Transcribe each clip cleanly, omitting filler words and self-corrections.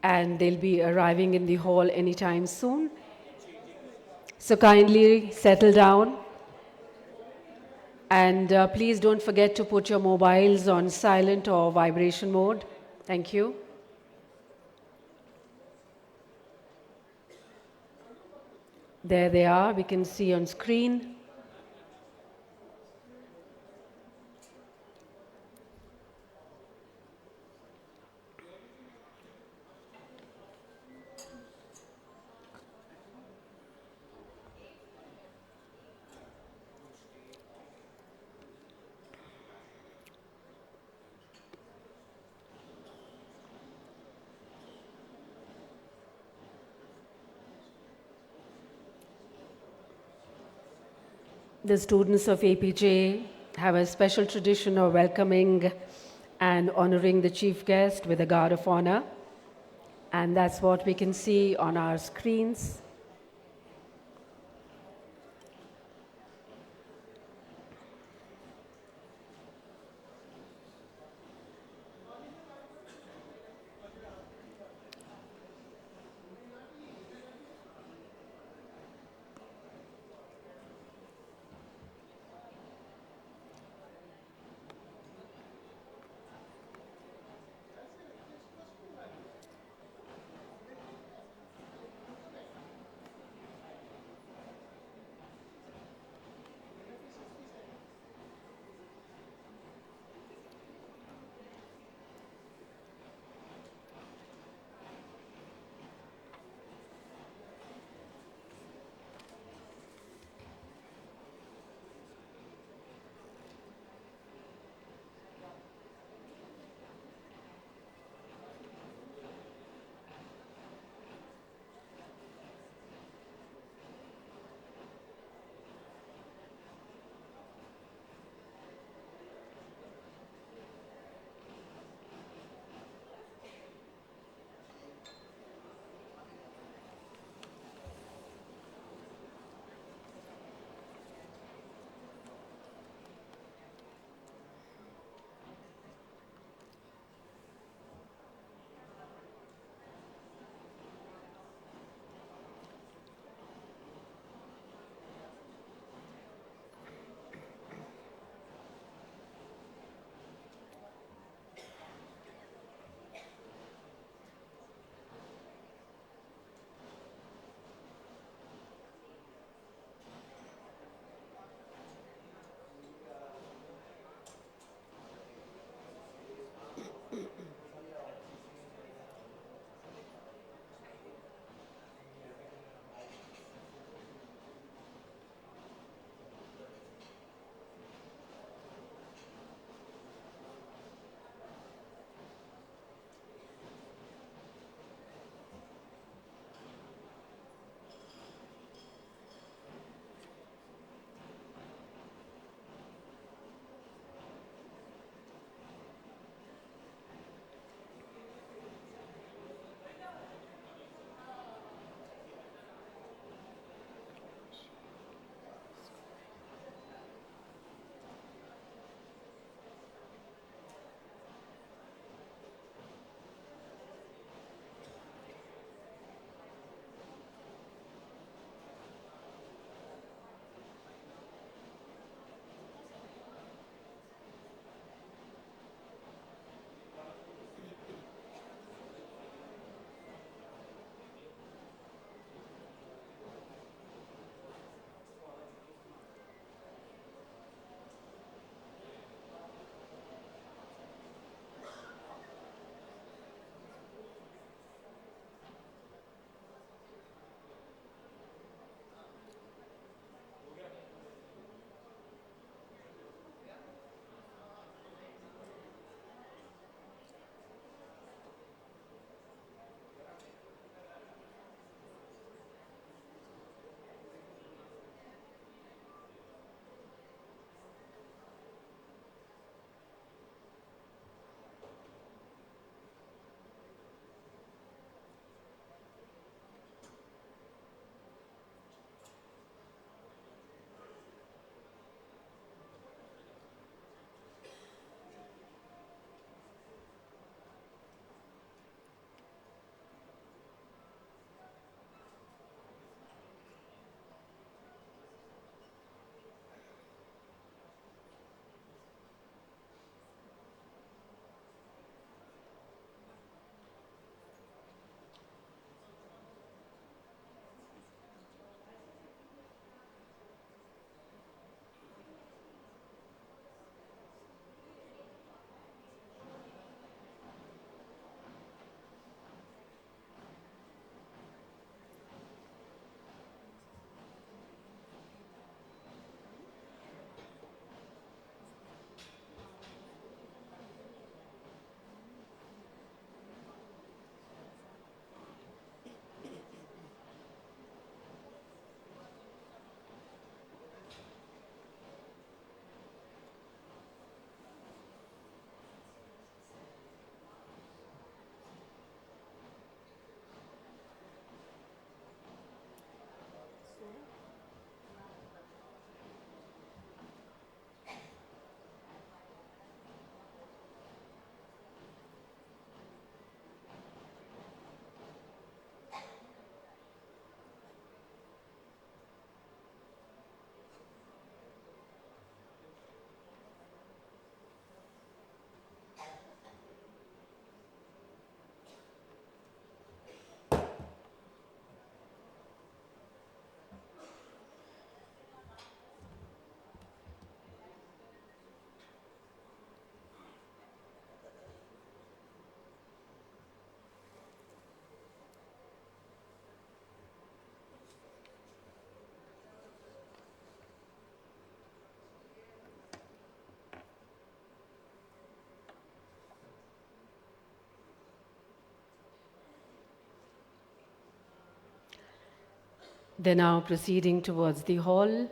and they'll be arriving in the hall anytime soon. So kindly settle down, and please don't forget to put your mobiles on silent or vibration mode. Thank you. There they are, we can see on screen. The students of Apeejay have a special tradition of welcoming and honoring the chief guest with a guard of honor. And that's what we can see on our screens. They're now proceeding towards the hall.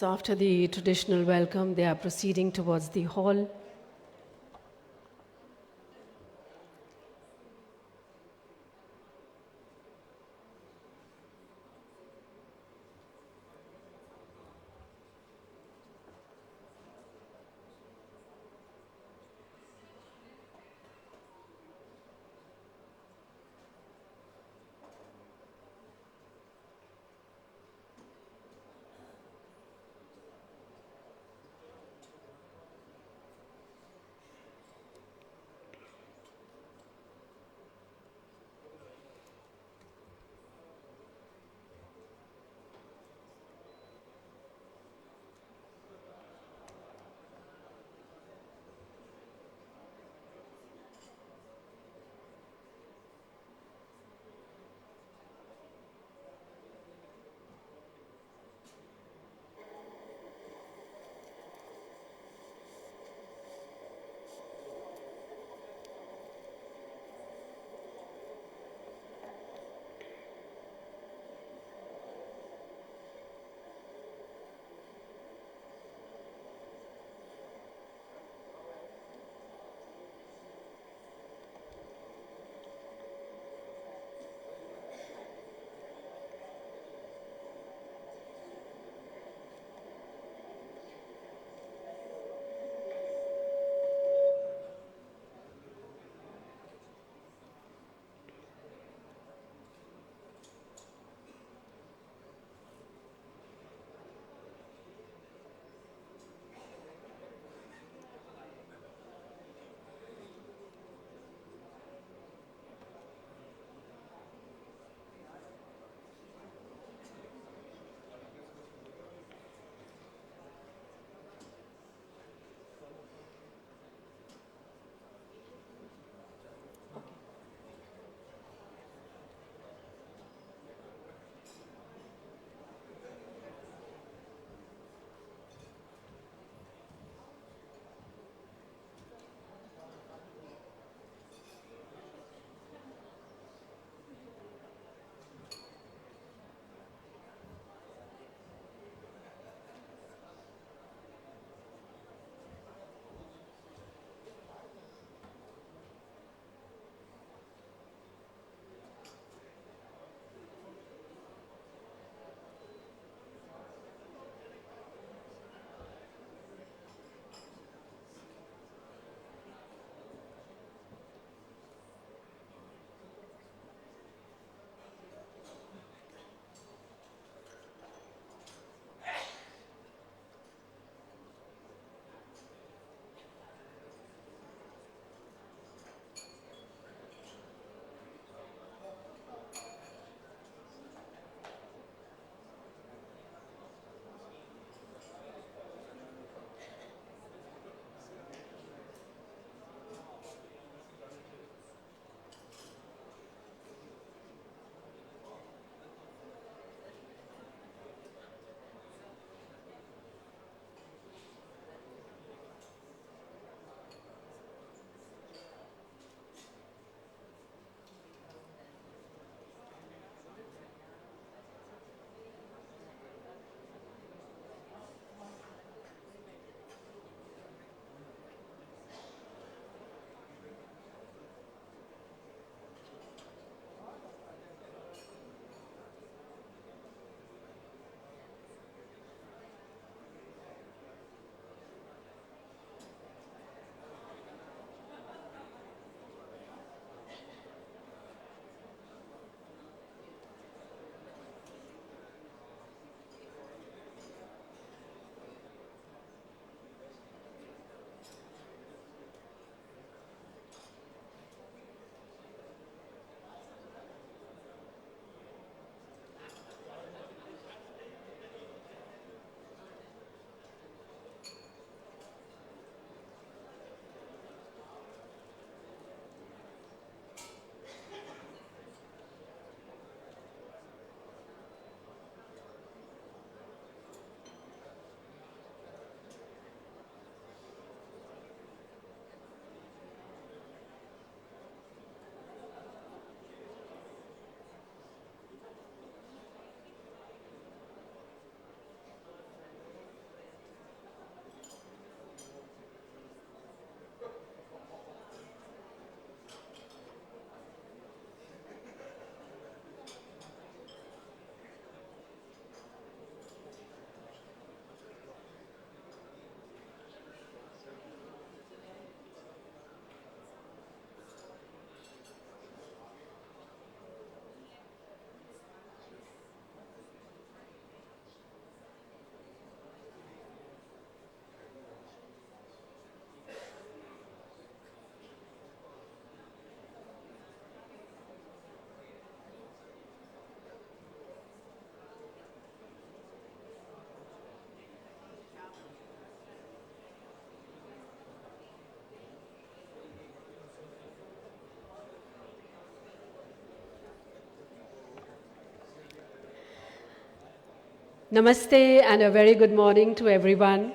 So after the traditional welcome, they are proceeding towards the hall. Namaste and a very good morning to everyone.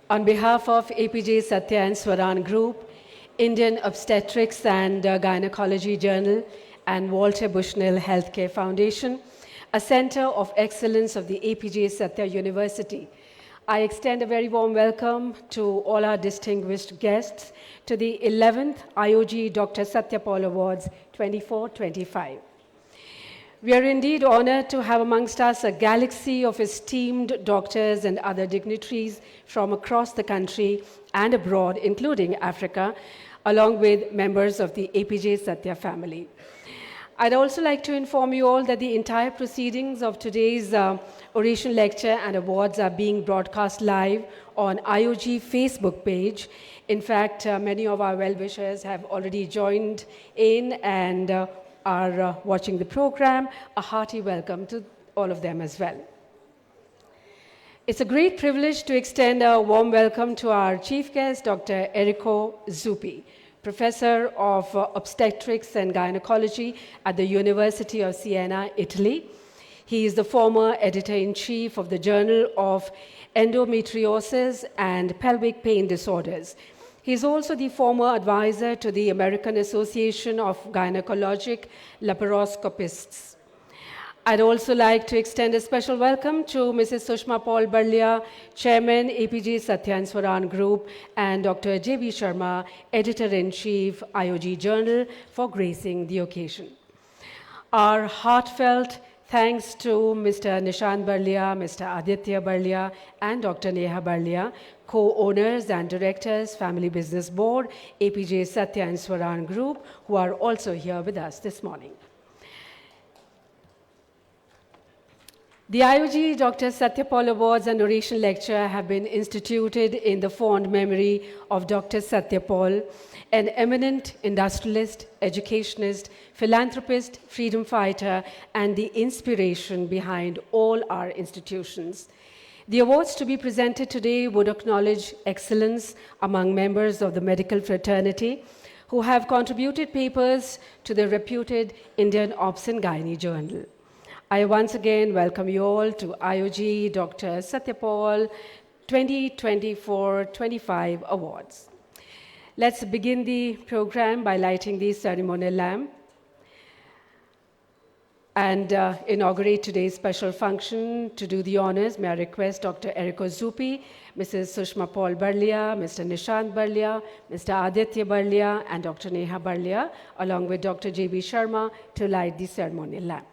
On behalf of Apeejay Stya Group, Indian Obstetrics and Gynaecology Journal, and Walter Bushnell Healthcare Foundation, a center of excellence of the Apeejay Stya University, I extend a very warm welcome to all our distinguished guests to the 11th IOG Dr. Satya Paul Awards 24-25. We are indeed honored to have amongst us a galaxy of esteemed doctors and other dignitaries from across the country and abroad, including Africa, along with members of the Apeejay Stya family. I'd also like to inform you all that the entire proceedings of today's Oration lecture and awards are being broadcast live on IOG Facebook page. In fact, many of our well-wishers have already joined in and are watching the program. A hearty welcome to all of them as well. It's a great privilege to extend a warm welcome to our chief guest, Dr. Errico Zupi, Professor of Obstetrics and Gynaecology at the University of Siena, Italy. He is the former editor-in-chief of the Journal of Endometriosis and Pelvic Pain Disorders. He is also the former advisor to the American Association of Gynaecologic Laparoscopists. I'd also like to extend a special welcome to Mrs. Sushma Paul Barlia, Chairman, Apeejay Stya Group, and Dr. J.B. Sharma, Editor-in-Chief, IOG Journal, for gracing the occasion. Our heartfelt thanks to Mr. Nishant Barlia, Mr. Aditya Barlia, and Dr. Neha Barlia, co-owners and directors, Family Business Board, Apeejay Stya Group, who are also here with us this morning. The IOG Dr. Satya Paul Awards and Oration Lecture have been instituted in the fond memory of Dr. Satya Paul, an eminent industrialist, educationist, philanthropist, freedom fighter, and the inspiration behind all our institutions. The awards to be presented today would acknowledge excellence among members of the medical fraternity who have contributed papers to the reputed Indian Obstetrics Gynaecology Journal. I once again welcome you all to IOG Dr. Satya Paul 2024-25 Awards. Let's begin the program by lighting the ceremonial lamp and inaugurate today's special function. To do the honors, may I request Dr. Errico Zupi, Mrs. Sushma Paul Barlia, Mr. Nishant Barlia, Mr. Aditya Barlia, and Dr. Neha Barlia, along with Dr. J.B. Sharma, to light the ceremonial lamp.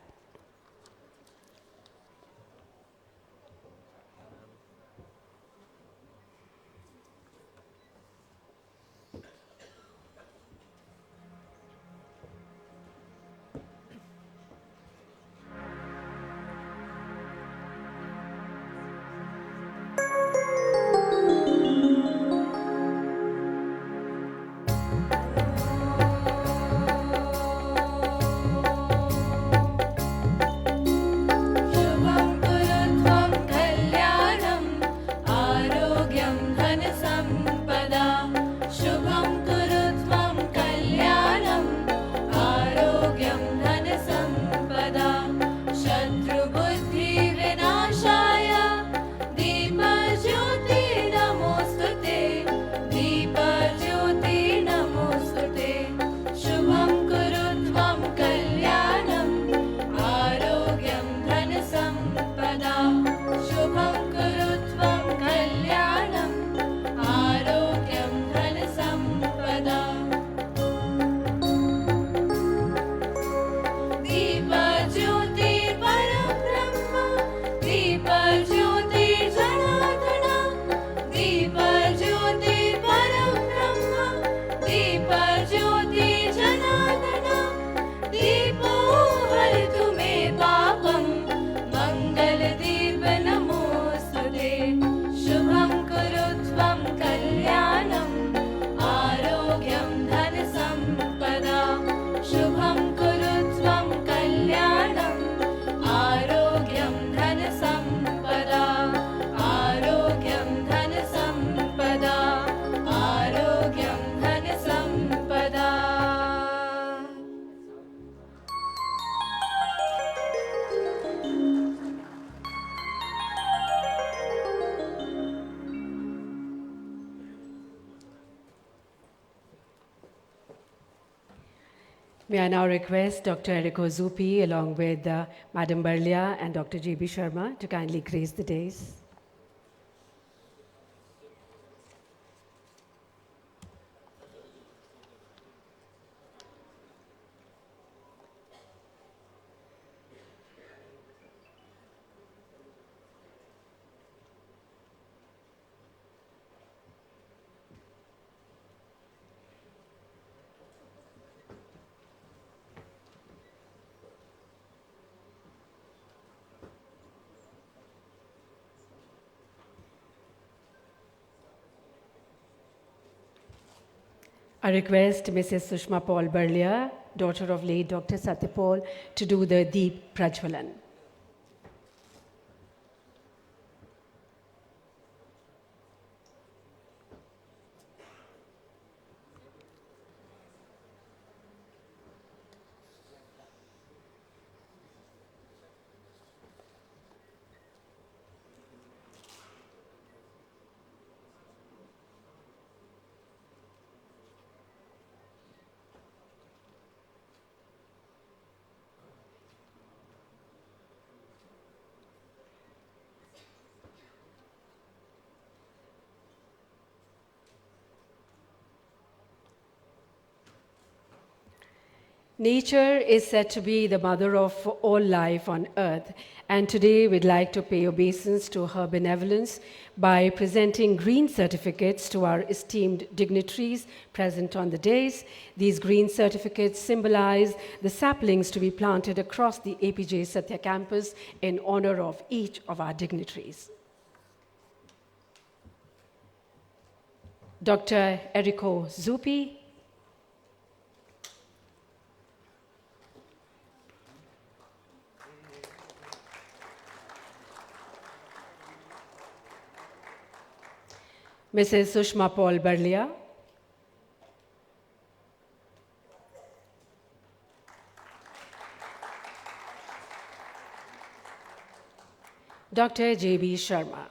May I now request Dr. Errico Zupi along with Madam Barlia and Dr. J.B. Sharma to kindly grace the dais. I request Mrs. Sushma Paul Barlia, daughter of late Dr. Satya Paul, to do the Deep Prajwalan. Nature is said to be the mother of all life on earth, and today we'd like to pay obeisance to her benevolence by presenting green certificates to our esteemed dignitaries present on the dais. These green certificates symbolize the saplings to be planted across the Apeejay Stya campus in honor of each of our dignitaries. Dr. Errico Zupi, Mrs. Sushma Paul Barlia, Dr. J.B. Sharma,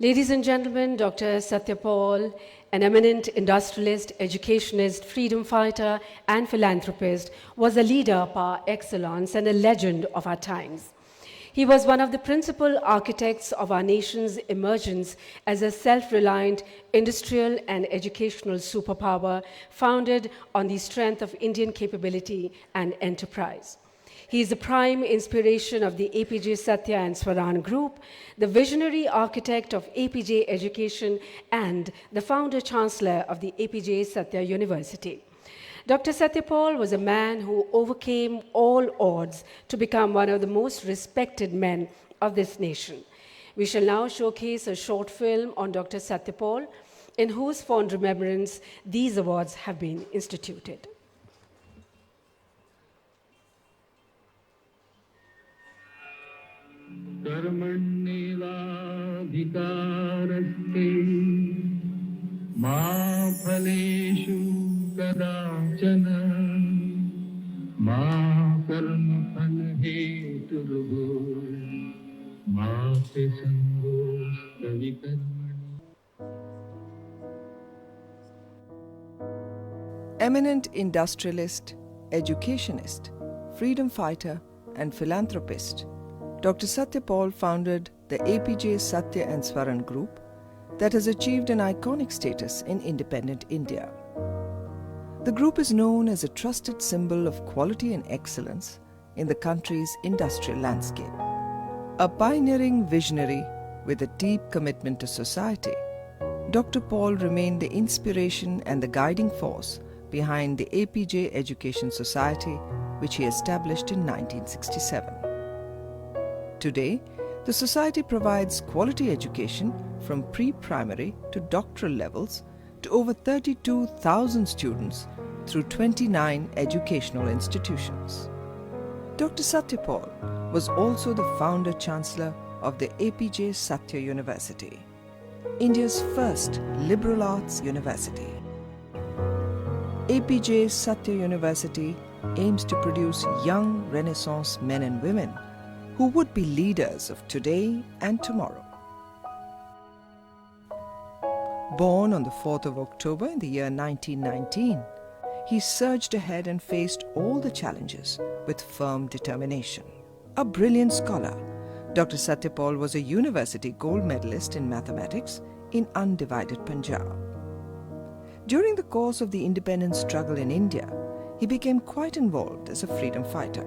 ladies and gentlemen, Dr. Satya Paul, an eminent industrialist, educationist, freedom fighter, and philanthropist, was a leader par excellence and a legend of our times. He was one of the principal architects of our nation's emergence as a self-reliant industrial and educational superpower founded on the strength of Indian capability and enterprise. He is the prime inspiration of the Apeejay Stya and Swaran Group, the visionary architect of Apeejay Education, and the founder-chancellor of the Apeejay Stya University. Dr. Satya Paul was a man who overcame all odds to become one of the most respected men of this nation. We shall now showcase a short film on Dr. Satya Paul, in whose fond remembrance these awards have been instituted. कर्मण्येवाधिकारस्ते मा फलेषु कदाचन मा कर्मफलहेतुर्भो मा ते सङ्गोऽस्त्वविकर्मणि. Eminent industrialist, educationist, freedom fighter, and philanthropist, Dr. Satya Paul founded the Apeejay Stya and Swaran Group that has achieved an iconic status in independent India. The group is known as a trusted symbol of quality and excellence in the country's industrial landscape. A pioneering visionary with a deep commitment to society, Dr. Paul remained the inspiration and the guiding force behind the Apeejay Education Society, which he established in 1967. Today, the society provides quality education from pre-primary to doctoral levels to over 32,000 students through 29 educational institutions. Dr. Satya Paul was also the founder-chancellor of the Apeejay Stya University, India's first liberal arts university. Apeejay Stya University aims to produce young Renaissance men and women who who would be leaders of today and tomorrow. Born on the 4th of October in the year 1919, he surged ahead and faced all the challenges with firm determination. A brilliant scholar, Dr. Satya Paul was a university gold medalist in mathematics in undivided Punjab. During the course of the independence struggle in India, he became quite involved as a freedom fighter.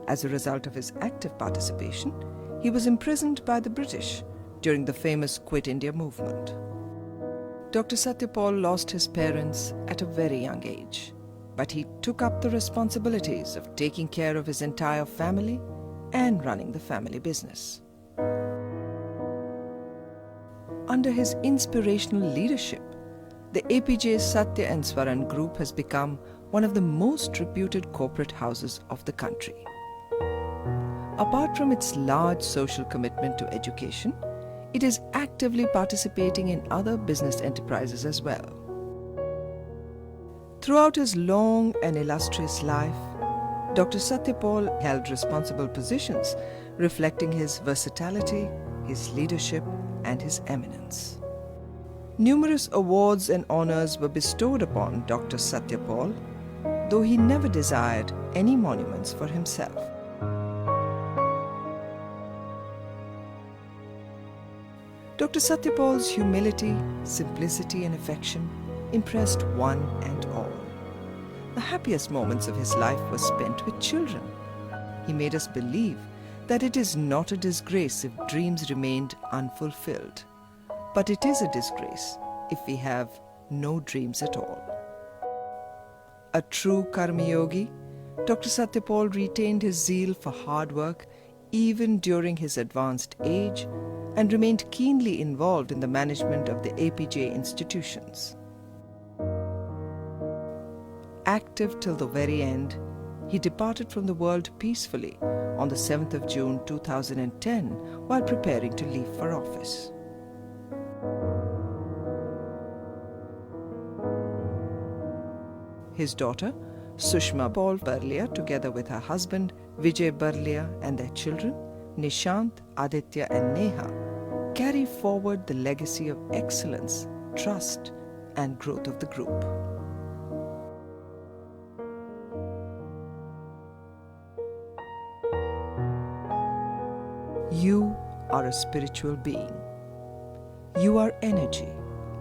As a result of his active participation, he was imprisoned by the British during the famous Quit India movement. Dr. Satya Paul lost his parents at a very young age, but he took up the responsibilities of taking care of his entire family and running the family business. Under his inspirational leadership, the Apeejay Stya and Swaran Group has become one of the most reputed corporate houses of the country. Apart from its large social commitment to education, it is actively participating in other business enterprises as well. Throughout his long and illustrious life, Dr. Satya Paul held responsible positions reflecting his versatility, his leadership, and his eminence. Numerous awards and honors were bestowed upon Dr. Satya Paul, though he never desired any monuments for himself. Dr. Satya Paul's humility, simplicity, and affection impressed one and all. The happiest moments of his life were spent with children. He made us believe that it is not a disgrace if dreams remained unfulfilled, but it is a disgrace if we have no dreams at all. A true Karma Yogi, Dr. Satya Paul retained his zeal for hard work even during his advanced age and remained keenly involved in the management of the Apeejay institutions. Active till the very end, he departed from the world peacefully on the 7th of June 2010 while preparing to leave for office. His daughter, Sushma Paul Barlia, together with her husband, Vijay Barlia, and their children, Nishant, Aditya, and Neha, carry forward the legacy of excellence, trust, and growth of the group. You are a spiritual being. You are energy,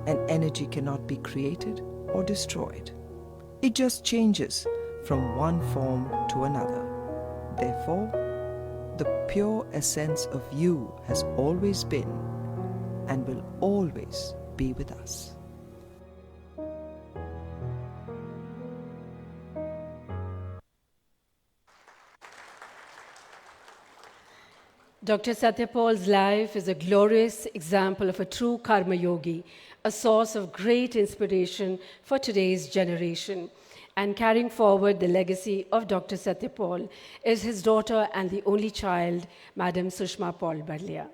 and energy cannot be created or destroyed. It just changes from one form to another. Therefore, the pure essence of you has always been and will always be with us. Dr. Satya Paul's life is a glorious example of a true Karma Yogi, a source of great inspiration for today's generation. And carrying forward the legacy of Dr. Satya Paul is his daughter and the only child, Madam Sushma Paul Barlia.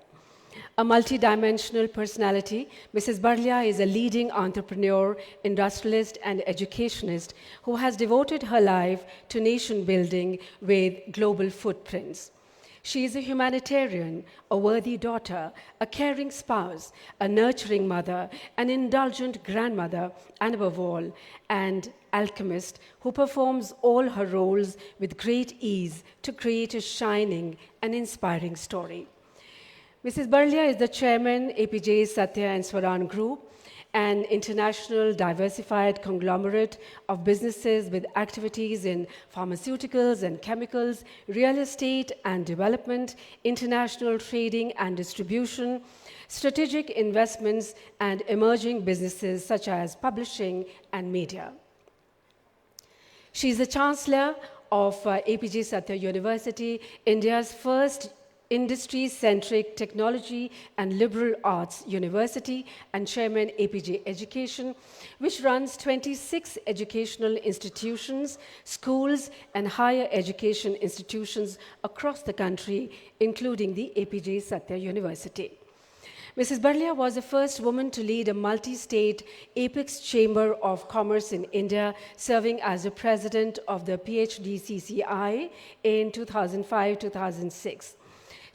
A multidimensional personality, Mrs. Barlia is a leading entrepreneur, industrialist, and educationist who has devoted her life to nation building with global footprints. She is a humanitarian, a worthy daughter, a caring spouse, a nurturing mother, an indulgent grandmother, and above all, an alchemist who performs all her roles with great ease to create a shining and inspiring story. Mrs. Barlia is the chairman, Apeejay Stya and Swaran Group, an international diversified conglomerate of businesses with activities in pharmaceuticals and chemicals, real estate and development, international trading and distribution, strategic investments, and emerging businesses such as publishing and media. She is the chancellor of Apeejay Stya University, India's first industry-centric technology and liberal arts university, and chairman Apeejay Education, which runs 26 educational institutions, schools, and higher education institutions across the country, including the Apeejay Stya University. Mrs. Barlia was the first woman to lead a multi-state apex chamber of commerce in India, serving as the president of the PhD CCI in 2005-2006.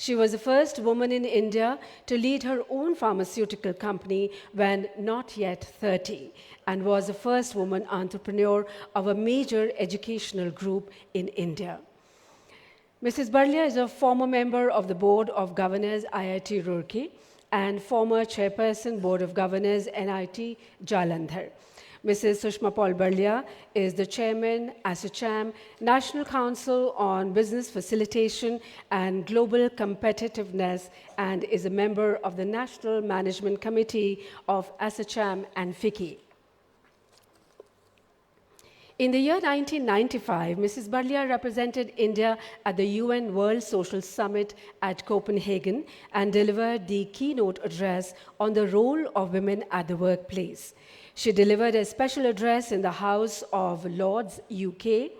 She was the first woman in India to lead her own pharmaceutical company when not yet 30, and was the first woman entrepreneur of a major educational group in India. Mrs. Barlia is a former member of the Board of Governors IIT Roorkee and former chairperson Board of Governors NIT Jalandhar. Mrs. Sushma Paul Barlia is the chairman, ASSOCHAM, National Council on Business Facilitation and Global Competitiveness, and is a member of the National Management Committee of ASSOCHAM and FICCI. In the year 1995, Mrs. Barlia represented India at the UN World Social Summit at Copenhagen and delivered the keynote address on the role of women at the workplace. She delivered a special address in the House of Lords, UK,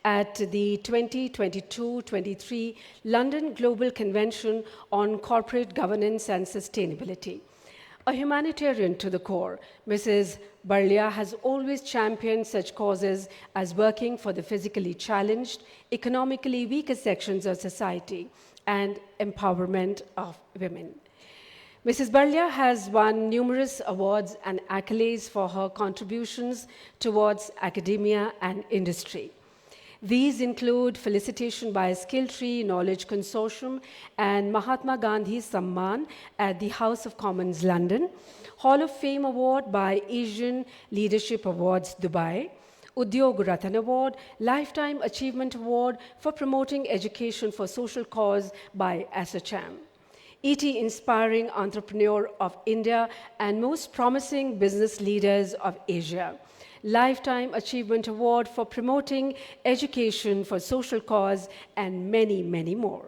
at the 2022-23 London Global Convention on Corporate Governance and Sustainability. A humanitarian to the core, Mrs. Barlia has always championed such causes as working for the physically challenged, economically weaker sections of society and empowerment of women. Mrs. Barlia has won numerous awards and accolades for her contributions towards academia and industry. These include felicitation by Skilltree Knowledge Consortium and Mahatma Gandhi Samman at the House of Commons, London, Hall of Fame Award by Asian Leadership Awards, Dubai, Udyog Ratan Award, Lifetime Achievement Award for promoting education for social cause by ASSOCHAM, ET Inspiring Entrepreneur of India and Most Promising Business Leaders of Asia, Lifetime Achievement Award for promoting education for social cause, and many, many more.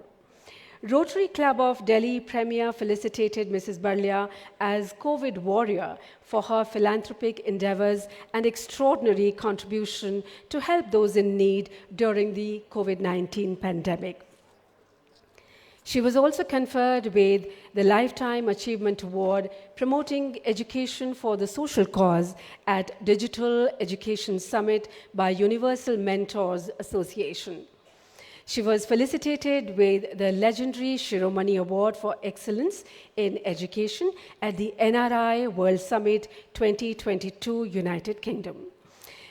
Rotary Club of Delhi Premier felicitated Mrs. Barlia as COVID warrior for her philanthropic endeavors and extraordinary contribution to help those in need during the COVID-19 pandemic. She was also conferred with the Lifetime Achievement Award promoting education for the social cause at Digital Education Summit by Universal Mentors Association. She was felicitated with the legendary Shiromani Award for Excellence in Education at the NRI World Summit 2022, United Kingdom.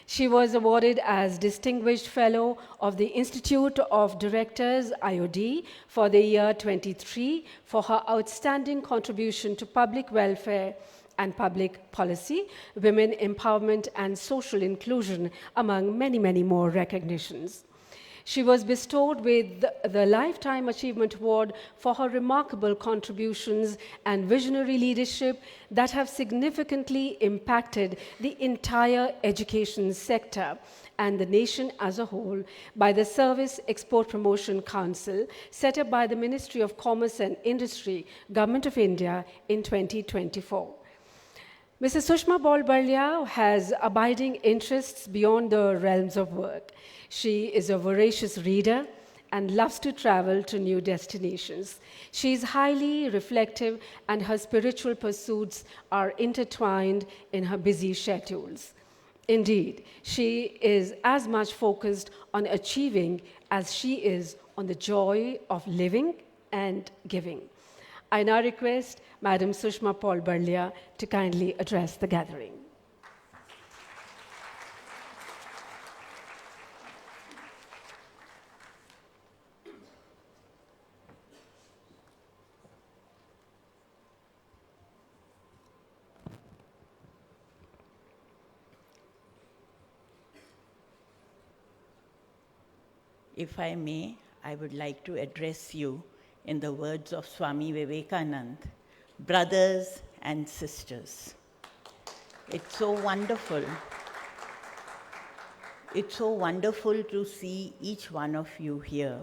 She was awarded as Distinguished Fellow of the Institute of Directors, IOD, for the year 23 for her outstanding contribution to public welfare and public policy, women empowerment and social inclusion, among many, many more recognitions. She was bestowed with the Lifetime Achievement Award for her remarkable contributions and visionary leadership that have significantly impacted the entire education sector and the nation as a whole by the Service Export Promotion Council set up by the Ministry of Commerce and Industry, Government of India in 2024. Mrs. Sushma Paul Barlia has abiding interests beyond the realms of work. She is a voracious reader and loves to travel to new destinations. She is highly reflective and her spiritual pursuits are intertwined in her busy schedules. Indeed, she is as much focused on achieving as she is on the joy of living and giving. I now request Madam Sushma Paul Barlia to kindly address the gathering. If I may, I would like to address you in the words of Swami Vivekananda, brothers and sisters. It's so wonderful. It's so wonderful to see each one of you here,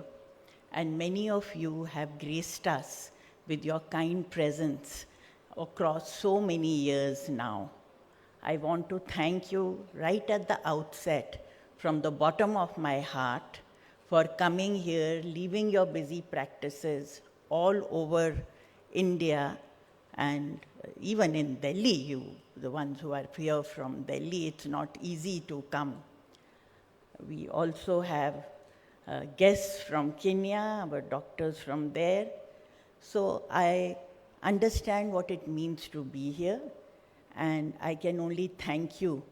and many of you have graced us with your kind presence across so many years now. I want to thank you right at the outset from the bottom of my heart for coming here, leaving your busy practices all over India and even in Delhi, the ones who are here from Delhi, it's not easy to come. We also have guests from Kenya, our doctors from there, So I understand what it means to be here, and I can only thank you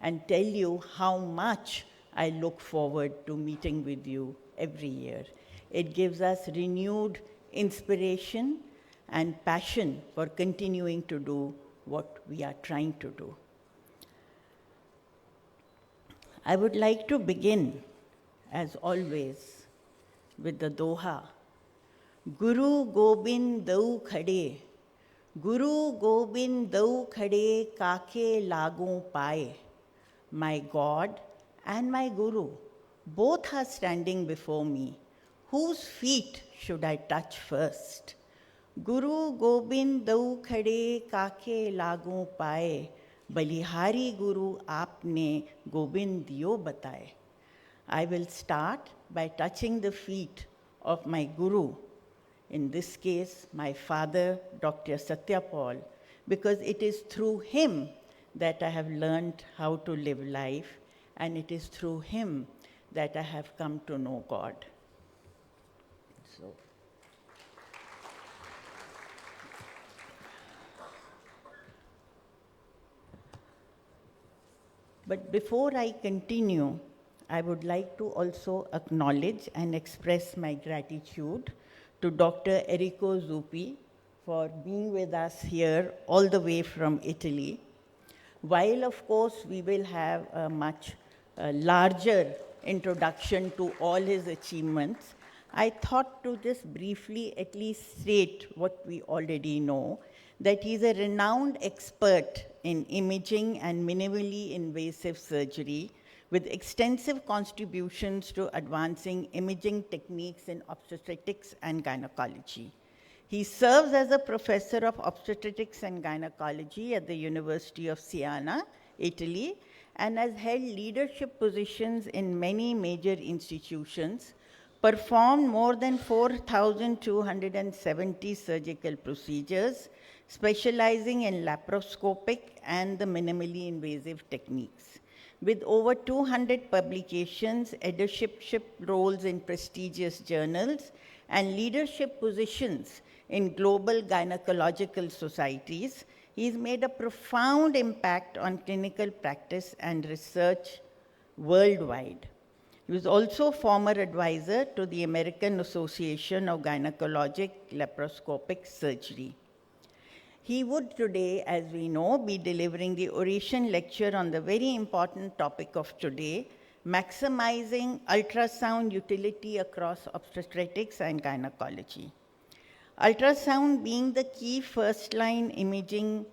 and tell you how much I look forward to meeting with you every year. It gives us renewed inspiration and passion for continuing to do what we are trying to do. I would like to begin, as always, with the Doha. Guru Gobind Dau Khade, Guru Gobind Dau Khade Kake Lagu Paye. My God and my Guru, both are standing before me. Whose feet should I touch first? Guru Gobind Dau Khade Kake Lagu Paye. Balihari Guru Aapne Gobind Diyo Bataye. I will start by touching the feet of my Guru, in this case, my father, Dr. Satya Paul, because it is through him that I have learned how to live life, and it is through him that I have come to know God. So, but before I continue, I would like to also acknowledge and express my gratitude to Dr. Errico Zupi for being with us here all the way from Italy. While, of course, we will have a much larger introduction to all his achievements, I thought to just briefly at least state what we already know, that he's a renowned expert in imaging and minimally invasive surgery with extensive contributions to advancing imaging techniques in obstetrics and gynecology. He serves as a professor of obstetrics and gynecology at the University of Siena, Italy, and has held leadership positions in many major institutions, performed more than 4,270 surgical procedures, specializing in laparoscopic and the minimally invasive techniques. With over 200 publications, editorship roles in prestigious journals, and leadership positions in global gynecological societies, he's made a profound impact on clinical practice and research worldwide. He was also former advisor to the American Association of Gynaecologic Laparoscopic Surgery. He would today, as we know, be delivering the Oration lecture on the very important topic of today, maximizing ultrasound utility across obstetrics and gynecology. Ultrasound being the key first-line imaging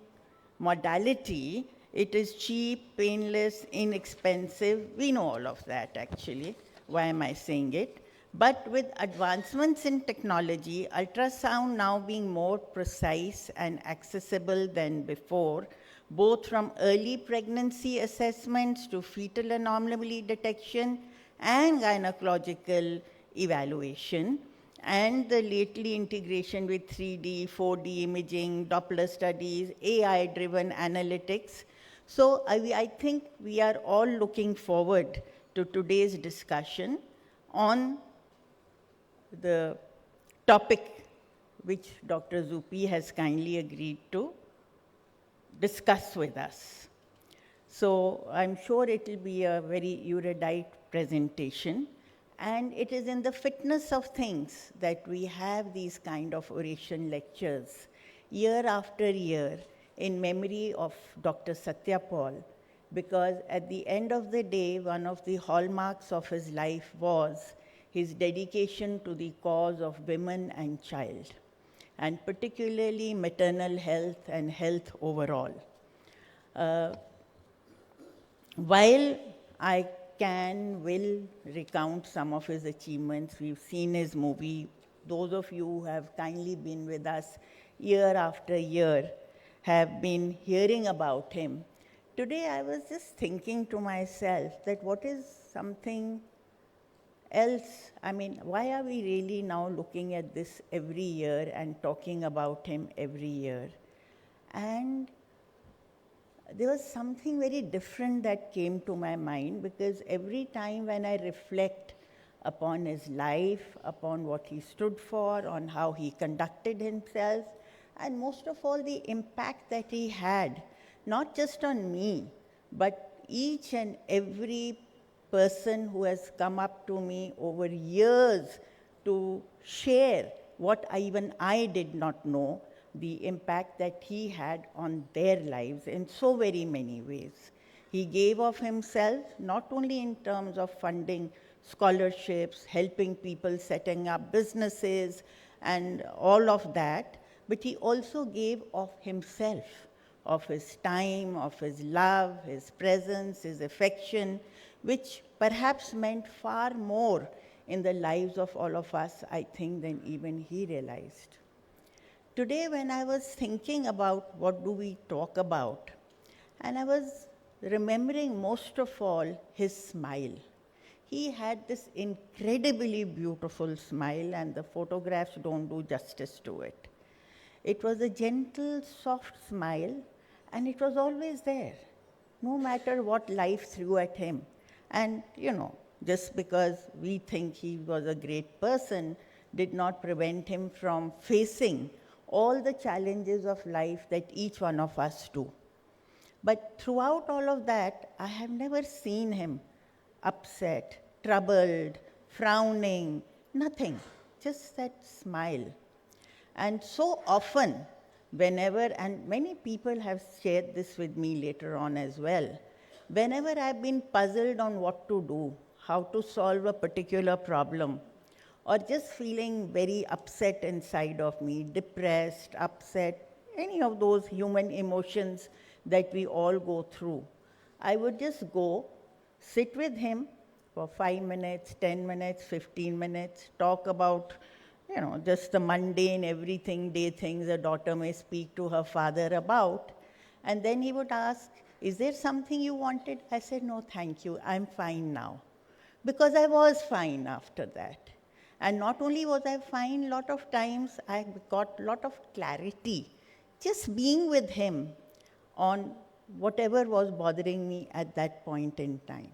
modality, it is cheap, painless, inexpensive. We know all of that, actually. Why am I saying it? But with advancements in technology, ultrasound now being more precise and accessible than before, both from early pregnancy assessments to fetal anomaly detection and gynecological evaluation, and the lately integration with 3D, 4D imaging, Doppler studies, AI-driven analytics. So I think we are all looking forward to today's discussion on the topic which Dr. Zupi has kindly agreed to discuss with us. So I'm sure it will be a very erudite presentation, and it is in the fitness of things that we have these kind of oration lectures year after year in memory of Dr. Satya Paul, because at the end of the day, one of the hallmarks of his life was his dedication to the cause of women and child, and particularly maternal health and health overall. While I will recount some of his achievements, we've seen his movie, those of you who have kindly been with us year after year have been hearing about him. Today I was just thinking to myself that what is something else, I mean, why are we really now looking at this every year and talking about him every year? And there was something very different that came to my mind, because every time when I reflect upon his life, upon what he stood for, on how he conducted himself, and most of all, the impact that he had, not just on me, but each and every person who has come up to me over years to share what even I did not know, the impact that he had on their lives in so very many ways. He gave of himself, not only in terms of funding scholarships, helping people setting up businesses, and all of that, but he also gave of himself, of his time, of his love, his presence, his affection, which perhaps meant far more in the lives of all of us, I think, than even he realized. Today, when I was thinking about what do we talk about, and I was remembering most of all his smile. He had this incredibly beautiful smile, and the photographs don't do justice to it. It was a gentle, soft smile, and it was always there, no matter what life threw at him. And, just because we think he was a great person did not prevent him from facing all the challenges of life that each one of us do. But throughout all of that, I have never seen him upset, troubled, frowning, nothing, just that smile. And so often, whenever, and many people have shared this with me later on as well, whenever I've been puzzled on what to do, how to solve a particular problem, or just feeling very upset inside of me, depressed, upset, any of those human emotions that we all go through, I would just go, sit with him for 5 minutes, 10 minutes, 15 minutes, talk about, just the mundane, everything day things a daughter may speak to her father about. And then he would ask, is there something you wanted? I said, no, thank you, I'm fine now. Because I was fine after that. And not only was I fine, a lot of times I got a lot of clarity just being with him on whatever was bothering me at that point in time.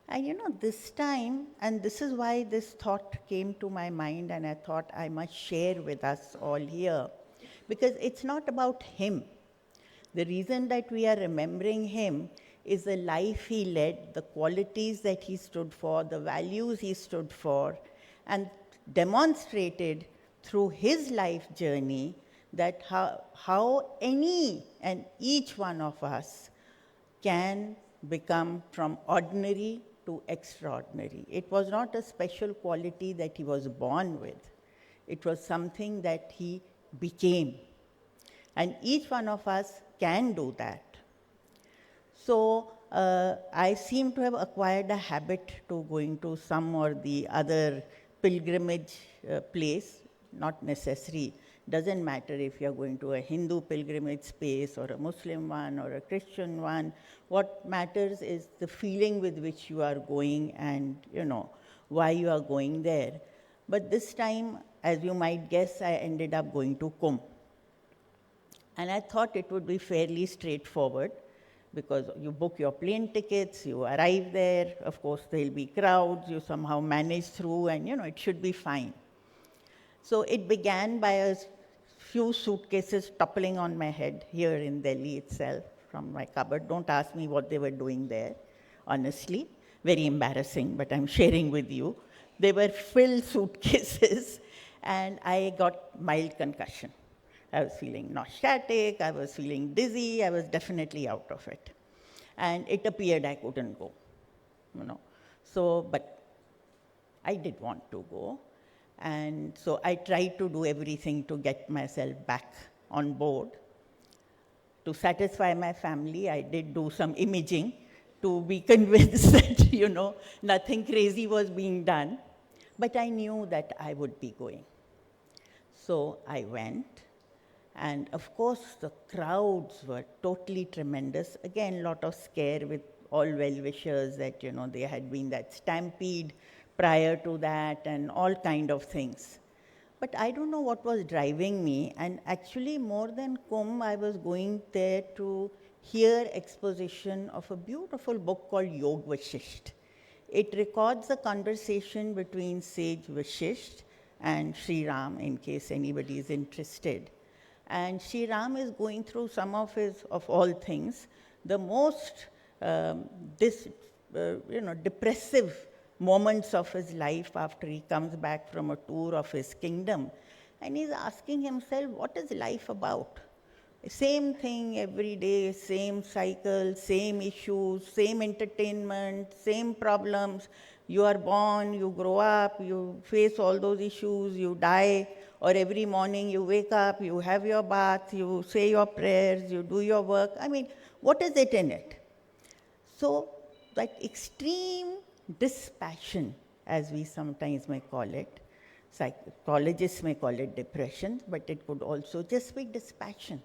And this time, and this is why this thought came to my mind, and I thought I must share with us all here, because it's not about him. The reason that we are remembering him is the life he led, the qualities that he stood for, the values he stood for, and demonstrated through his life journey that how any and each one of us can become from ordinary to extraordinary. It was not a special quality that he was born with. It was something that he became. And each one of us can do that. So I seem to have acquired a habit to going to some or the other pilgrimage place, not necessary. Doesn't matter if you're going to a Hindu pilgrimage space or a Muslim one or a Christian one. What matters is the feeling with which you are going and, why you are going there. But this time, as you might guess, I ended up going to Kumbh. And I thought it would be fairly straightforward because you book your plane tickets, you arrive there, of course there'll be crowds, you somehow manage through and it should be fine. So it began by a few suitcases toppling on my head here in Delhi itself from my cupboard. Don't ask me what they were doing there, honestly. Very embarrassing, but I'm sharing with you. They were filled suitcases and I got mild concussion. I was feeling nauseatic, I was feeling dizzy, I was definitely out of it. And it appeared I couldn't go, So, but I did want to go. And so I tried to do everything to get myself back on board. To satisfy my family, I did do some imaging to be convinced that, nothing crazy was being done. But I knew that I would be going. So I went. And of course, the crowds were totally tremendous. Again, a lot of scare with all well-wishers that, there had been that stampede prior to that and all kind of things. But I don't know what was driving me. And actually, more than Kumbh, I was going there to hear exposition of a beautiful book called Yog Vashisht. It records a conversation between sage Vashisht and Sri Ram, in case anybody is interested. And Sri Ram is going through some of his, of all things, the most depressive moments of his life after he comes back from a tour of his kingdom. And he's asking himself, what is life about? Same thing every day, same cycle, same issues, same entertainment, same problems. You are born, you grow up, you face all those issues, you die, or every morning you wake up, you have your bath, you say your prayers, you do your work. I mean, what is it in it? So that extreme dispassion, as we sometimes may call it, psychologists may call it depression, but it could also just be dispassion.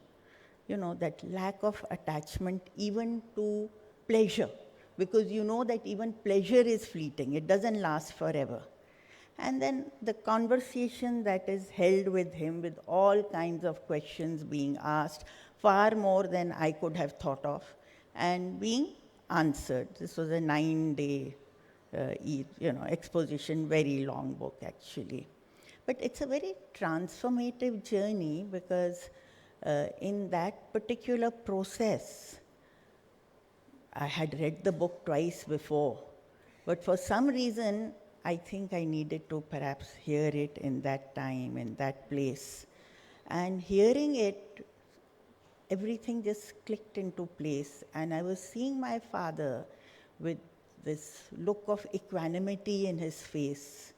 You know, that lack of attachment even to pleasure, because you know that even pleasure is fleeting, it doesn't last forever. And then the conversation that is held with him, with all kinds of questions being asked, far more than I could have thought of, and being answered. This was a 9-day exposition, very long book actually. But it's a very transformative journey, because in that particular process, I had read the book twice before, but for some reason, I think I needed to perhaps hear it in that time, in that place. And hearing it, everything just clicked into place. And I was seeing my father with this look of equanimity in his face.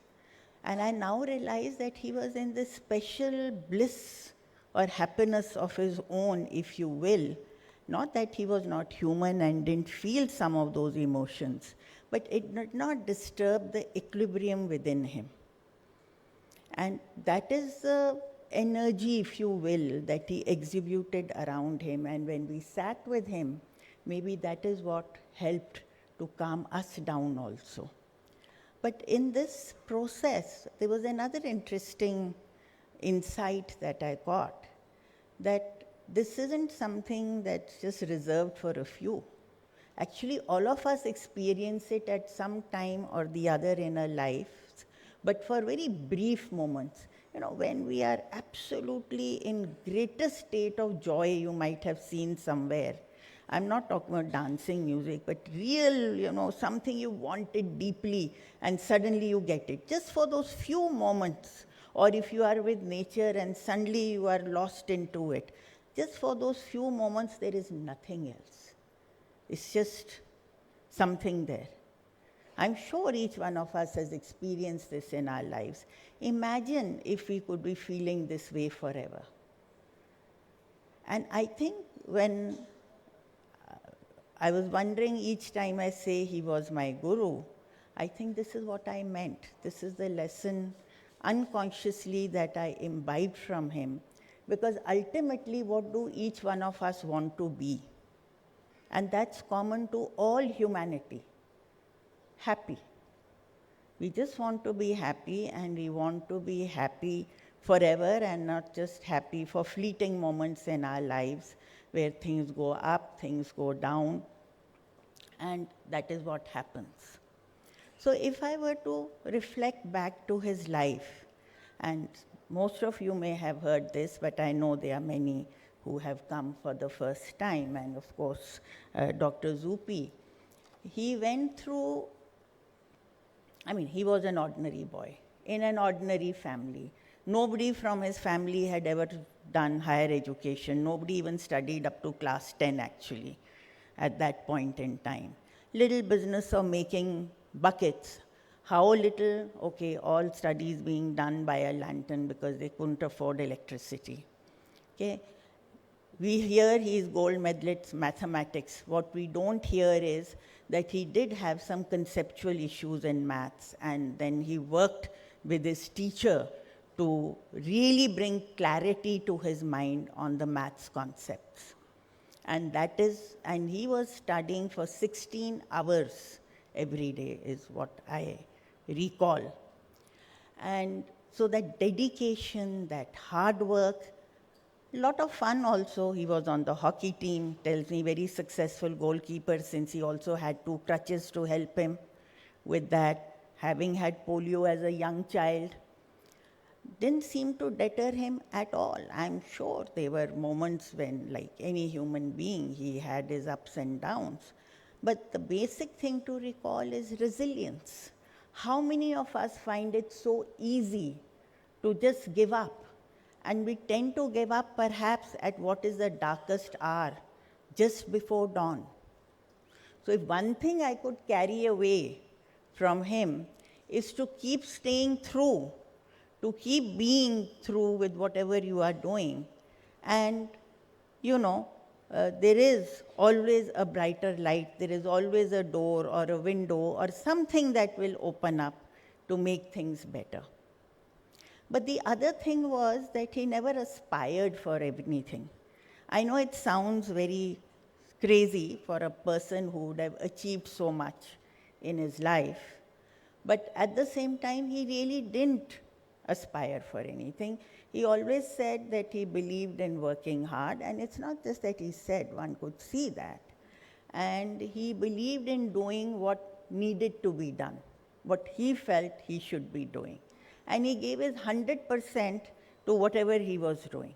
And I now realize that he was in this special bliss or happiness of his own, if you will. Not that he was not human and didn't feel some of those emotions, but it did not disturb the equilibrium within him. And that is the energy, if you will, that he exhibited around him. And when we sat with him, maybe that is what helped to calm us down also. But in this process, there was another interesting insight that I got, that this isn't something that's just reserved for a few. Actually, all of us experience it at some time or the other in our lives, but for very brief moments. You know, when we are absolutely in greatest state of joy, you might have seen somewhere. I'm not talking about dancing music, but real, something you wanted deeply and suddenly you get it. Just for those few moments, or if you are with nature and suddenly you are lost into it, just for those few moments, there is nothing else. It's just something there. I'm sure each one of us has experienced this in our lives. Imagine if we could be feeling this way forever. And I think when I was wondering each time I say he was my guru, I think this is what I meant. This is the lesson unconsciously that I imbibed from him. Because ultimately, what do each one of us want to be? And that's common to all humanity. Happy. We just want to be happy, and we want to be happy forever and not just happy for fleeting moments in our lives where things go up, things go down, and that is what happens. So if I were to reflect back to his life, and most of you may have heard this, but I know there are many who have come for the first time, and of course, Dr. Zupi. He went through, he was an ordinary boy in an ordinary family. Nobody from his family had ever done higher education. Nobody even studied up to class 10, actually, at that point in time. Little business of making buckets. How little? Okay, all studies being done by a lantern because they couldn't afford electricity. Okay, we hear he is gold medalist mathematics. What we don't hear is that he did have some conceptual issues in maths, and then he worked with his teacher to really bring clarity to his mind on the maths concepts. And he was studying for 16 hours every day is what I recall. And so that dedication, that hard work, a lot of fun also. He was on the hockey team, tells me very successful goalkeeper, since he also had 2 crutches to help him. with that, having had polio as a young child, didn't seem to deter him at all. I'm sure there were moments when, like any human being, he had his ups and downs. But the basic thing to recall is resilience. How many of us find it so easy to just give up? And we tend to give up perhaps at what is the darkest hour, just before dawn. So if one thing I could carry away from him is to keep staying through, to keep being through with whatever you are doing. And, there is always a brighter light, there is always a door or a window or something that will open up to make things better. But the other thing was that he never aspired for anything. I know it sounds very crazy for a person who would have achieved so much in his life, but at the same time, he really didn't aspire for anything. He always said that he believed in working hard, and it's not just that he said, one could see that. And he believed in doing what needed to be done, what he felt he should be doing. And he gave his 100% to whatever he was doing.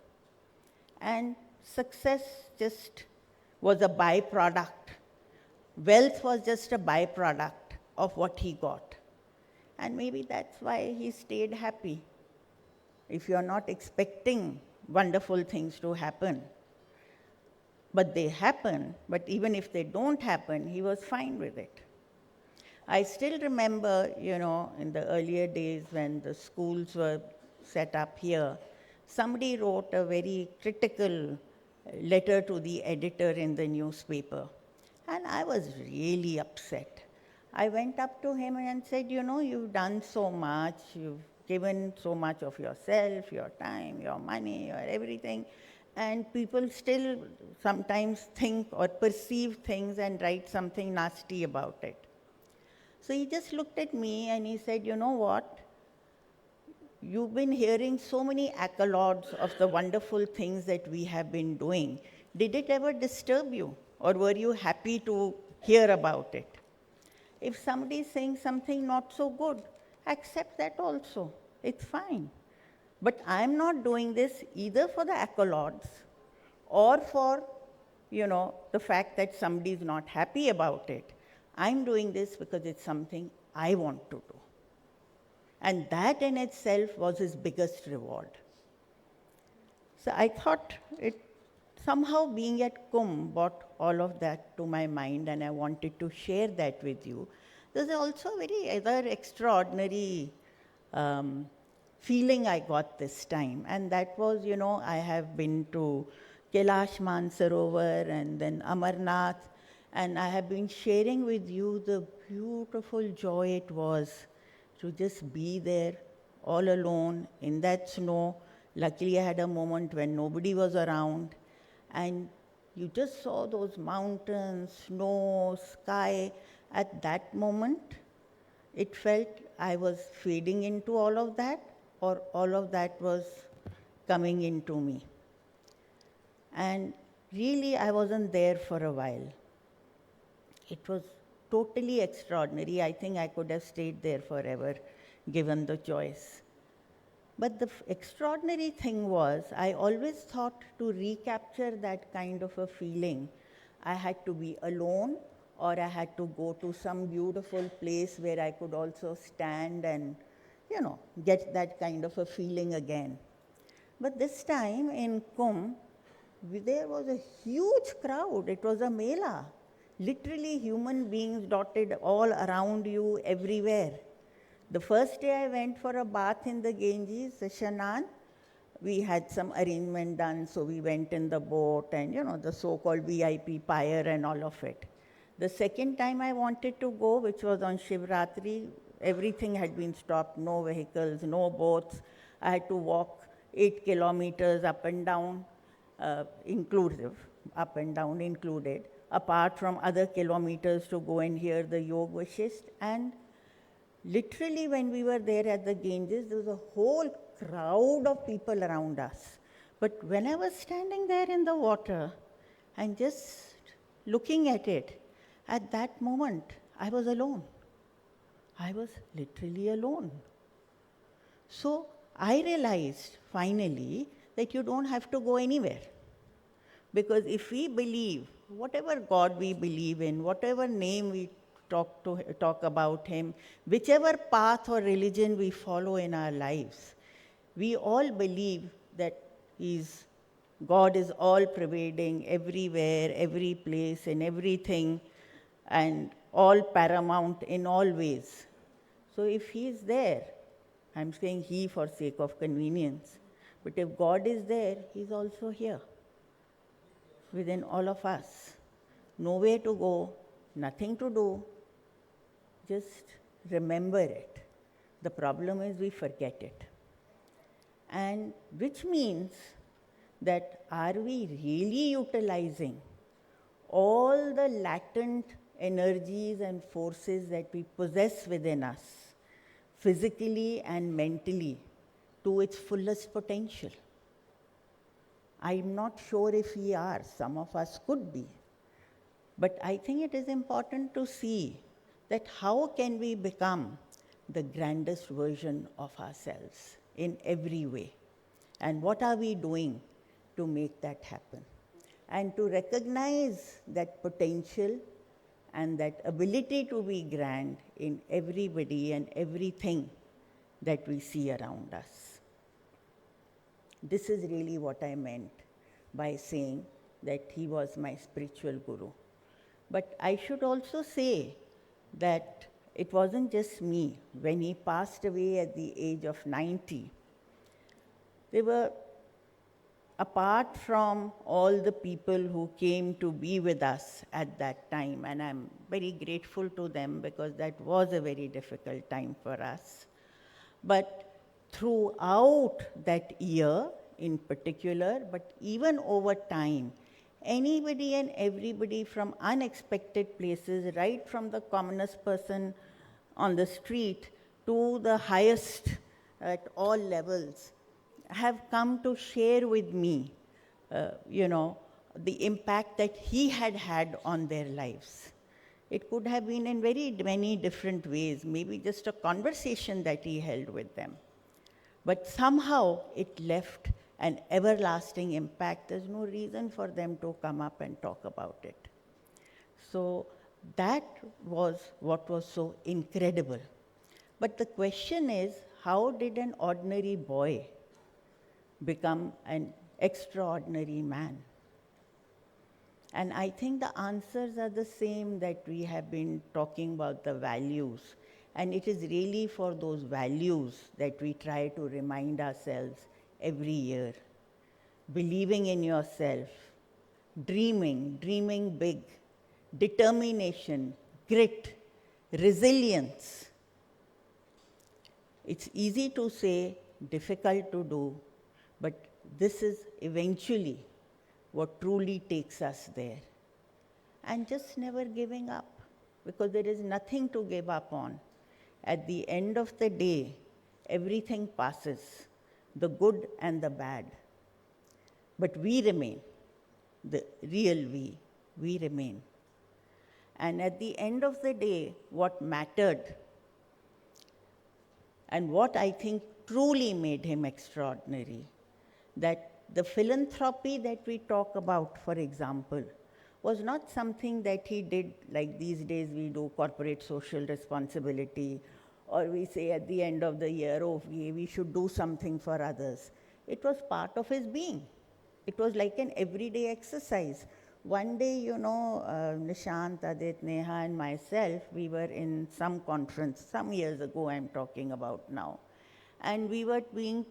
And success just was a byproduct. Wealth was just a byproduct of what he got. And maybe that's why he stayed happy. If you're not expecting wonderful things to happen, but they happen, but even if they don't happen, he was fine with it. I still remember, in the earlier days when the schools were set up here, somebody wrote a very critical letter to the editor in the newspaper. And I was really upset. I went up to him and said, you've done so much, you've given so much of yourself, your time, your money, your everything, and people still sometimes think or perceive things and write something nasty about it. So he just looked at me and he said, you know what? You've been hearing so many accolades of the wonderful things that we have been doing. Did it ever disturb you? Or were you happy to hear about it? If somebody is saying something not so good, accept that also. It's fine. But I'm not doing this either for the accolades or for, the fact that somebody is not happy about it. I'm doing this because it's something I want to do. And that in itself was his biggest reward. So I thought somehow being at Kumbh brought all of that to my mind, and I wanted to share that with you. There's also a very other extraordinary feeling I got this time, and that was, I have been to Kailash Mansarovar and then Amarnath, and I have been sharing with you the beautiful joy it was to just be there all alone in that snow. Luckily, I had a moment when nobody was around, and you just saw those mountains, snow, sky. At that moment, it felt I was fading into all of that, or all of that was coming into me. And really, I wasn't there for a while. It was totally extraordinary. I think I could have stayed there forever, given the choice. But the extraordinary thing was, I always thought to recapture that kind of a feeling, I had to be alone, or I had to go to some beautiful place where I could also stand and, get that kind of a feeling again. But this time in Kumbh, there was a huge crowd. It was a mela. Literally human beings dotted all around you everywhere. The first day I went for a bath in the Ganges, the Shanaan, we had some arrangement done, so we went in the boat and, the so-called VIP pyre and all of it. The second time I wanted to go, which was on Shivratri, everything had been stopped, no vehicles, no boats. I had to walk 8 kilometers up and down, inclusive, up and down included, apart from other kilometers to go and hear the Yog Vashist. And literally when we were there at the Ganges, there was a whole crowd of people around us. But when I was standing there in the water and just looking at it, at that moment, I was alone. I was literally alone. So I realized finally that you don't have to go anywhere. Because if we believe, whatever God we believe in, whatever name we talk about Him, whichever path or religion we follow in our lives, we all believe that God is all pervading, everywhere, every place, and everything, and all paramount in all ways. So if He is there, I'm saying He for sake of convenience, but if God is there, He's also here within all of us. Nowhere to go, nothing to do, just remember it. The problem is we forget it. And which means that are we really utilizing all the latent energies and forces that we possess within us, physically and mentally, to its fullest potential? I'm not sure if we are. Some of us could be. But I think it is important to see that how can we become the grandest version of ourselves in every way? And what are we doing to make that happen? And to recognize that potential and that ability to be grand in everybody and everything that we see around us. This is really what I meant by saying that he was my spiritual guru. But I should also say that it wasn't just me. When he passed away at the age of 90, there were, apart from all the people who came to be with us at that time, and I'm very grateful to them because that was a very difficult time for us. But throughout that year in particular, but even over time, anybody and everybody from unexpected places, right from the commonest person on the street to the highest at all levels, have come to share with me, the impact that he had had on their lives. It could have been in very many different ways, maybe just a conversation that he held with them. But somehow it left an everlasting impact. There's no reason for them to come up and talk about it. So that was what was so incredible. But the question is, how did an ordinary boy become an extraordinary man? And I think the answers are the same that we have been talking about, the values. And it is really for those values that we try to remind ourselves every year. Believing in yourself, dreaming big, determination, grit, resilience. It's easy to say, difficult to do, but this is eventually what truly takes us there. And just never giving up, because there is nothing to give up on. At the end of the day, everything passes, the good and the bad. But we remain, the real we remain. And at the end of the day, what mattered and what I think truly made him extraordinary, that the philanthropy that we talk about, for example, was not something that he did like these days we do corporate social responsibility, or we say at the end of the year, oh, we should do something for others. It was part of his being. It was like an everyday exercise. One day, Nishant, Adit, Neha, and myself, we were in some conference, some years ago I'm talking about now. And we were being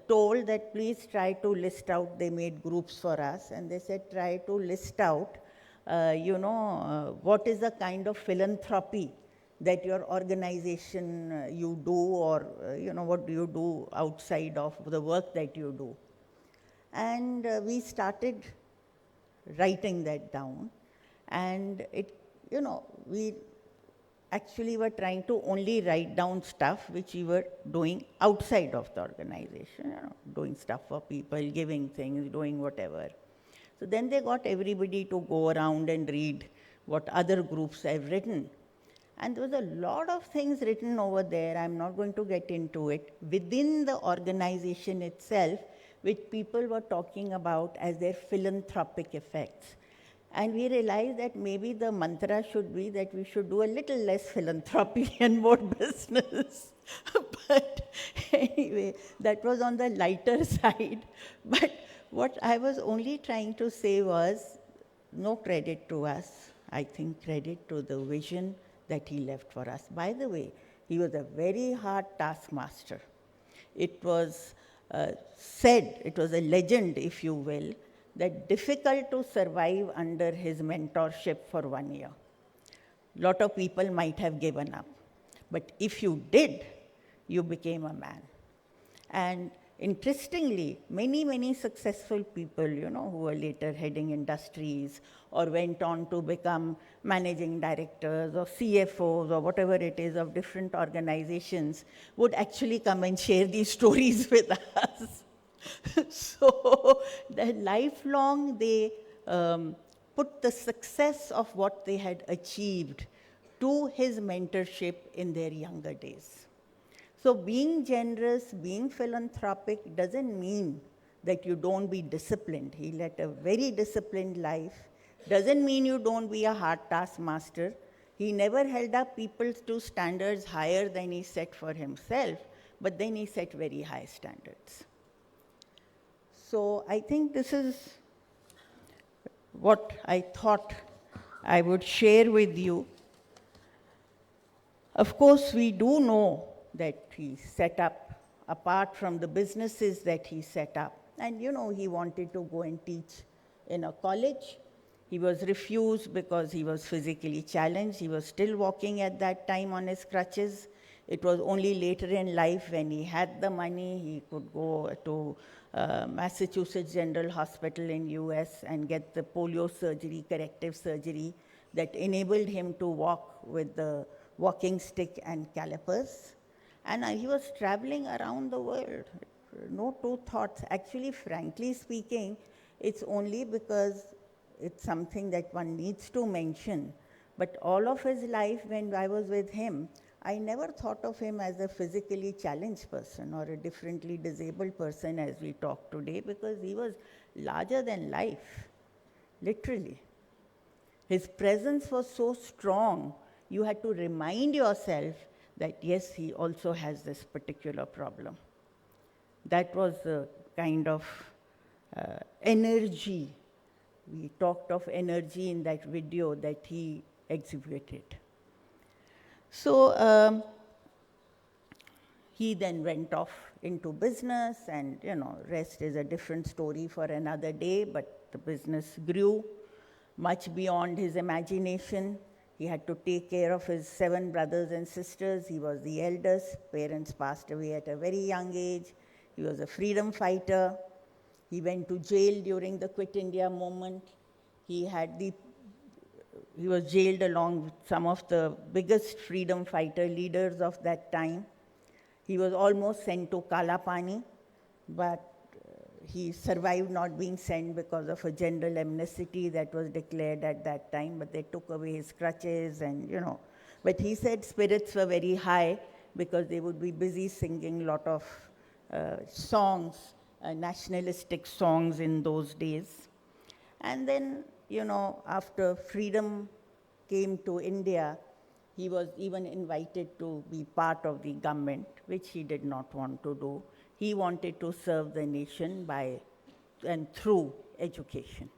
told that please try to list out, they made groups for us, and they said try to list out, what is the kind of philanthropy that your organization you do, or what do you do outside of the work that you do. And we started writing that down, and we actually were trying to only write down stuff which we were doing outside of the organization, doing stuff for people, giving things, doing whatever. So then they got everybody to go around and read what other groups have written. And there was a lot of things written over there, I'm not going to get into it, within the organization itself, which people were talking about as their philanthropic effects. And we realized that maybe the mantra should be that we should do a little less philanthropy and more business. But anyway, that was on the lighter side. But what I was only trying to say was, no credit to us. I think credit to the vision that he left for us. By the way, he was a very hard taskmaster. It was said, it was a legend, if you will, that difficult to survive under his mentorship for 1 year. A lot of people might have given up. But if you did, you became a man. And interestingly, many, many successful people, who were later heading industries or went on to become managing directors or CFOs or whatever it is of different organizations would actually come and share these stories with us. So that lifelong, they put the success of what they had achieved to his mentorship in their younger days. So being generous, being philanthropic doesn't mean that you don't be disciplined. He led a very disciplined life. Doesn't mean you don't be a hard taskmaster. He never held up people to standards higher than he set for himself, but then he set very high standards. So I think this is what I thought I would share with you. Of course, we do know that he set up, apart from the businesses that he set up. And he wanted to go and teach in a college. He was refused because he was physically challenged. He was still walking at that time on his crutches. It was only later in life when he had the money, he could go to Massachusetts General Hospital in US and get the polio surgery, corrective surgery, that enabled him to walk with the walking stick and calipers. And he was traveling around the world. No two thoughts. Actually, frankly speaking, it's only because it's something that one needs to mention. But all of his life, when I was with him, I never thought of him as a physically challenged person or a differently disabled person as we talk today, because he was larger than life, literally. His presence was so strong, you had to remind yourself that yes, he also has this particular problem. That was the kind of energy. We talked of energy in that video that he exhibited. So he then went off into business, and rest is a different story for another day, but the business grew much beyond his imagination. He had to take care of his 7 brothers and sisters. He was the eldest. Parents passed away at a very young age. He was a freedom fighter. He went to jail during the Quit India movement. He was jailed along with some of the biggest freedom fighter leaders of that time. He was almost sent to Kalapani, but he survived not being sent because of a general amnesty that was declared at that time, but they took away his crutches and, But he said spirits were very high because they would be busy singing a lot of songs, nationalistic songs in those days. And then, after freedom came to India, he was even invited to be part of the government, which he did not want to do. He wanted to serve the nation by and through education.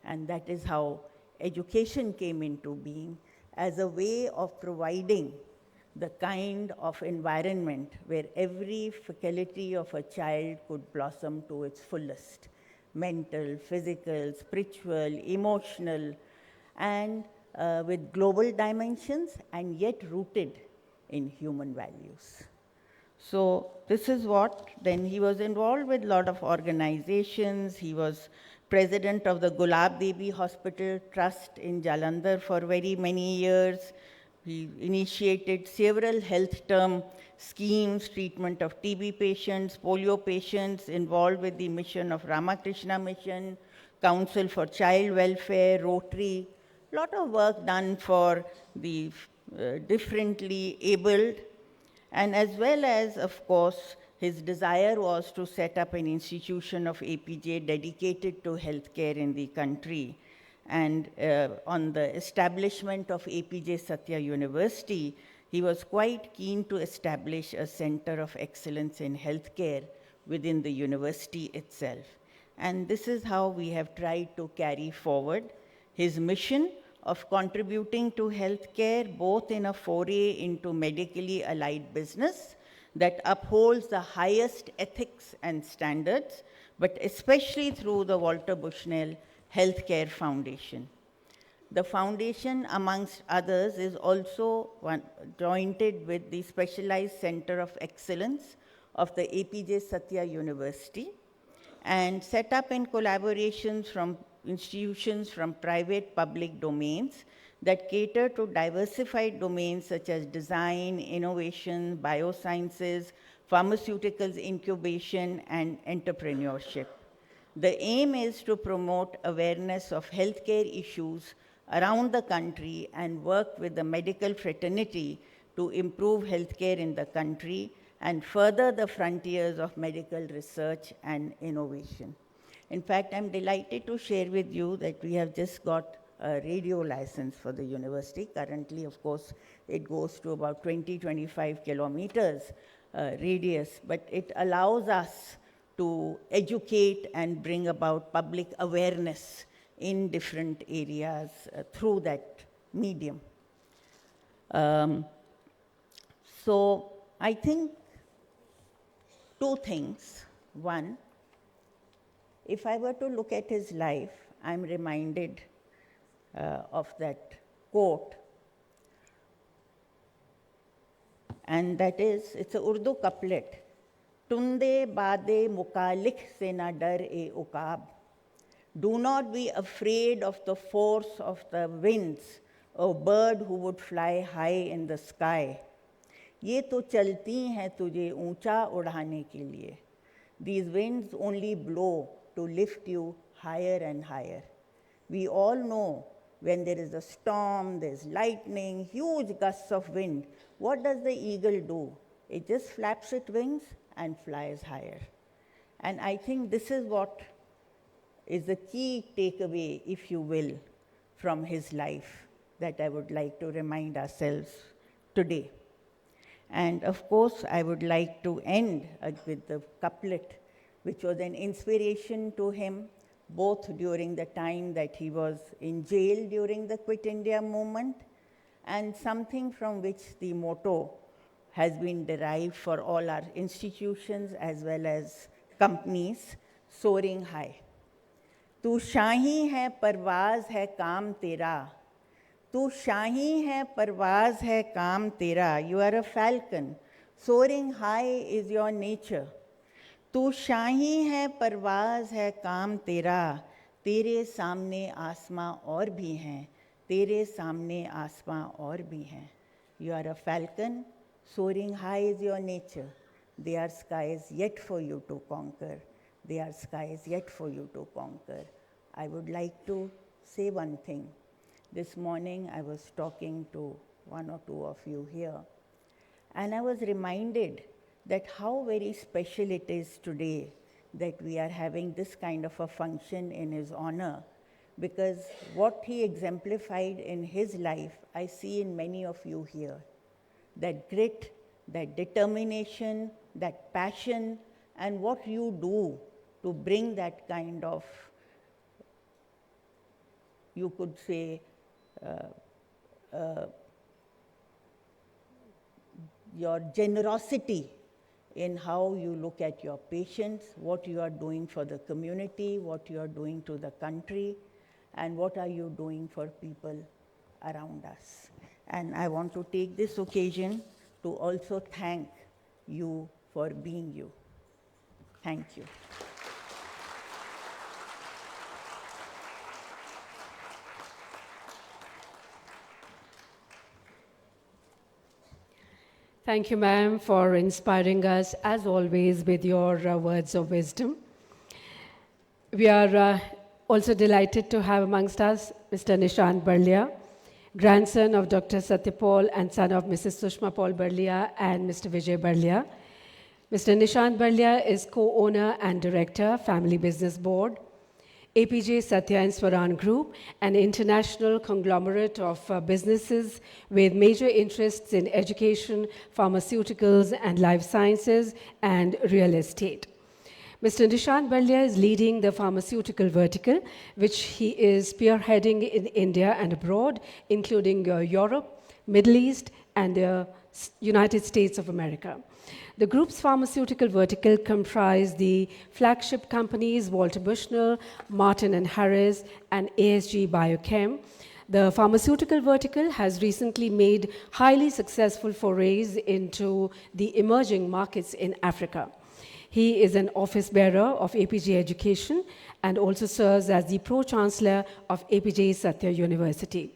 And that is how education came into being, as a way of providing the kind of environment where every faculty of a child could blossom to its fullest: mental, physical, spiritual, emotional, and with global dimensions, and yet rooted in human values. So this is what, then he was involved with a lot of organizations. He was president of the Gulab Devi Hospital Trust in Jalandhar for very many years. He initiated several health term schemes, treatment of TB patients, polio patients, involved with the mission of Ramakrishna Mission, Council for Child Welfare, Rotary. A lot of work done for the differently abled, and as well as, of course, his desire was to set up an institution of APJ dedicated to healthcare in the country. And on the establishment of Apeejay Stya University, he was quite keen to establish a center of excellence in healthcare within the university itself. And this is how we have tried to carry forward his mission of contributing to healthcare, both in a foray into medically allied business that upholds the highest ethics and standards, but especially through the Walter Bushnell Healthcare Foundation. The foundation, amongst others, is also jointed with the Specialized Center of Excellence of the Apeejay Stya University, and set up in collaborations from institutions from private public domains that cater to diversified domains such as design, innovation, biosciences, pharmaceuticals incubation, and entrepreneurship. The aim is to promote awareness of healthcare issues around the country and work with the medical fraternity to improve healthcare in the country and further the frontiers of medical research and innovation. In fact, I'm delighted to share with you that we have just got a radio license for the university. Currently, of course, it goes to about 20-25 kilometers radius, but it allows us to educate and bring about public awareness in different areas through that medium. So I think two things. One, if I were to look at his life, I'm reminded of that quote, and that is, it's a Urdu couplet. Tunde bade mukalik se na dar e ukab. Do not be afraid of the force of the winds, a bird who would fly high in the sky. ये तो चलती हैं तुझे ऊंचा उड़ाने के लिए. These winds only blow to lift you higher and higher. We all know when there is a storm, there's lightning, huge gusts of wind, what does the eagle do? It just flaps its wings and flies higher. And I think this is what is the key takeaway, if you will, from his life that I would like to remind ourselves today. And of course, I would like to end with the couplet, which was an inspiration to him, both during the time that he was in jail during the Quit India movement, and something from which the motto has been derived for all our institutions as well as companies, soaring high. तू शाही है परवाज़ है काम तेरा, तू शाही है परवाज़ है काम तेरा. You are a falcon. Soaring high is your nature. तू शाही है परवाज़ है काम तेरा. तेरे सामने आसमां और भी हैं, तेरे सामने आसमां और भी हैं. You are a falcon. Soaring high is your nature. There are skies yet for you to conquer. There are skies yet for you to conquer. I would like to say one thing. This morning I was talking to one or two of you here, and I was reminded that how very special it is today that we are having this kind of a function in his honor, because what he exemplified in his life, I see in many of you here. That grit, that determination, that passion, and what you do to bring that kind of, you could say, your generosity in how you look at your patients, what you are doing for the community, what you are doing to the country, and what are you doing for people around us. And I want to take this occasion to also thank you for being you. Thank you. Thank you, ma'am, for inspiring us, as always, with your words of wisdom. We are also delighted to have amongst us Mr. Nishant Barlia, grandson of Dr. Satyapal and son of Mrs. Sushma Paul Barlia and Mr. Vijay Barlia. Mr. Nishant Barlia is co-owner and director, Family Business Board. Apeejay Stya Group, an international conglomerate of businesses with major interests in education, pharmaceuticals and life sciences, and real estate. Mr. Nishant Barlia is leading the pharmaceutical vertical, which he is spearheading in India and abroad, including Europe, Middle East, and the United States of America. The group's pharmaceutical vertical comprised the flagship companies Walter Bushnell, Martin & Harris, and ASG Biochem. The pharmaceutical vertical has recently made highly successful forays into the emerging markets in Africa. He is an office bearer of Apeejay Education and also serves as the Pro-Chancellor of Apeejay Stya University.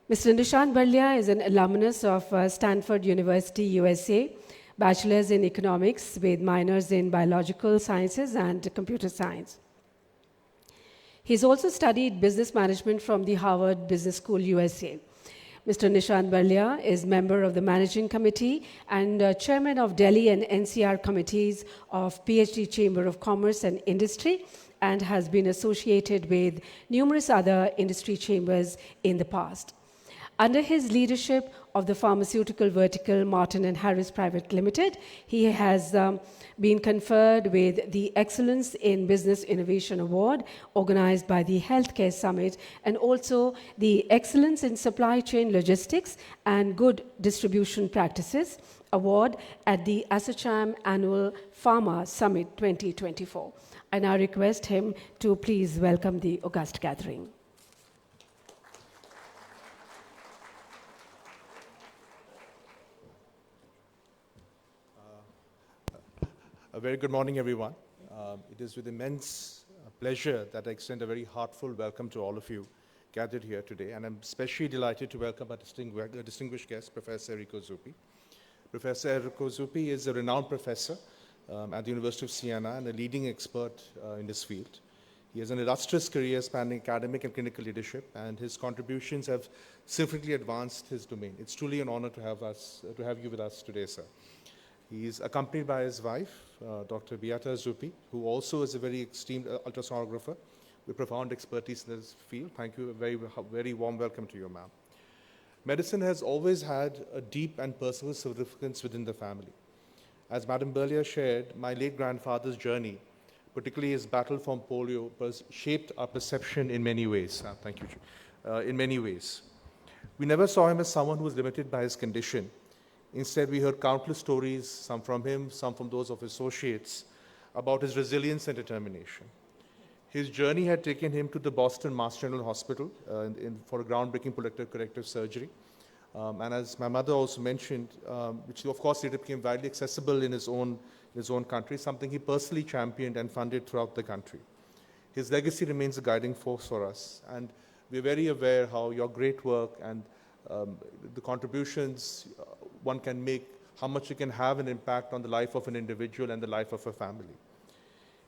Mr. Nishant Barlia is an alumnus of Stanford University, USA, bachelor's in economics with minors in biological sciences and computer science. He's also studied business management from the Harvard Business School, USA. Mr. Nishant Barlia is member of the managing committee and chairman of Delhi and NCR committees of PhD Chamber of Commerce and Industry, and has been associated with numerous other industry chambers in the past. Under his leadership of the pharmaceutical vertical Martin & Harris Private Limited, he has been conferred with the Excellence in Business Innovation Award organized by the Healthcare Summit, and also the Excellence in Supply Chain Logistics and Good Distribution Practices Award at the ASSOCHAM Annual Pharma Summit 2024. I now request him to please welcome the august gathering. A very good morning, everyone. It is with immense pleasure that I extend a very heartfelt welcome to all of you gathered here today, and I'm especially delighted to welcome our distinguished guest, Professor Errico Zupi. Professor Errico Zupi is a renowned professor at the University of Siena and a leading expert in this field. He has an illustrious career spanning academic and clinical leadership, and his contributions have significantly advanced his domain. It's truly an honor to have you with us today, sir. He is accompanied by his wife, Dr. Beata Zupi, who also is a very esteemed ultrasonographer with profound expertise in this field. Thank you. A very, very warm welcome to you, ma'am. Medicine has always had a deep and personal significance within the family. As Madam Barlia shared, my late grandfather's journey, particularly his battle from polio, shaped our perception in many ways. Thank you. In many ways. We never saw him as someone who was limited by his condition. Instead, we heard countless stories, some from him, some from those of his associates, about his resilience and determination. His journey had taken him to the Boston Mass General Hospital for a groundbreaking corrective surgery. And as my mother also mentioned, which of course later became widely accessible in his own country, something he personally championed and funded throughout the country. His legacy remains a guiding force for us, and we're very aware how your great work and the contributions one can make, how much it can have an impact on the life of an individual and the life of a family.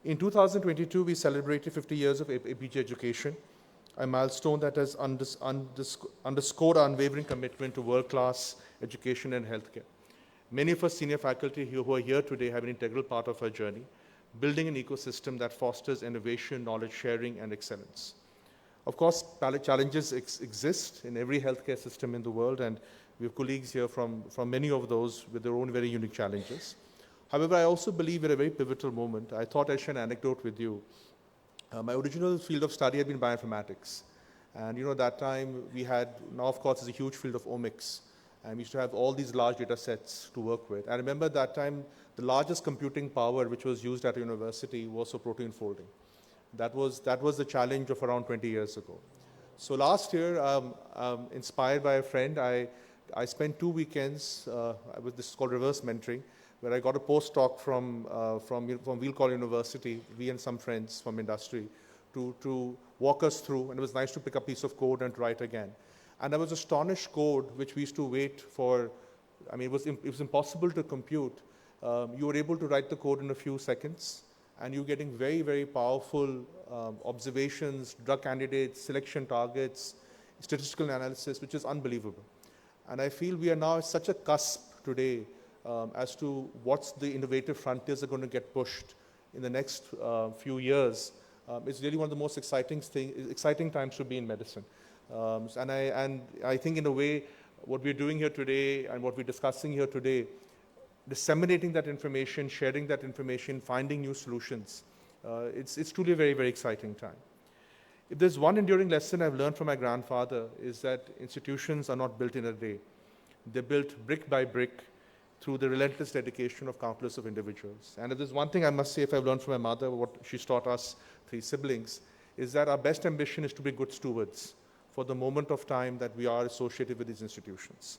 In 2022, we celebrated 50 years of Apeejay Education, a milestone that has underscored our unwavering commitment to world-class education and healthcare. Many of us senior faculty who are here today have an integral part of our journey, building an ecosystem that fosters innovation, knowledge sharing, and excellence. Of course, challenges exist in every healthcare system in the world, and we have colleagues here from many of those with their own very unique challenges. However, I also believe we're at a very pivotal moment. I thought I'd share an anecdote with you. My original field of study had been bioinformatics. And that time we had, now of course, there's a huge field of omics. And we used to have all these large data sets to work with. I remember at that time, the largest computing power which was used at a university was for protein folding. That was the challenge of around 20 years ago. So last year, inspired by a friend, I spent 2 weekends with this called reverse mentoring, where I got a postdoc from Weill Cornell University, we and some friends from industry, to walk us through, and it was nice to pick up a piece of code and write again. And I was astonished code, which we used to wait for. I mean, it was impossible to compute. You were able to write the code in a few seconds, and you're getting very, very powerful observations, drug candidates, selection targets. statistical analysis, which is unbelievable. And I feel we are now at such a cusp today as to what's the innovative frontiers are going to get pushed in the next few years. It's really one of the most exciting times to be in medicine. And I think in a way, what we're doing here today and what we're discussing here today, disseminating that information, sharing that information, finding new solutions, it's truly a very, very exciting time. If there's one enduring lesson I've learned from my grandfather, is that institutions are not built in a day. They're built brick by brick through the relentless dedication of countless of individuals. And if there's one thing I must say, if I've learned from my mother, what she's taught us, 3 siblings, is that our best ambition is to be good stewards for the moment of time that we are associated with these institutions.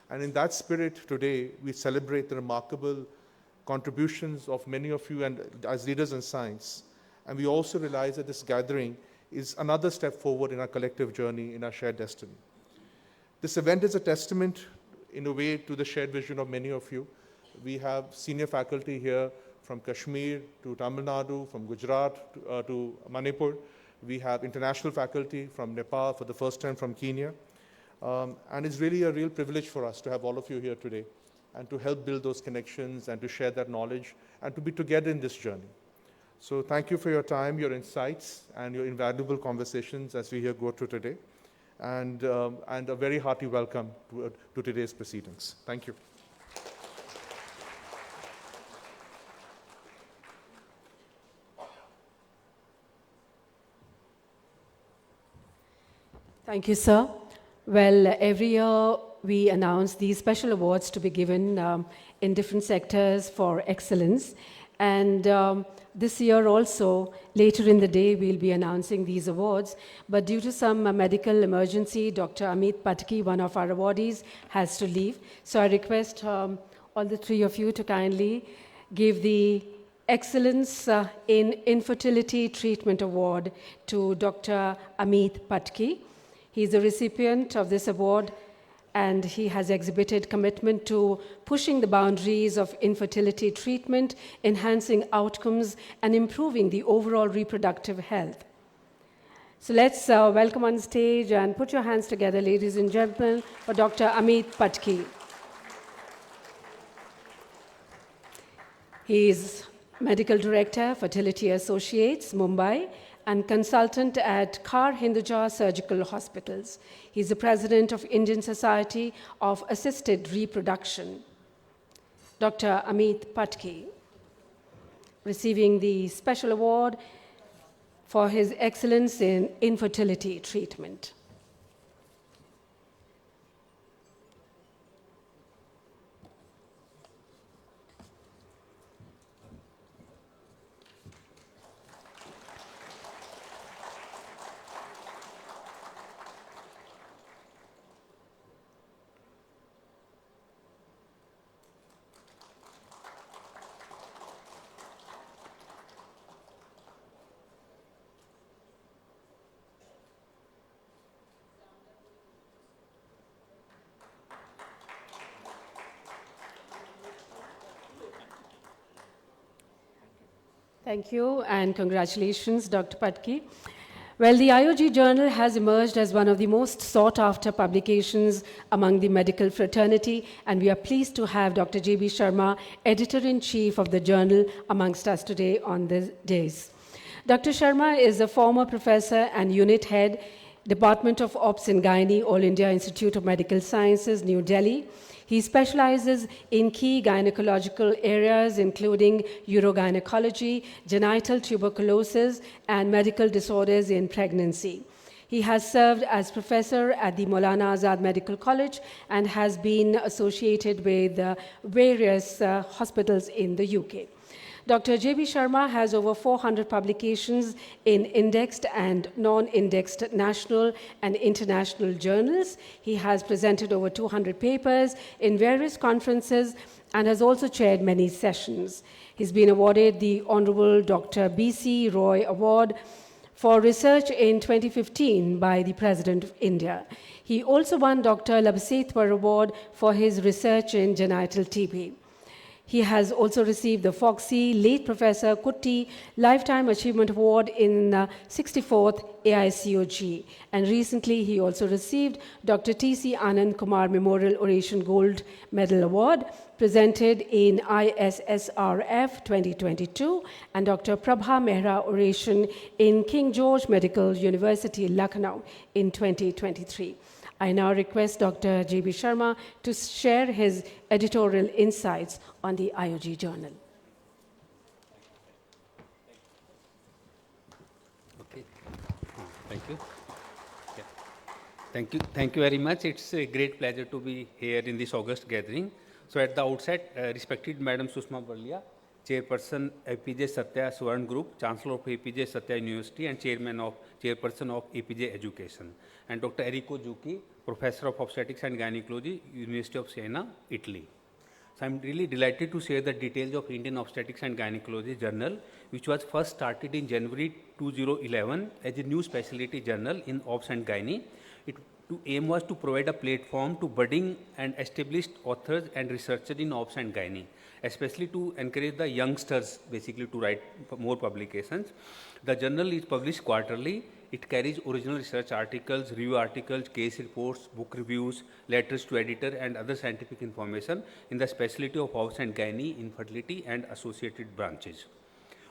And in that spirit, today, we celebrate the remarkable contributions of many of you and as leaders in science. And we also realize that this gathering is another step forward in our collective journey, in our shared destiny. This event is a testament, in a way, to the shared vision of many of you. We have senior faculty here from Kashmir to Tamil Nadu, from Gujarat to Manipur. We have international faculty from Nepal, for the first time from Kenya. And it's really a real privilege for us to have all of you here today and to help build those connections and to share that knowledge and to be together in this journey. So thank you for your time, your insights, and your invaluable conversations as we here go through today. And a very hearty welcome to today's proceedings. Thank you. Thank you, sir. Well, every year we announce these special awards to be given in different sectors for excellence. And this year also, later in the day, we'll be announcing these awards. But due to some medical emergency, Dr. Amit Patki, one of our awardees, has to leave. So I request all the 3 of you to kindly give the Excellence in Infertility Treatment Award to Dr. Amit Patki. He's the recipient of this award, and he has exhibited commitment to pushing the boundaries of infertility treatment, enhancing outcomes, and improving the overall reproductive health. So let's welcome on stage and put your hands together, ladies and gentlemen, for Dr. Amit Patki. He is Medical Director, Fertility Associates, Mumbai, and consultant at Kar Hinduja Surgical Hospitals. He's the president of Indian Society of Assisted Reproduction. Dr. Amit Patki, receiving the special award for his excellence in infertility treatment. Thank you, and congratulations, Dr. Patki. Well, the IOG journal has emerged as one of the most sought-after publications among the medical fraternity, and we are pleased to have Dr. J.B. Sharma, editor-in-chief of the journal, amongst us today on this dais. Dr. Sharma is a former professor and unit head, Department of Obs and Gynae, All India Institute of Medical Sciences, New Delhi. He specializes in key gynecological areas, including urogynecology, genital tuberculosis, and medical disorders in pregnancy. He has served as professor at the Maulana Azad Medical College and has been associated with various hospitals in the UK. Dr. J.B. Sharma has over 400 publications in indexed and non-indexed national and international journals. He has presented over 200 papers in various conferences and has also chaired many sessions. He's been awarded the Honorable Dr. B.C. Roy Award for Research in 2015 by the President of India. He also won Dr. Labsetwar Award for his research in genital TB. He has also received the Foxy Late Professor Kutti Lifetime Achievement Award in 64th AICOG. And recently, he also received Dr. T.C. Anand Kumar Memorial Oration Gold Medal Award, presented in ISSRF 2022, and Dr. Prabha Mehra Oration in King George Medical University, Lucknow, in 2023. I now request Dr. J.B. Sharma to share his editorial insights on the IOG journal. Okay. Thank you. Yeah. Thank you very much. It's a great pleasure to be here in this August gathering. So at the outset, respected Madam Sushma Barlia, Chairperson Apeejay Stya Group, Chancellor of Apeejay Stya University, and Chairperson of Apeejay Education, and Dr. Errico Zupi, Professor of Obstetrics and Gynaecology, University of Siena, Italy. So I'm really delighted to share the details of Indian Obstetrics and Gynaecology Journal, which was first started in January 2011 as a new specialty journal in Obs and Gynae. Its aim was to provide a platform to budding and established authors and researchers in Obs and Gynae, especially to encourage the youngsters basically to write more publications. The journal is published quarterly. It carries original research articles, review articles, case reports, book reviews, letters to editor, and other scientific information in the specialty of Obs and Gynae, infertility, and associated branches.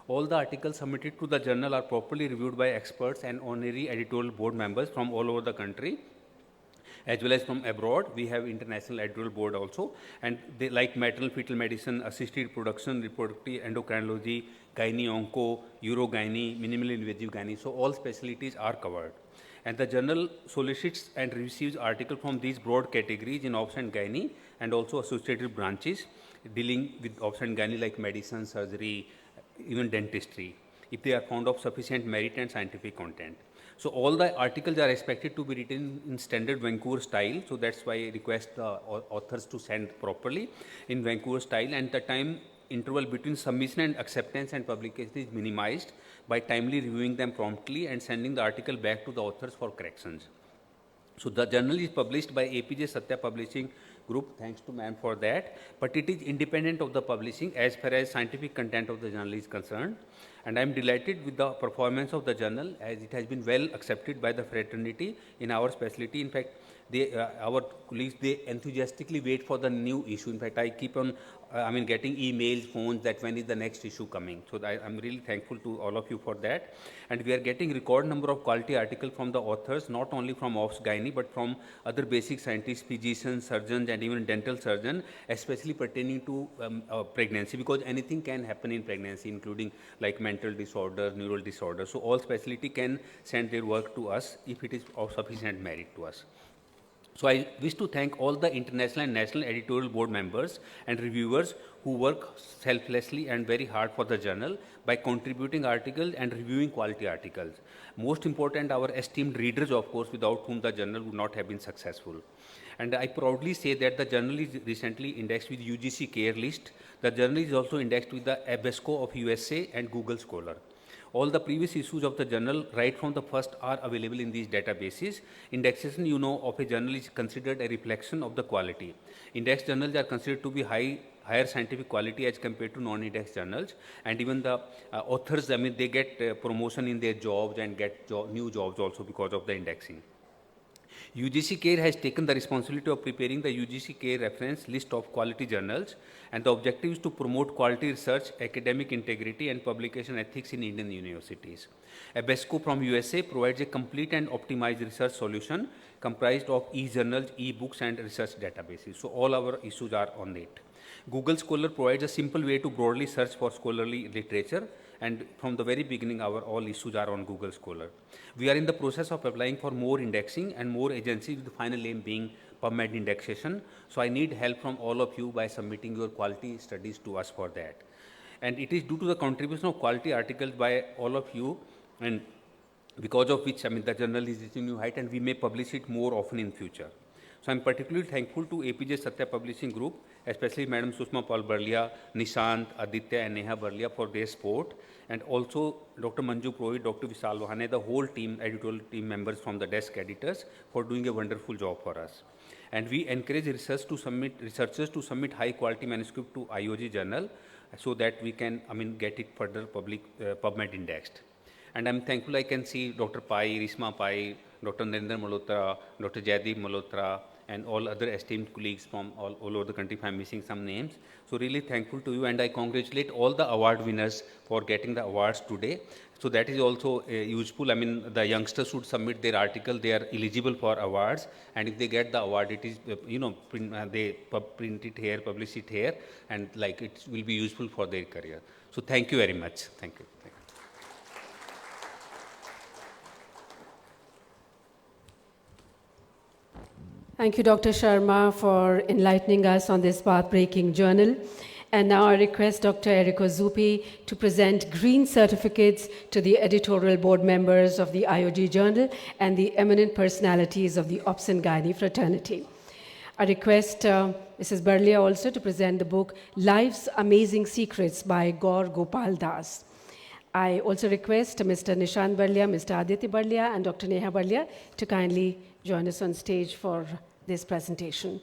All the articles submitted to the journal are properly reviewed by experts and honorary editorial board members from all over the country, as well as from abroad. We have international editorial board also, and they like maternal fetal medicine, assisted reproduction, reproductive endocrinology, gynae onco, urogynae, minimally invasive gynae. So all specialties are covered. And the journal solicits and receives articles from these broad categories in Obs and Gynae and also associated branches dealing with Obs and Gynae like medicine, surgery, even dentistry, if they are found of sufficient merit and scientific content. So all the articles are expected to be written in standard Vancouver style. So that's why I request the authors to send properly in Vancouver style, and the time interval between submission and acceptance and publication is minimized by timely reviewing them promptly and sending the article back to the authors for corrections. So the journal is published by Apeejay Stya Publishing Group, thanks to ma'am for that, but it is independent of the publishing as far as scientific content of the journal is concerned. And I am delighted with the performance of the journal, as it has been well accepted by the fraternity in our specialty. In fact, our colleagues, they enthusiastically wait for the new issue. In fact, I keep on getting emails, phones that when is the next issue coming. So I'm really thankful to all of you for that. And we are getting record number of quality articles from the authors, not only from Obs Gynae, but from other basic scientists, physicians, surgeons, and even dental surgeons, especially pertaining to pregnancy, because anything can happen in pregnancy, including like mental disorders, neural disorders. So all specialty can send their work to us if it is of sufficient merit to us. So I wish to thank all the international and national editorial board members and reviewers who work selflessly and very hard for the journal by contributing articles and reviewing quality articles. Most important, our esteemed readers, of course, without whom the journal would not have been successful. And I proudly say that the journal is recently indexed with UGC Care List. The journal is also indexed with the Abesko of USA and Google Scholar. All the previous issues of the journal, right from the first, are available in these databases. Indexation, of a journal is considered a reflection of the quality. Indexed journals are considered to be higher scientific quality as compared to non-indexed journals. And even the authors, they get promotion in their jobs and get new jobs also because of the indexing. UGC Care has taken the responsibility of preparing the UGC Care reference list of quality journals, and the objective is to promote quality research, academic integrity, and publication ethics in Indian universities. Abesko from USA provides a complete and optimized research solution comprised of e-journals, e-books, and research databases. So all our issues are on it. Google Scholar provides a simple way to broadly search for scholarly literature, and from the very beginning, our all issues are on Google Scholar. We are in the process of applying for more indexing and more agencies, with the final aim being PubMed indexation. So I need help from all of you by submitting your quality studies to us for that. And it is due to the contribution of quality articles by all of you, and because of which, the journal is reaching new height, and we may publish it more often in future. So I'm particularly thankful to Apeejay Stya Publishing Group, especially Madam Sushma Paul Barlia, Nishant, Aditya and Neha Barlia for their support, and also Dr. Manju Purohit, Dr. Vishal Wahane, the whole team, editorial team members from the desk editors for doing a wonderful job for us. And we encourage researchers to submit high quality manuscript to IOG journal so that we can, get it further PubMed indexed. And I'm thankful I can see Dr. Pai, Rishma Pai, Dr. Narendra Malhotra, Dr. Jaideep Malhotra, and all other esteemed colleagues from all over the country if I'm missing some names. So really thankful to you, and I congratulate all the award winners for getting the awards today. So that is also useful. The youngsters should submit their article. They are eligible for awards, and if they get the award, it is, they print it here, publish it here, and like it will be useful for their career. So thank you very much. Thank you. Thank you. Thank you, Dr. Sharma, for enlightening us on this path-breaking journal. And now I request Dr. Errico Zupi to present green certificates to the editorial board members of the IOG journal and the eminent personalities of the Obs and Gynae fraternity. I request Mrs. Barlia also to present the book Life's Amazing Secrets by Gaur Gopal Das. I also request Mr. Nishant Barlia, Mr. Aditya Barlia, and Dr. Neha Barlia to kindly join us on stage for this presentation.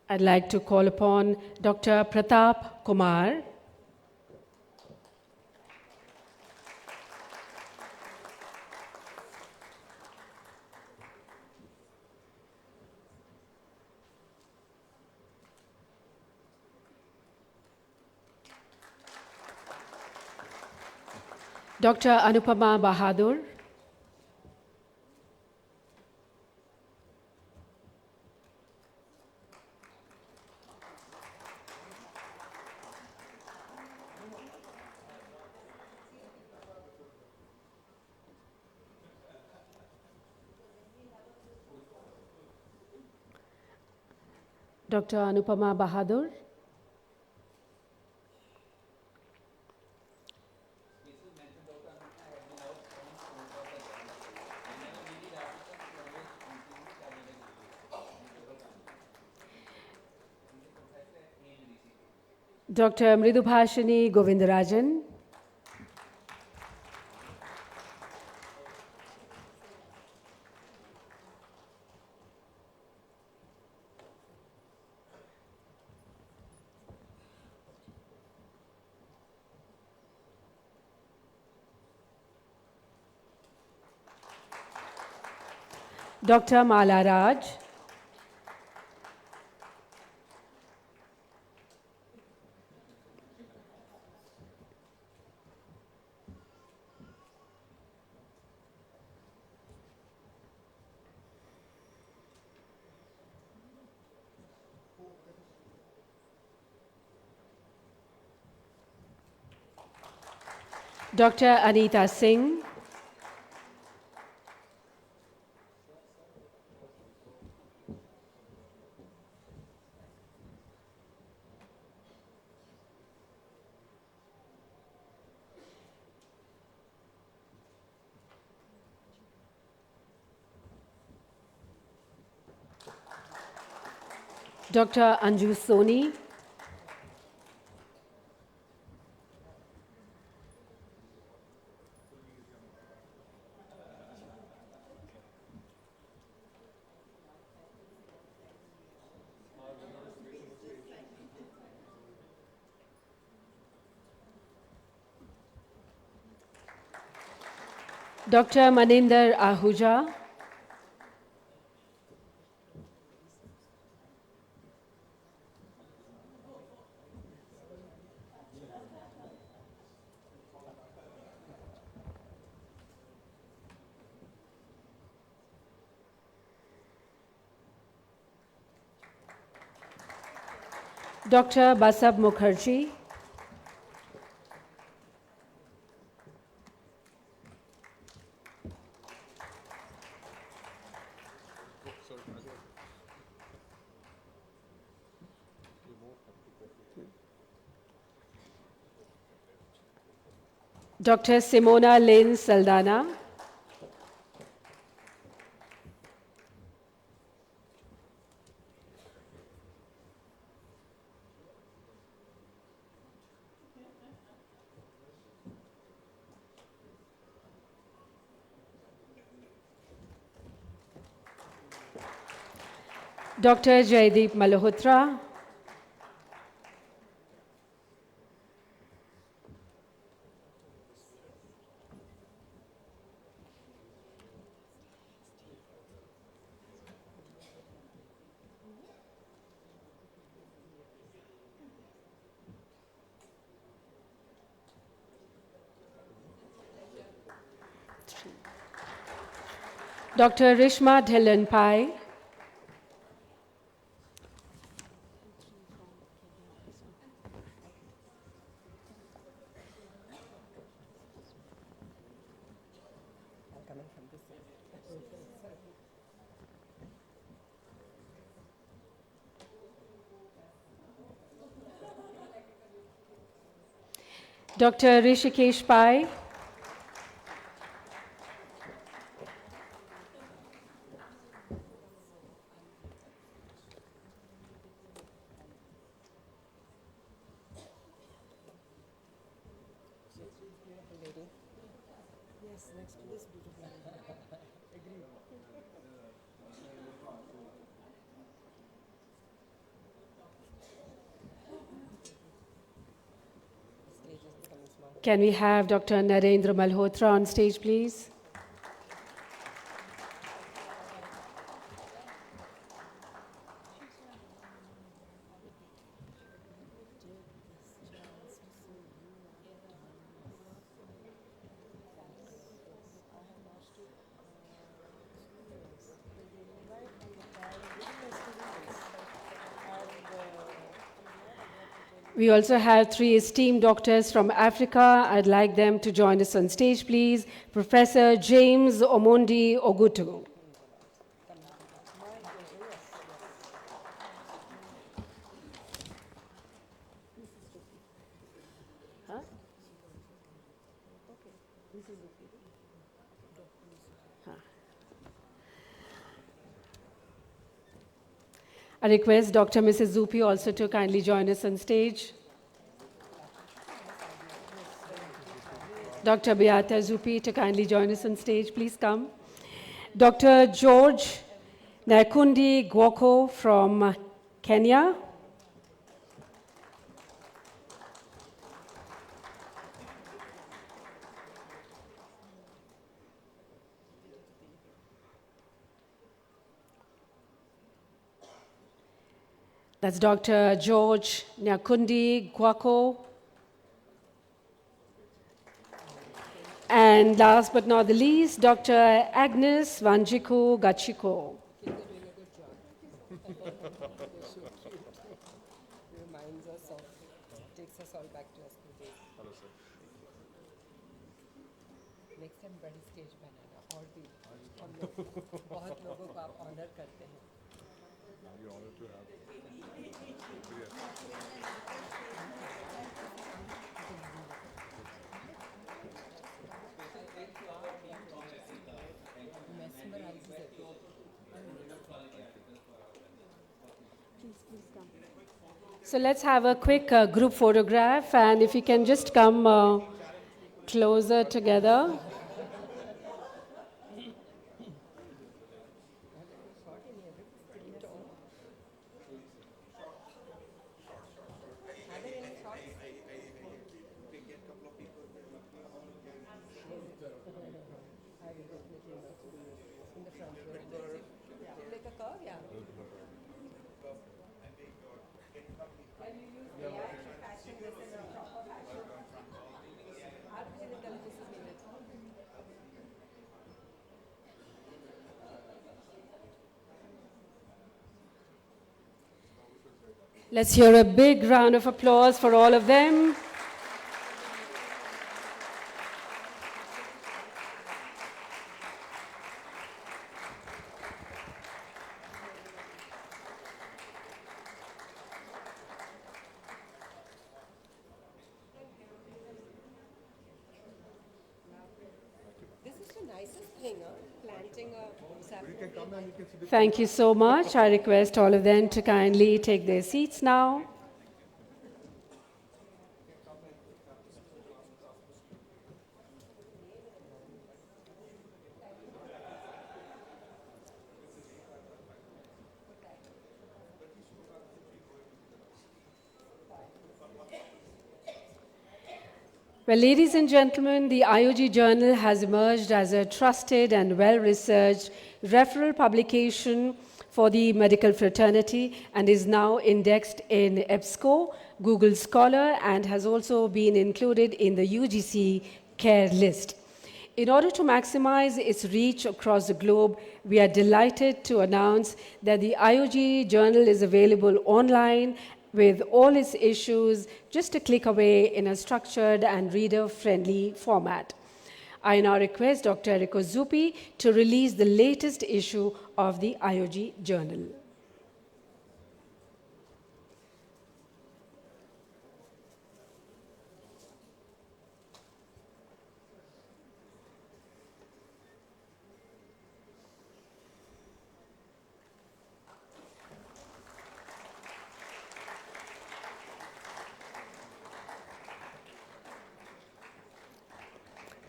I'd like to call upon Dr. Pratap Kumar. Dr. Anupama Bahadur. Dr. Anupama Bahadur. Dr. Mridubhashini Govindarajan. Dr. Mala Raj. Dr. Anita Singh. Dr. Anju Soni. Dr. Maninder Ahuja. Dr. Basab Mukherjee. Dr. Simona Lynn Saldana. Dr. Jaideep Malhotra. Dr. Rishma Dhillon Pai. Dr. Rishikesh Pai. Can we have Dr. Narendra Malhotra on stage, please? We also have 3 esteemed doctors from Africa. I'd like them to join us on stage, please. Professor James Omondi Ogutu. I request Dr. Mrs. Zupi also to kindly join us on stage. Dr. Beata Zupi to kindly join us on stage. Please come. Dr. George Nakundi Gwoko from Kenya. That's Dr. George Nyakundi Gwako. And last but not the least, Dr. Agnes Vanjiko Gachiko. Reminds us of, takes us all back to our school days. Hello, sir. Next time बड़ी stage बनाना और भी हम लोग बहुत लोगों को आप honour करते हैं. You're honored to have. Mesmerizes everyone. So let's have a quick group photograph, and if you can just come closer together. Let's hear a big round of applause for all of them. nicest thing, planting a sapling. Thank you so much. I request all of them to kindly take their seats now. Well, ladies and gentlemen, the IOG Journal has emerged as a trusted and well-researched referral publication for the medical fraternity and is now indexed in EBSCO, Google Scholar, and has also been included in the UGC Care List. In order to maximize its reach across the globe, we are delighted to announce that the IOG Journal is available online with all its issues just a click away in a structured and reader-friendly format. I now request Dr. Errico Zupi to release the latest issue of the IOG Journal.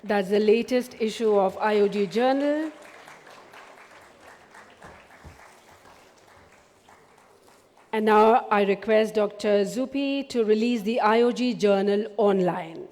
That's the latest issue of IOG Journal. And now I request Dr. Zupi to release the IOG Journal online.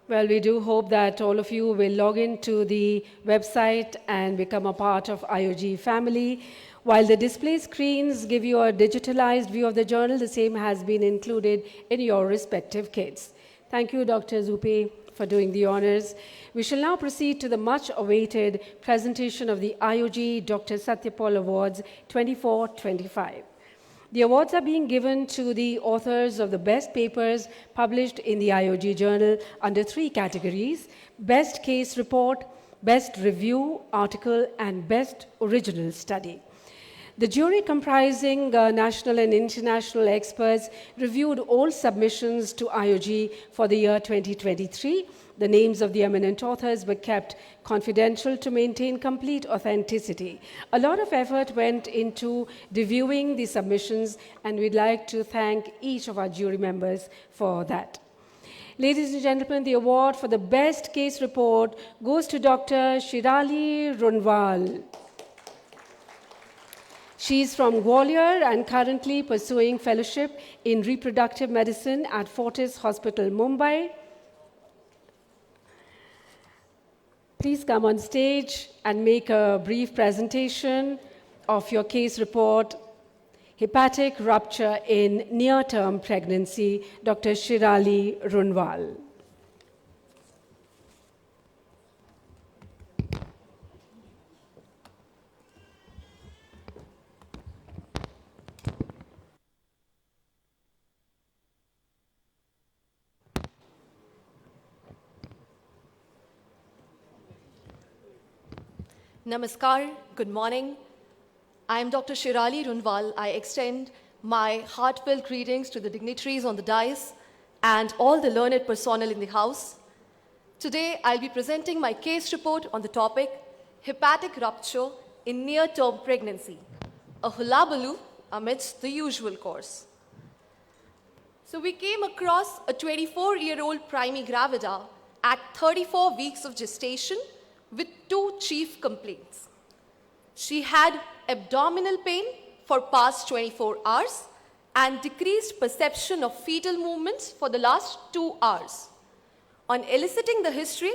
Well, we do hope that all of you will log into the website and become a part of IOG family. While the display screens give you a digitalized view of the journal, the same has been included in your respective kits. Thank you, Dr. Zupi, for doing the honors. We shall now proceed to the much-awaited presentation of the IOG Dr. Satya Paul Awards 24-25. The awards are being given to the authors of the best papers published in the IOG Journal under 3 categories: Best Case Report, Best Review Article, and Best Original Study. The jury, comprising national and international experts, reviewed all submissions to IOG for the year 2023. The names of the eminent authors were kept confidential to maintain complete authenticity. A lot of effort went into reviewing the submissions, and we'd like to thank each of our jury members for that. Ladies and gentlemen, the award for the best case report goes to Dr. Shirali Runwal. She is from Gwalior and currently pursuing fellowship in reproductive medicine at Fortis Hospital, Mumbai. Please come on stage and make a brief presentation of your case report, Hepatic Rupture in Near-Term Pregnancy, Dr. Shirali Runwal. Namaskar, good morning. I am Dr. Shirali Runwal. I extend my heartfelt greetings to the dignitaries on the dais and all the learned personnel in the house. Today, I'll be presenting my case report on the topic, Hepatic Rupture in Near-Term Pregnancy, a hullabaloo amidst the usual course. So we came across a 24-year-old primea gravida at 34 weeks of gestation with 2 chief complaints. She had abdominal pain for past 24 hours and decreased perception of fetal movements for the last 2 hours. On eliciting the history,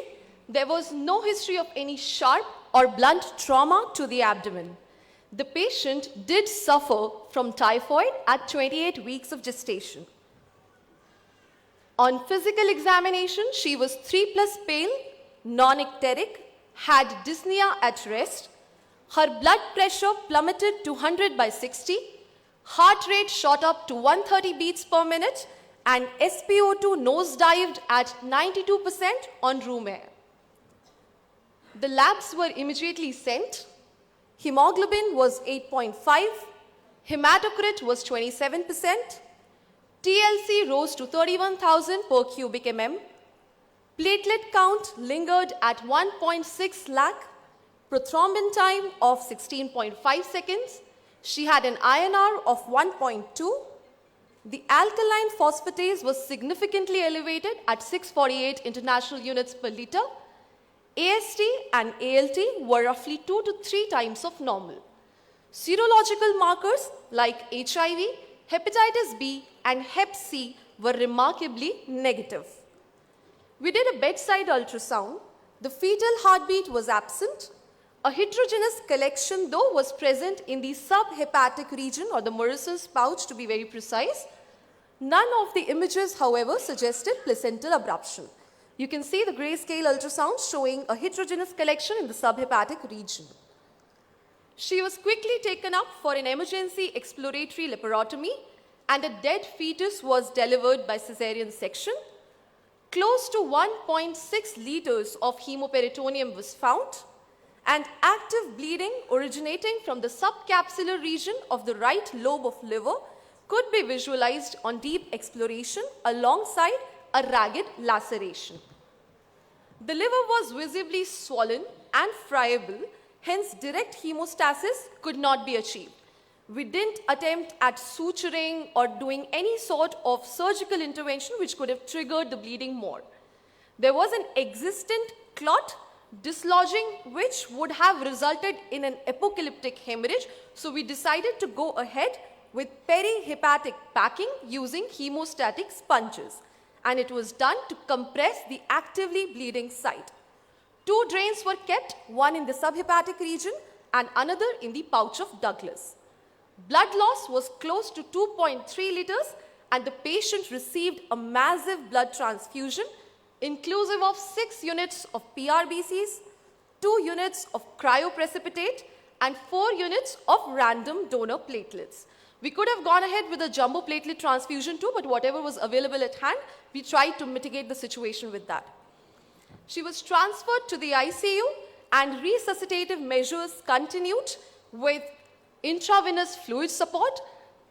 there was no history of any sharp or blunt trauma to the abdomen. The patient did suffer from typhoid at 28 weeks of gestation. On physical examination, she was 3+ pale, non-icteric, had dyspnea at rest. Her blood pressure plummeted to 100/60, heart rate shot up to 130 beats per minute, and SpO2 nosedived at 92% on room air. The labs were immediately sent. Hemoglobin was 8.5, hematocrit was 27%, TLC rose to 31,000 per cubic mm, platelet count lingered at 1.6 lakh, prothrombin time of 16.5 seconds, she had an INR of 1.2, the alkaline phosphatase was significantly elevated at 648 international units per liter, AST and ALT were roughly 2 to 3 times of normal. Serological markers like HIV, hepatitis B, and Hep C were remarkably negative. We did a bedside ultrasound. The fetal heartbeat was absent. A heterogeneous collection, though, was present in the subhepatic region, or the Morrison's pouch to be very precise. None of the images, however, suggested placental abruption. You can see the grayscale ultrasound showing a heterogeneous collection in the subhepatic region. She was quickly taken up for an emergency exploratory laparotomy, and a dead fetus was delivered by cesarean section. Close to 1.6 liters of hemoperitoneum was found, and active bleeding originating from the subcapsular region of the right lobe of liver could be visualized on deep exploration alongside a ragged laceration. The liver was visibly swollen and friable, hence direct hemostasis could not be achieved. We didn't attempt at suturing or doing any sort of surgical intervention which could have triggered the bleeding more. There was an existent clot dislodging which would have resulted in an apocalyptic hemorrhage, so we decided to go ahead with perihepatic packing using hemostatic sponges, and it was done to compress the actively bleeding site. 2 drains were kept, one in the subhepatic region and another in the pouch of Douglas. Blood loss was close to 2.3 liters, and the patient received a massive blood transfusion inclusive of 6 units of PRBCs, 2 units of cryoprecipitate, and 4 units of random donor platelets. We could have gone ahead with a jumbo platelet transfusion too, but whatever was available at hand, we tried to mitigate the situation with that. She was transferred to the ICU, and resuscitative measures continued with intravenous fluid support,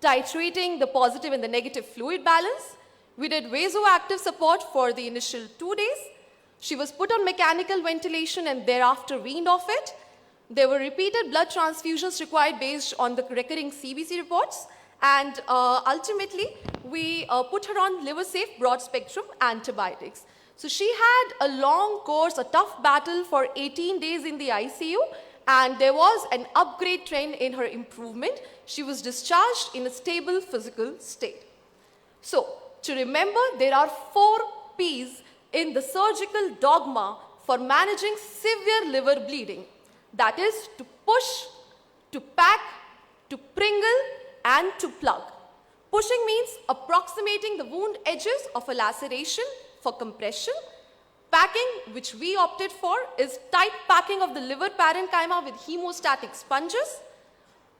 titrating the positive and the negative fluid balance. We did vasoactive support for the initial 2 days. She was put on mechanical ventilation and thereafter weaned off it. There were repeated blood transfusions required based on the recurring CBC reports, and ultimately we put her on liver-safe broad-spectrum antibiotics. So she had a long course, a tough battle for 18 days in the ICU, and there was an upgrade trend in her improvement. She was discharged in a stable physical state. So, to remember, there are 4 P's in the surgical dogma for managing severe liver bleeding. That is to push, to pack, to pringle, and to plug. Pushing means approximating the wound edges of a laceration for compression. Packing, which we opted for, is tight packing of the liver parenchyma with hemostatic sponges.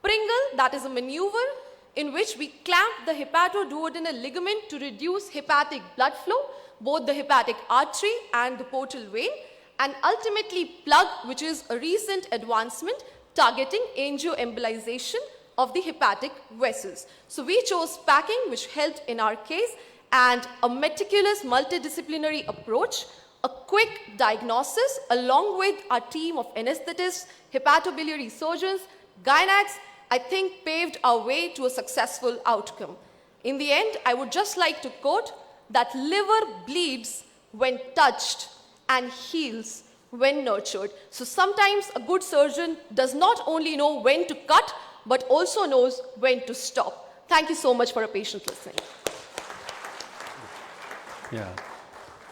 Pringle, that is a maneuver in which we clamp the hepatoduodenal ligament to reduce hepatic blood flow, both the hepatic artery and the portal vein, and ultimately plug, which is a recent advancement targeting angioembolization of the hepatic vessels. So we chose packing, which helped in our case, and a meticulous multidisciplinary approach, a quick diagnosis along with our team of anesthetists, hepatobiliary surgeons, gynacs, I think paved our way to a successful outcome. In the end, I would just like to quote that liver bleeds when touched and heals when nurtured. So sometimes a good surgeon does not only know when to cut, but also knows when to stop. Thank you so much for a patient listening. Yeah.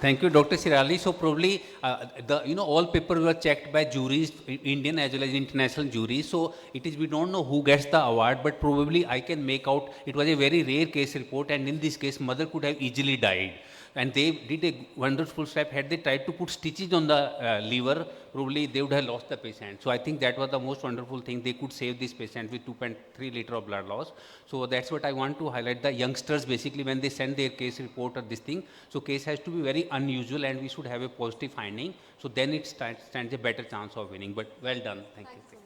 Thank you, Dr. Shirali. So probably, all papers were checked by juries, Indian as well as international juries. So it is, we don't know who gets the award, but probably I can make out it was a very rare case report, and in this case, mother could have easily died. And they did a wonderful step. Had they tried to put stitches on the liver, probably they would have lost the patient. So I think that was the most wonderful thing. They could save this patient with 2.3 liter of blood loss. So that's what I want to highlight. The youngsters, basically, when they send their case report or this thing, so case has to be very unusual and we should have a positive finding. So then it stands a better chance of winning. But well done. Thank you.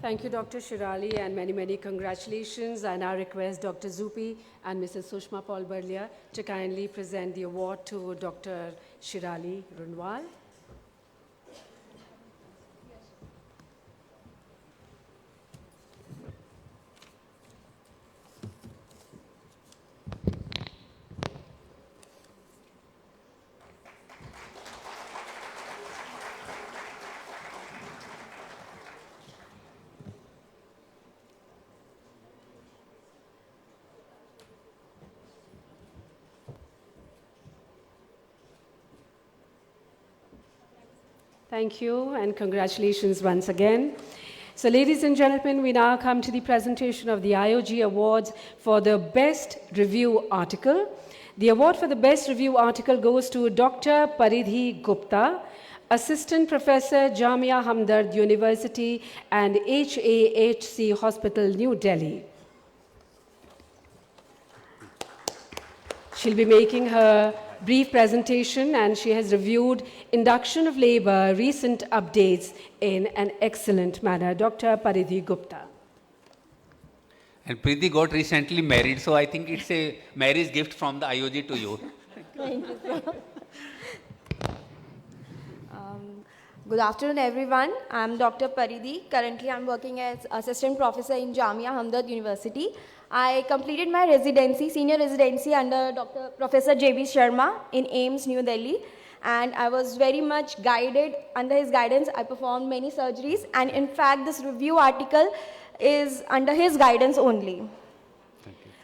Thank you, Dr. Shirali, and many, many congratulations. I now request Dr. Zupi and Mrs. Sushma Paul Barlia to kindly present the award to Dr. Shirali Runwal. Thank you, and congratulations once again. So, ladies and gentlemen, we now come to the presentation of the IOG Awards for the Best Review Article. The award for the Best Review Article goes to Dr. Paridhi Gupta, Assistant Professor, Jamia Hamdard University and HAHC Hospital, New Delhi. She'll be making her brief presentation, and she has reviewed induction of labor, recent updates in an excellent manner. Dr. Paridhi Gupta. And Preeti got recently married, so I think it's a marriage gift from the IOG to you. Thank you, sir. Good afternoon, everyone. I'm Dr. Paridhi. Currently, I'm working as Assistant Professor in Jamia Hamdard University. I completed my residency, senior residency under Dr. Professor J.B. Sharma in AIIMS, New Delhi. And I was very much guided. Under his guidance, I performed many surgeries. And in fact, this review article is under his guidance only.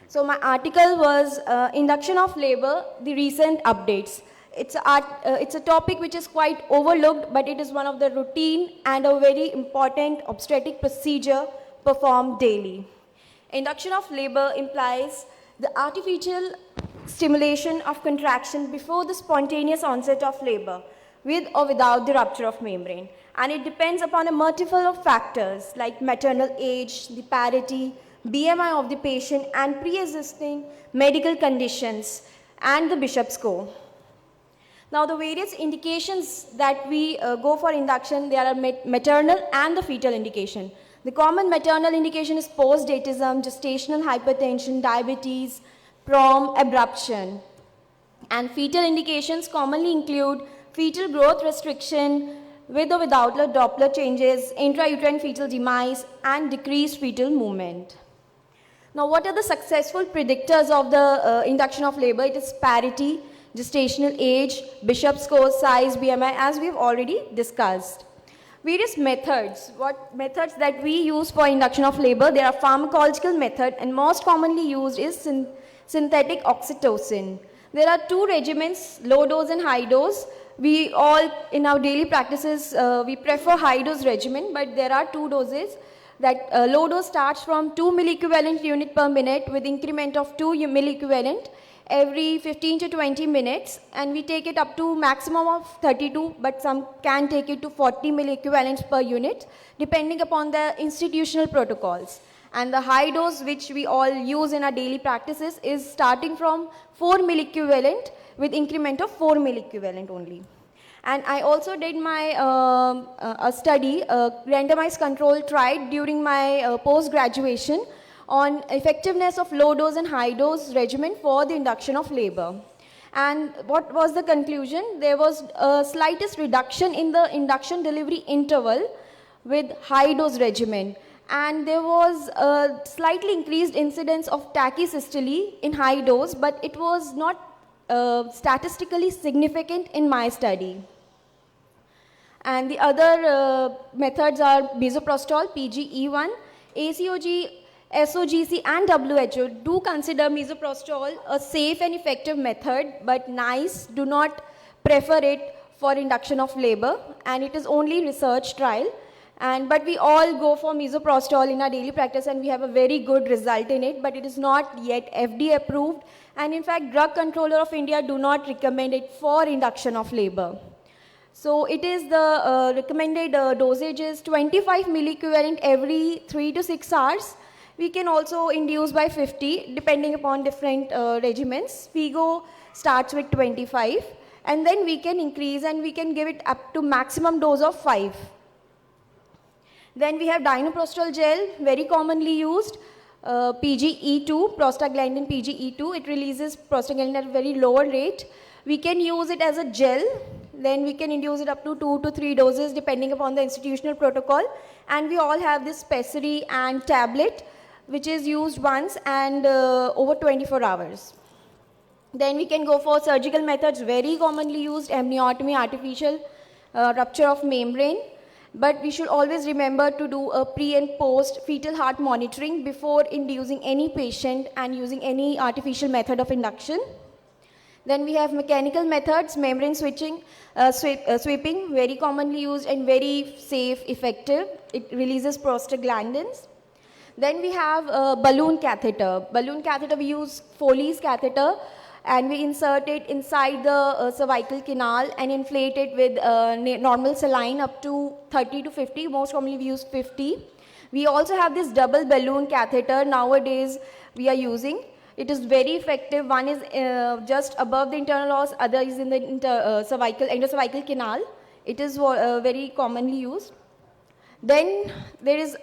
So my article was Induction of Labor, the Recent Updates. It's a topic which is quite overlooked, but it is one of the routine and a very important obstetric procedure performed daily. Induction of labor implies the artificial stimulation of contraction before the spontaneous onset of labor, with or without the rupture of membrane. And it depends upon a multiple of factors like maternal age, the parity, BMI of the patient, and pre-existing medical conditions, and the Bishop score. Now, the various indications that we go for induction, there are maternal and the fetal indication. The common maternal indication is postdatism, gestational hypertension, diabetes, prom, abruption. And fetal indications commonly include fetal growth restriction with or without Doppler changes, intrauterine fetal demise, and decreased fetal movement. Now, what are the successful predictors of the induction of labor? It is parity, gestational age, Bishop score, size, BMI, as we have already discussed. Various methods. What methods that we use for induction of labor? There are pharmacological method, and most commonly used is synthetic oxytocin. There are two regimens, low dose and high dose. We all, in our daily practices, we prefer high dose regimen, but there are two doses. That low dose starts from 2 milliequivalent unit per minute with increment of 2 milliequivalent every 15 to 20 minutes, and we take it up to maximum of 32, but some can take it to 40 milliequivalents per unit, depending upon the institutional protocols. And the high dose, which we all use in our daily practices, is starting from 4 milliequivalent with increment of 4 milliequivalent only. And I also did my a study, a randomized control tried during my post-graduation on effectiveness of low dose and high dose regimen for the induction of labor. And what was the conclusion? There was a slightest reduction in the induction delivery interval with high dose regimen. And there was a slightly increased incidence of tachysystole in high dose, but it was not statistically significant in my study. And the other methods are misoprostol, PGE1, ACOG SOGC and WHO do consider misoprostol a safe and effective method, but NICE do not prefer it for induction of labor, and it is only research trial. But we all go for misoprostol in our daily practice, and we have a very good result in it, but it is not yet FDA approved, and in fact, Drug Controller of India do not recommend it for induction of labor. So it is the recommended dosage is 25 milliequivalent every 3 to 6 hours. We can also induce by 50 depending upon different regimens. Figo starts with 25, and then we can increase and we can give it up to maximum dose of 5. Then we have dinoprostol gel, very commonly used, PGE2, prostaglandin PGE2. It releases prostaglandin at a very lower rate. We can use it as a gel. Then we can induce it up to 2 to 3 doses depending upon the institutional protocol. And we all have this pessary and tablet, which is used once and over 24 hours. Then we can go for surgical methods, very commonly used, amniotomy, artificial rupture of membrane. But we should always remember to do a pre and post fetal heart monitoring before inducing any patient and using any artificial method of induction. Then we have mechanical methods, membrane switching, sweeping, very commonly used and very safe, effective. It releases prostaglandins. Then we have balloon catheter. Balloon catheter, we use Foley's catheter, and we insert it inside the cervical canal and inflate it with normal saline up to 30 to 50. Most commonly we use 50. We also have this double balloon catheter nowadays we are using. It is very effective. One is just above the internal os, other is in the endocervical canal. It is very commonly used. Then there is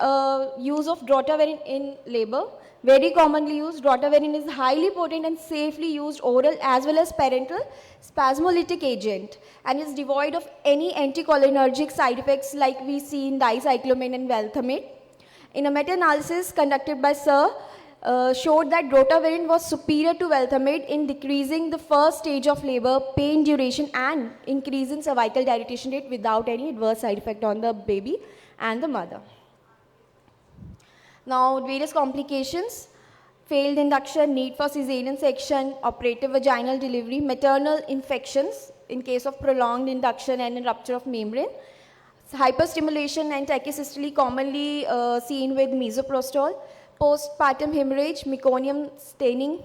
use of drotaverine in labor. Very commonly used. Drotaverine is highly potent and safely used oral as well as parenteral spasmolytic agent, and is devoid of any anticholinergic side effects like we see in dicyclomine and weltamate. In a meta-analysis conducted by Sir, showed that drotaverine was superior to weltamate in decreasing the first stage of labor, pain duration, and increase in cervical dilatation rate without any adverse side effect on the baby and the mother. Now, various complications: failed induction, need for cesarean section, operative vaginal delivery, maternal infections in case of prolonged induction and rupture of membrane, hyperstimulation and tachysystole commonly seen with misoprostol, postpartum hemorrhage, meconium staining,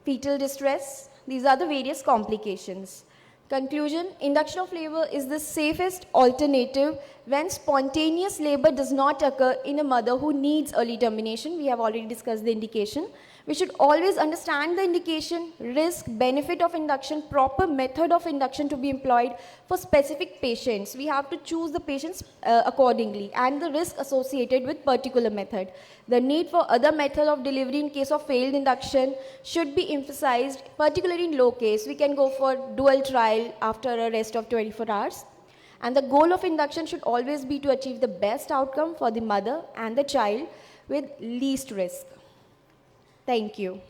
fetal distress. These are the various complications. Conclusion: induction of labor is the safest alternative when spontaneous labor does not occur in a mother who needs early termination. We have already discussed the indication. We should always understand the indication, risk, benefit of induction, proper method of induction to be employed for specific patients. We have to choose the patients accordingly, and the risk associated with particular method. The need for other method of delivery in case of failed induction should be emphasized, particularly in low case. We can go for dual trial after a rest of 24 hours. And the goal of induction should always be to achieve the best outcome for the mother and the child with least risk. Thank you.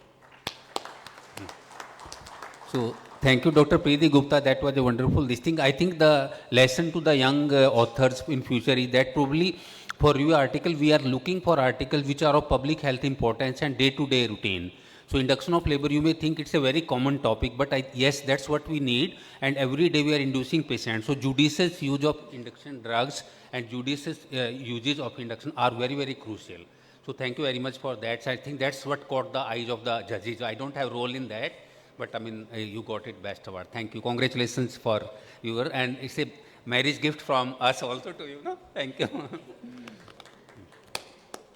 So, thank you, Dr. Preeti Gupta. That was a wonderful thing. I think the lesson to the young authors in future is that probably for your article, we are looking for articles which are of public health importance and day-to-day routine. So, induction of labor, you may think it's a very common topic, but yes, that's what we need. And every day we are inducing patients. So, judicious use of induction drugs and judicious uses of induction are very, very crucial. So, thank you very much for that. So, I think that's what caught the eyes of the judges. I don't have role in that, but I mean, you got it best award. Thank you. Congratulations for your, and it's a marriage gift from us also to you. No? Thank you.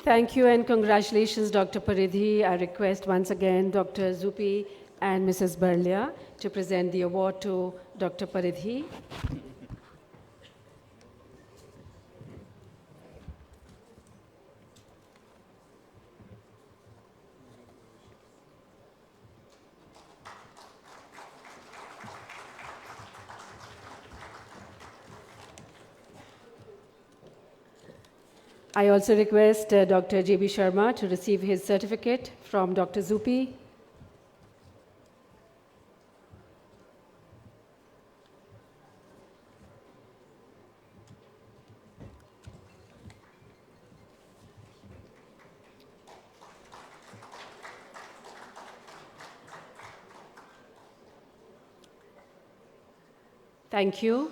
Thank you and congratulations, Dr. Paridhi. I request once again Dr. Zupi and Mrs. Barlia to present the award to Dr. Paridhi. I also request Dr. J.B. Sharma to receive his certificate from Dr. Zupi. Thank you.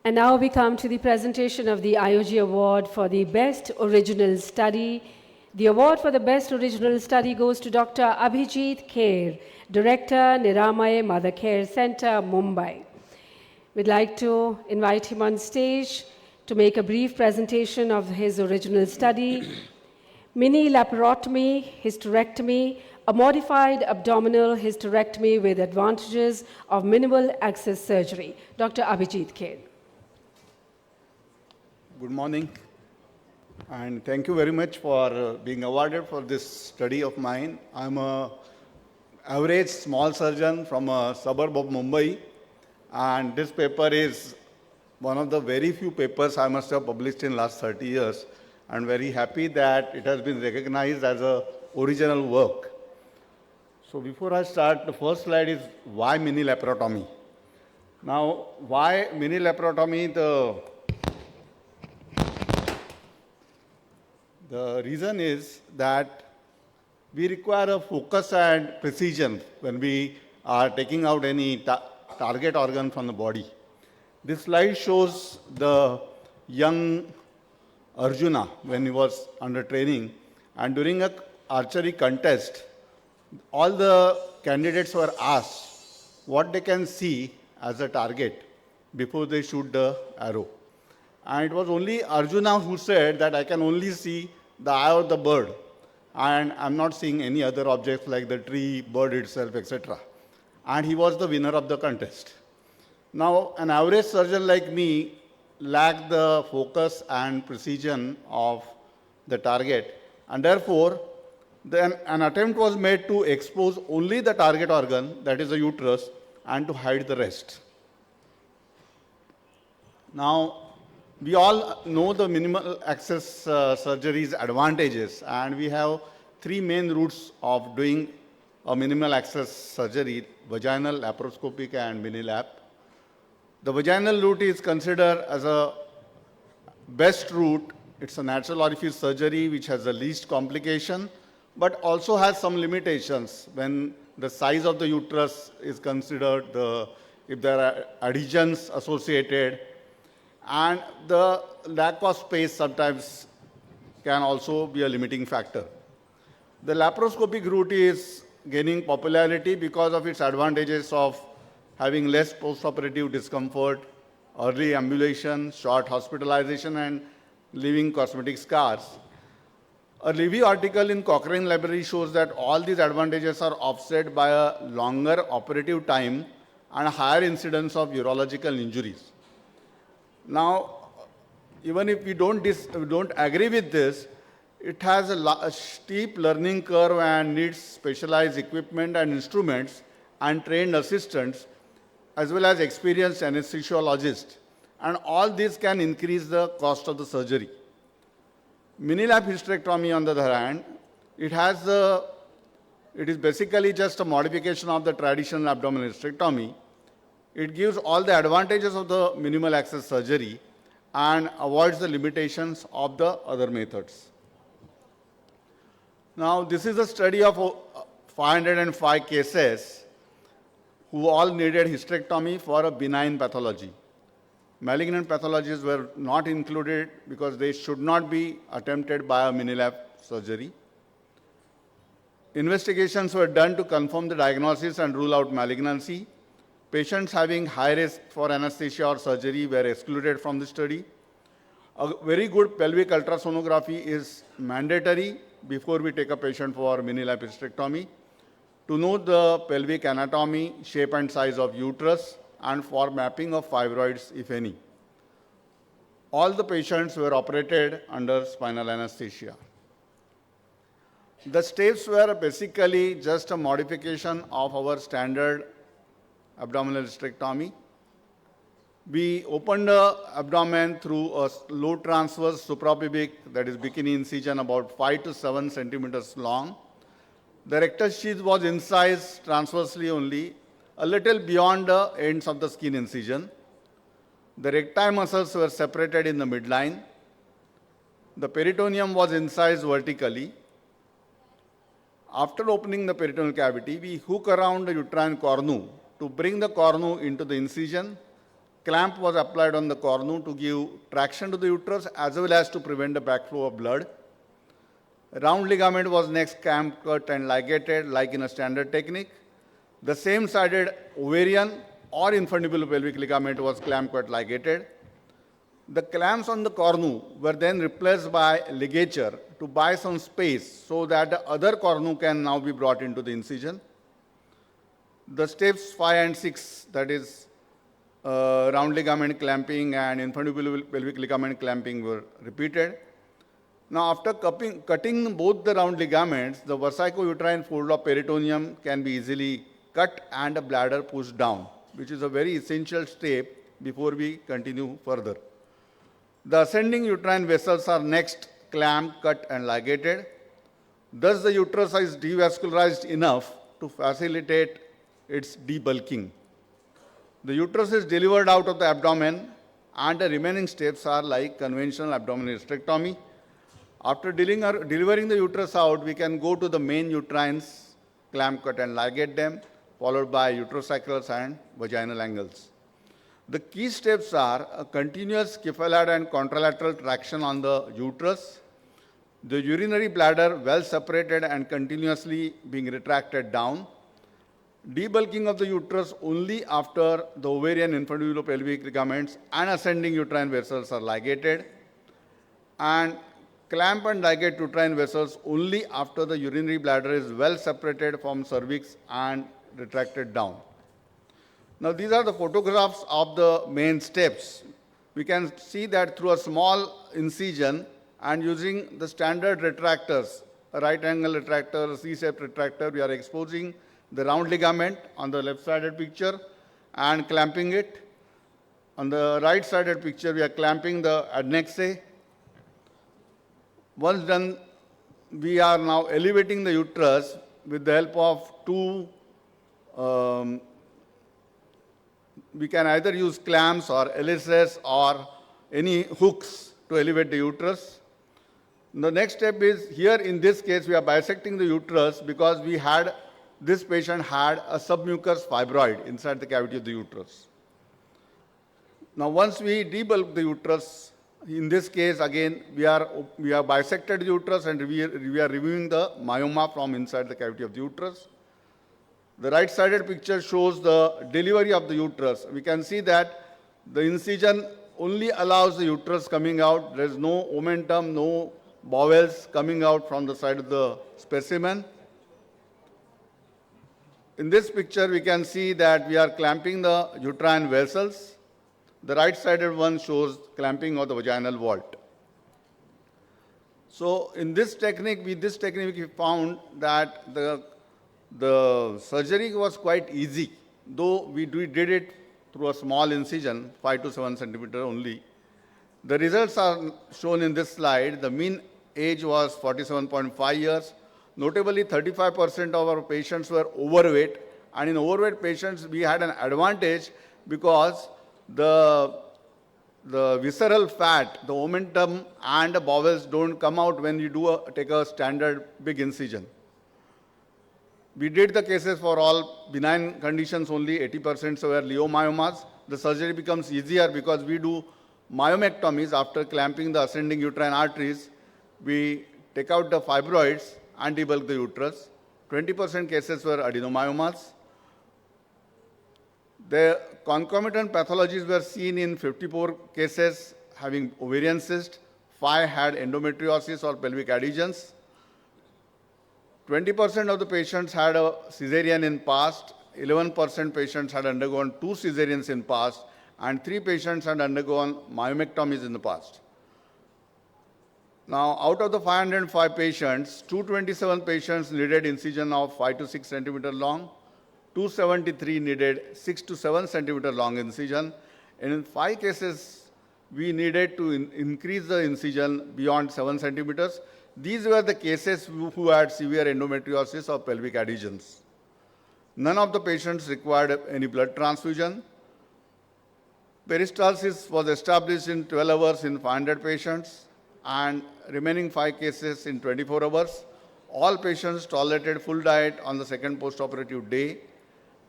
And now we come to the presentation of the IOG Award for the Best Original Study. The award for the Best Original Study goes to Dr. Apeejay Stya, Director, Niramay Mother Care Center, Mumbai. We'd like to invite him on stage to make a brief presentation of his original study, Mini Laparotomy Hysterectomy, a modified abdominal hysterectomy with advantages of minimal access surgery. Dr. Apeejay Stya. Good morning, and thank you very much for being awarded for this study of mine. I'm an average small surgeon from a suburb of Mumbai, and this paper is one of the very few papers I must have published in last 30 years. I'm very happy that it has been recognized as an original work. So before I start, the first slide is why mini laparotomy. Now, why mini laparotomy? The reason is that we require a focus and precision when we are taking out any target organ from the body. This slide shows the young Arjuna when he was under training, and during an archery contest, all the candidates were asked what they can see as a target before they shoot the arrow. And it was only Arjuna who said that I can only see the eye of the bird, and I'm not seeing any other objects like the tree, bird itself, etc. And he was the winner of the contest. Now, an average surgeon like me lacked the focus and precision of the target, and therefore, then an attempt was made to expose only the target organ, that is the uterus, and to hide the rest. Now, we all know the minimal access surgery's advantages, and we have three main routes of doing a minimal access surgery: vaginal, laparoscopic, and mini lap. The vaginal route is considered as a best route. It's a natural orifice surgery which has the least complication, but also has some limitations when the size of the uterus is considered, if there are adhesions associated, and the lack of space sometimes can also be a limiting factor. The laparoscopic route is gaining popularity because of its advantages of having less postoperative discomfort, early ambulation, short hospitalization, and leaving cosmetic scars. A review article in Cochrane Library shows that all these advantages are offset by a longer operative time and a higher incidence of urological injuries. Now, even if we don't agree with this, it has a steep learning curve and needs specialized equipment and instruments and trained assistants, as well as experienced anesthesiologists. And all this can increase the cost of the surgery. Mini-lap hysterectomy, on the other hand, it is basically just a modification of the traditional abdominal hysterectomy. It gives all the advantages of the minimal access surgery and avoids the limitations of the other methods. Now, this is a study of 505 cases who all needed hysterectomy for a benign pathology. Malignant pathologies were not included because they should not be attempted by a mini-lap surgery. Investigations were done to confirm the diagnosis and rule out malignancy. Patients having high risk for anesthesia or surgery were excluded from the study. A very good pelvic ultrasonography is mandatory before we take a patient for mini-lap hysterectomy to know the pelvic anatomy, shape and size of uterus, and for mapping of fibroids, if any. All the patients were operated under spinal anesthesia. The steps were basically just a modification of our standard abdominal hysterectomy. We opened the abdomen through a low transverse suprapubic, that is bikini incision, about 5 to 7 centimeters long. The rectus sheath was incised transversely only, a little beyond the ends of the skin incision. The recti muscles were separated in the midline. The peritoneum was incised vertically. After opening the peritoneal cavity, we hook around the uterine cornu to bring the cornu into the incision. Clamp was applied on the cornu to give traction to the uterus as well as to prevent the backflow of blood. Round ligament was next clamp cut and ligated like in a standard technique. The same-sided ovarian or infundibulopelvic ligament was clamp cut ligated. The clamps on the cornu were then replaced by ligature to buy some space so that the other cornu can now be brought into the incision. The steps 5 and 6, that is round ligament clamping and infundibulopelvic ligament clamping, were repeated. Now, after cutting both the round ligaments, the versicouterine fold of peritoneum can be easily cut and the bladder pushed down, which is a very essential step before we continue further. The ascending uterine vessels are next clamped, cut and ligated. Thus, the uterus is devascularized enough to facilitate its debulking. The uterus is delivered out of the abdomen and the remaining steps are like conventional abdominal hysterectomy. After delivering the uterus out, we can go to the main uterines, clamp, cut and ligate them, followed by uterosacrals and vaginal angles. The key steps are a continuous cephalad and contralateral traction on the uterus, the urinary bladder well separated and continuously being retracted down, debulking of the uterus only after the ovarian infundibulopelvic ligaments and ascending uterine vessels are ligated, and clamp and ligate uterine vessels only after the urinary bladder is well separated from cervix and retracted down. Now, these are the photographs of the main steps. We can see that through a small incision and using the standard retractors, a right angle retractor, a C-shaped retractor, we are exposing the round ligament on the left-sided picture and clamping it. On the right-sided picture, we are clamping the adnexe. Once done, we are now elevating the uterus with the help of two, we can either use clamps or LSS or any hooks to elevate the uterus. The next step is, here in this case, we are bisecting the uterus because this patient had a submucous fibroid inside the cavity of the uterus. Now, once we debulk the uterus, in this case, again, we are bisected the uterus and we are removing the myoma from inside the cavity of the uterus. The right-sided picture shows the delivery of the uterus. We can see that the incision only allows the uterus coming out. There is no omentum, no bowels coming out from the side of the specimen. In this picture, we can see that we are clamping the uterine vessels. The right-sided one shows clamping of the vaginal vault. So, in this technique, we found that the surgery was quite easy, though we did it through a small incision, 5 to 7 centimeter only. The results are shown in this slide. The mean age was 47.5 years. Notably, 35% of our patients were overweight, and in overweight patients, we had an advantage because the visceral fat, the omentum and the bowels don't come out when you take a standard big incision. We did the cases for all benign conditions only, 80% were leiomyomas. The surgery becomes easier because we do myomectomies after clamping the ascending uterine arteries. We take out the fibroids and debulk the uterus. 20% cases were adenomyomas. The concomitant pathologies were seen in 54 cases having ovarian cyst, 5 had endometriosis or pelvic adhesions. 20% of the patients had a cesarean in past, 11% patients had undergone 2 cesareans in past, and 3 patients had undergone myomectomies in the past. Now, out of the 505 patients, 227 patients needed incision of 5 to 6 centimeter long, 273 needed 6 to 7 centimeter long incision, and in 5 cases, we needed to increase the incision beyond 7 centimeters. These were the cases who had severe endometriosis or pelvic adhesions. None of the patients required any blood transfusion. Peristalsis was established in 12 hours in 500 patients, and remaining 5 cases in 24 hours. All patients tolerated full diet on the second postoperative day.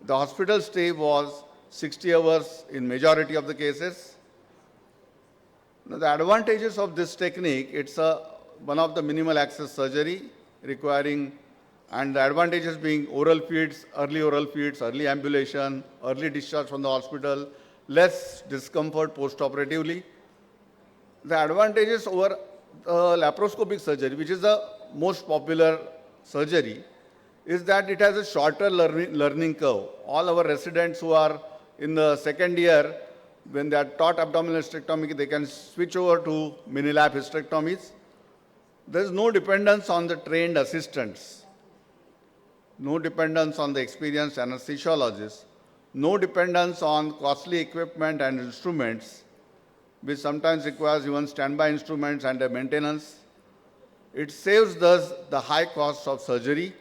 The hospital stay was 60 hours in majority of the cases. Now, the advantages of this technique, it's one of the minimal access surgery requiring, and the advantages being oral feeds, early ambulation, early discharge from the hospital, less discomfort post-operatively. The advantages over laparoscopic surgery, which is the most popular surgery, is that it has a shorter learning curve. All our residents who are in the second year, when they are taught abdominal hysterectomy, they can switch over to mini-lap hysterectomies. There is no dependence on the trained assistants, no dependence on the experienced anesthesiologists, no dependence on costly equipment and instruments, which sometimes requires even standby instruments and maintenance. It saves thus the high costs of surgery.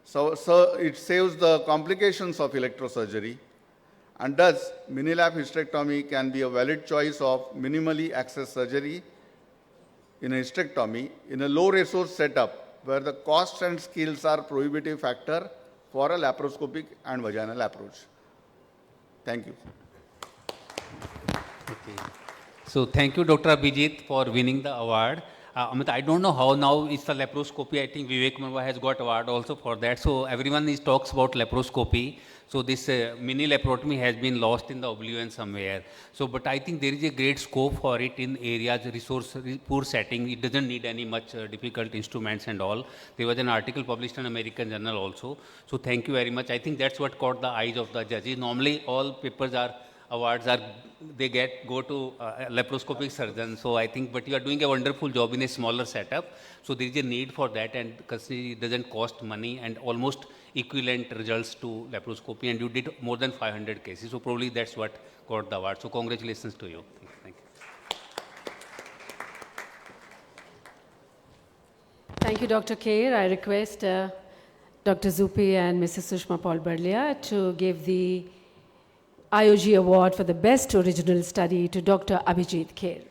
So it saves the complications of electrosurgery. And thus, mini-lap hysterectomy can be a valid choice of minimally accessed surgery in a hysterectomy in a low-resource setup where the costs and skills are prohibitive factor for a laparoscopic and vaginal approach. Thank you. Okay. So thank you, Dr. Abhijit, for winning the award. I don't know how now it's the laparoscopy. I think Vivek Marwa has got award also for that. So everyone talks about laparoscopy. So this mini laparotomy has been lost in the oblivion somewhere. So, but I think there is a great scope for it in areas, resource poor setting. It doesn't need any much difficult instruments and all. There was an article published in American Journal also. So thank you very much. I think that's what caught the eyes of the judges. Normally all papers are, awards are, they go to laparoscopic surgeons. So I think, but you are doing a wonderful job in a smaller setup. So there is a need for that, and because it doesn't cost money and almost equivalent results to laparoscopy, and you did more than 500 cases. So probably that's what got the award. So congratulations to you. Thank you. Thank you, Dr. Kher. I request Dr. Zupi and Mrs. Sushma Paul Barlia to give the IOG Award for the Best Original Study to Dr. Abhijit Kher.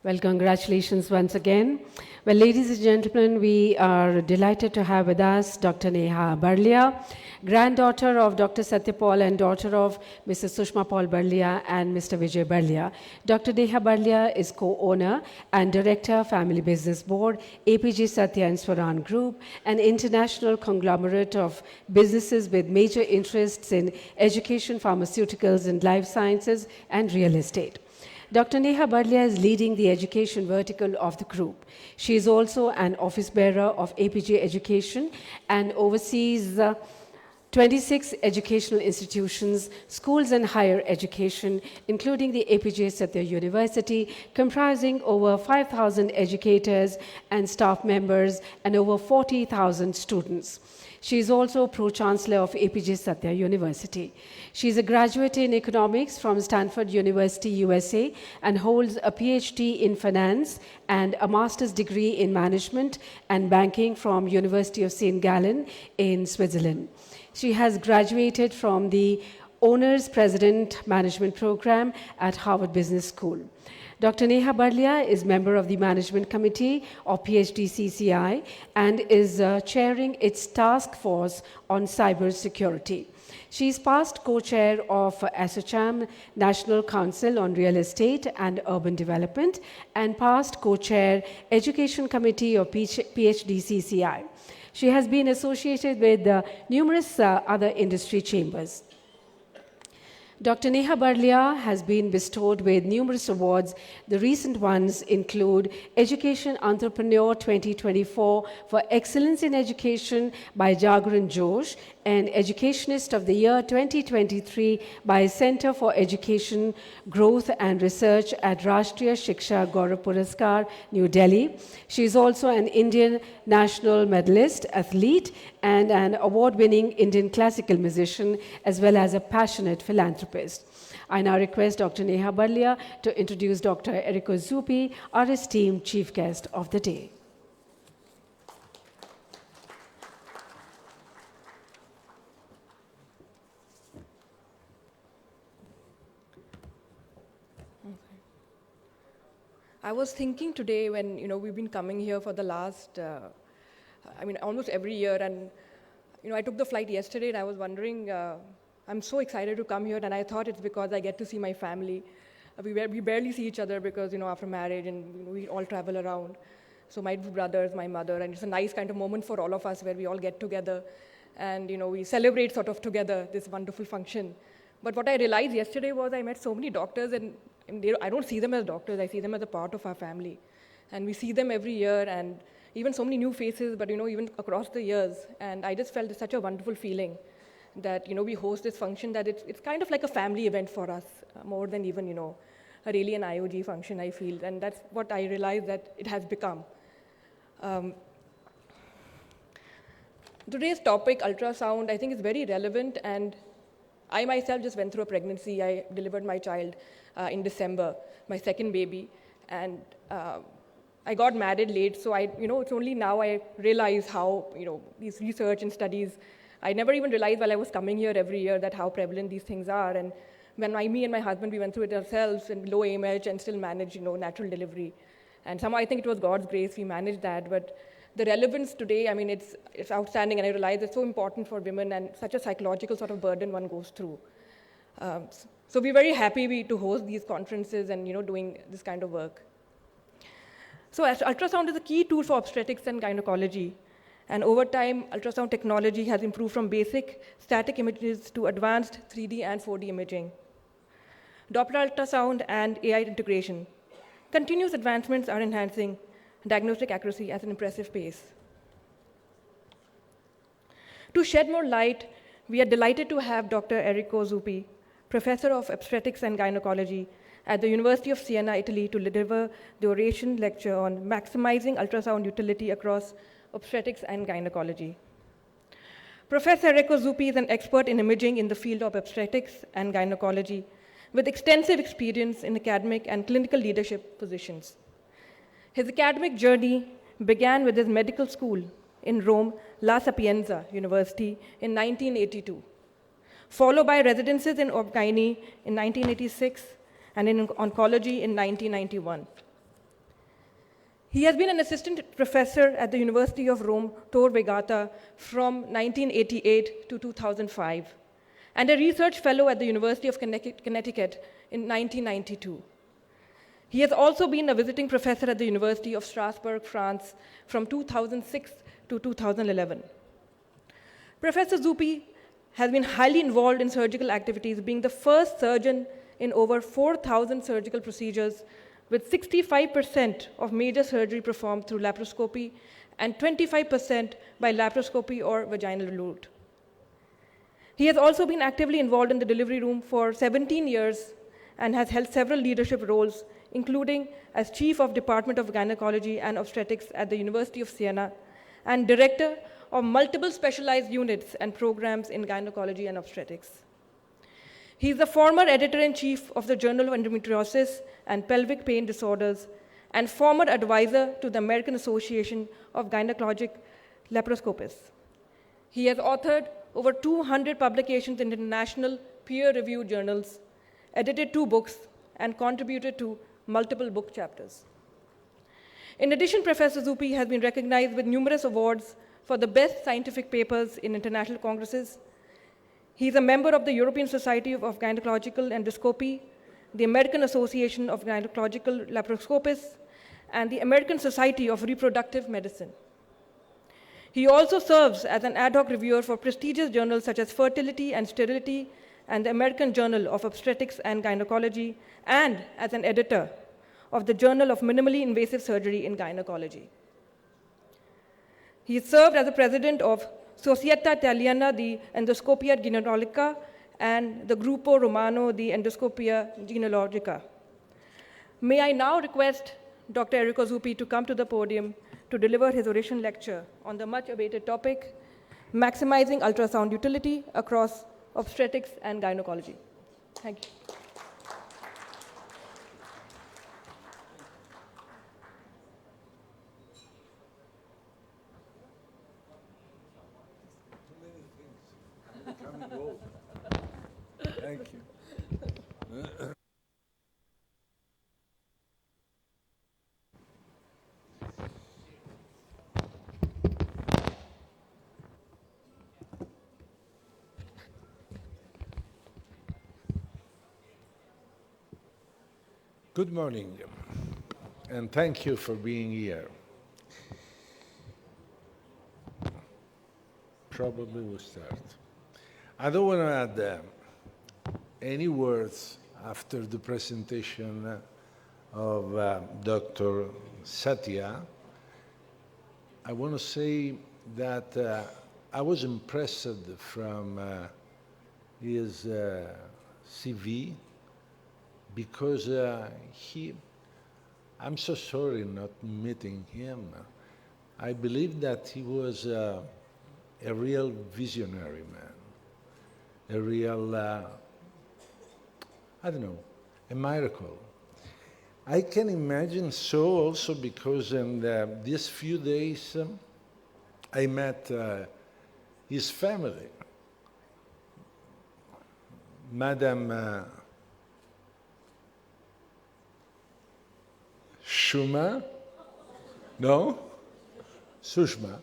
Well, congratulations once again. Well, ladies and gentlemen, we are delighted to have with us Dr. Neha Barlia, granddaughter of Dr. Satya Paul and daughter of Mrs. Sushma Paul Barlia and Mr. Vijay Barlia. Dr. Neha Barlia is co-owner and director, Family Business Board, Apeejay Stya Group, an international conglomerate of businesses with major interests in education, pharmaceuticals, and life sciences, and real estate. Dr. Neha Barlia is leading the education vertical of the group. She is also an office bearer of Apeejay Education and oversees 26 educational institutions, schools and higher education, including the Apeejay Stya University, comprising over 5,000 educators and staff members and over 40,000 students. She is also Pro-Chancellor of Apeejay Stya University. She is a graduate in economics from Stanford University, USA, and holds a PhD in finance and a master's degree in management and banking from University of St. Gallen in Switzerland. She has graduated from the Owner's President Management Program at Harvard Business School. Dr. Neha Barlia is member of the Management Committee of PhD CCI and is chairing its task force on cyber security. She is past co-chair of ASSOCHAM, National Council on Real Estate and Urban Development, and past co-chair Education Committee of PhD CCI. She has been associated with numerous other industry chambers. Dr. Neha Barlia has been bestowed with numerous awards. The recent ones include Education Entrepreneur 2024 for Excellence in Education by Jagran Josh and Educationist of the Year 2023 by Center for Education, Growth and Research at Rashtriya Shiksha Gaurav Puraskar, New Delhi. She is also an Indian national medalist, athlete, and an award-winning Indian classical musician, as well as a passionate philanthropist. I now request Dr. Neha Barlia to introduce Dr. Errico Zupi, our esteemed chief guest of the day. I was thinking today when, we've been coming here for the last, almost every year, and, I took the flight yesterday and I was wondering, I'm so excited to come here, and I thought it's because I get to see my family. We barely see each other because, after marriage, and we all travel around. So my two brothers, my mother, and it's a nice kind of moment for all of us where we all get together and, we celebrate sort of together this wonderful function. But what I realized yesterday was I met so many doctors, and I don't see them as doctors, I see them as a part of our family. And we see them every year, and even so many new faces, but even across the years. And I just felt such a wonderful feeling that we host this function, that it's kind of like a family event for us, more than even a really an IOG function, I feel. And that's what I realized that it has become. Today's topic, ultrasound, I think is very relevant, and I myself just went through a pregnancy. I delivered my child in December, my second baby, and I got married late, so it's only now I realize how, these research and studies, I never even realized while I was coming here every year that how prevalent these things are. And when me and my husband, we went through it ourselves in low AMH and still managed, natural delivery. And somehow I think it was God's grace we managed that, but the relevance today, it's outstanding, and I realize it's so important for women and such a psychological sort of burden one goes through. So we're very happy to host these conferences and doing this kind of work. So as ultrasound is a key tool for obstetrics and gynecology, and over time, ultrasound technology has improved from basic static images to advanced 3D and 4D imaging. Doppler ultrasound and AI integration. Continuous advancements are enhancing diagnostic accuracy at an impressive pace. To shed more light, we are delighted to have Dr. Errico Zupi, Professor of Obstetrics and Gynaecology at the University of Siena, Italy, to deliver the Oration lecture on maximizing ultrasound utility across obstetrics and gynecology. Professor Errico Zupi is an expert in imaging in the field of obstetrics and gynecology, with extensive experience in academic and clinical leadership positions. His academic journey began with his medical school in Rome, La Sapienza University in 1982, followed by residences in Gynae in 1986 and in oncology in 1991. He has been an assistant professor at the University of Rome, Tor Vergata, from 1988 to 2005, and a research fellow at the University of Connecticut in 1992. He has also been a visiting professor at the University of Strasbourg, France, from 2006 to 2011. Professor Zupi has been highly involved in surgical activities, being the first surgeon in over 4,000 surgical procedures, with 65% of major surgery performed through laparoscopy and 25% by laparoscopy or vaginal route. He has also been actively involved in the delivery room for 17 years and has held several leadership roles, including as Chief of Department of Gynecology and Obstetrics at the University of Siena and Director of multiple specialized units and programs in gynecology and obstetrics. He is the former editor-in-chief of the Journal of Endometriosis and Pelvic Pain Disorders and former advisor to the American Association of Gynaecologic Laparoscopists. He has authored over 200 publications in international peer-reviewed journals, edited 2 books, and contributed to multiple book chapters. In addition, Professor Zupi has been recognized with numerous awards for the best scientific papers in international congresses. He is a member of the European Society of Gynecological Endoscopy, the American Association of Gynecological Laparoscopists, and the American Society of Reproductive Medicine. He also serves as an ad hoc reviewer for prestigious journals such as Fertility and Sterility and the American Journal of Obstetrics and Gynecology, and as an editor of the Journal of Minimally Invasive Surgery in Gynecology. He served as the president of Società Italiana di Endoscopia Gynaecologica, and the Gruppo Romano di Endoscopia Gynaecologica. May I now request Dr. Errico Zupi to come to the podium to deliver his oration lecture on the much-awaited topic, maximizing ultrasound utility across obstetrics and gynecology. Thank you. Thank you. Good morning, and thank you for being here. Probably we'll start. I don't want to add any words after the presentation of Dr. Satya. I want to say that I was impressed from his CV because I'm so sorry not meeting him. I believe that he was a real visionary man, a real, I don't know, a miracle. I can imagine so also because in these few days I met his family. Madam Shuma? No? Sushma.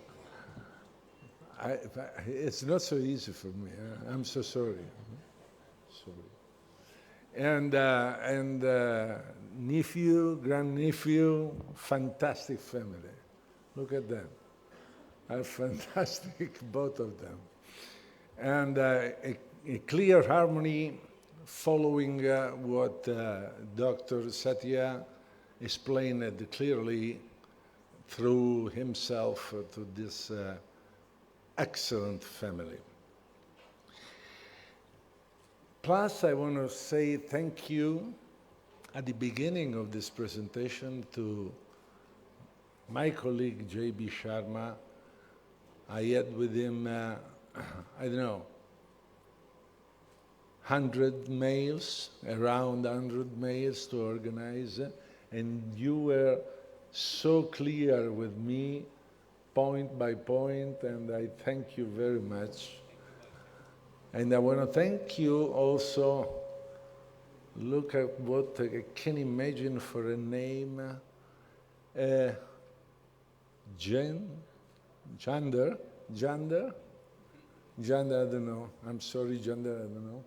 It's not so easy for me. I'm so sorry. Sorry. And nephew, grandnephew, fantastic family. Look at them. Are fantastic, both of them. And a clear harmony following what Dr. Satya explained clearly through himself to this excellent family. Plus, I want to say thank you at the beginning of this presentation to my colleague J.B. Sharma. I had with him, I don't know, 100 mails, around 100 mails to organize, and you were so clear with me, point by point, and I thank you very much. And I want to thank you also. Look at what I can imagine for a name. Jander, I don't know. I'm sorry, Jander, I don't know.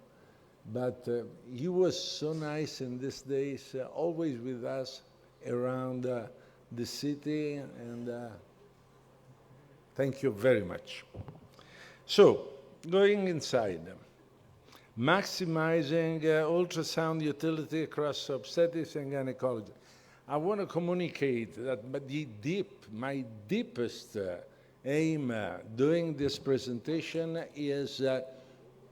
But he was so nice in these days, always with us around the city, and thank you very much. So, going inside, maximizing ultrasound utility across obstetrics and gynecology. I want to communicate that my deepest aim doing this presentation is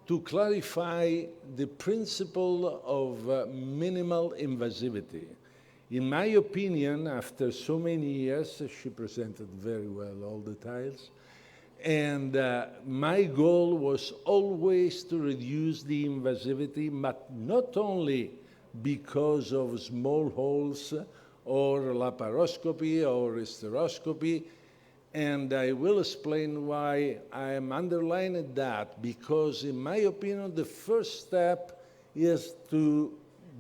to clarify the principle of minimal invasivity. In my opinion, after so many years, she presented very well all the tiles, and my goal was always to reduce the invasivity, but not only because of small holes or laparoscopy or hysteroscopy, and I will explain why I am underlining that, because in my opinion, the first step is to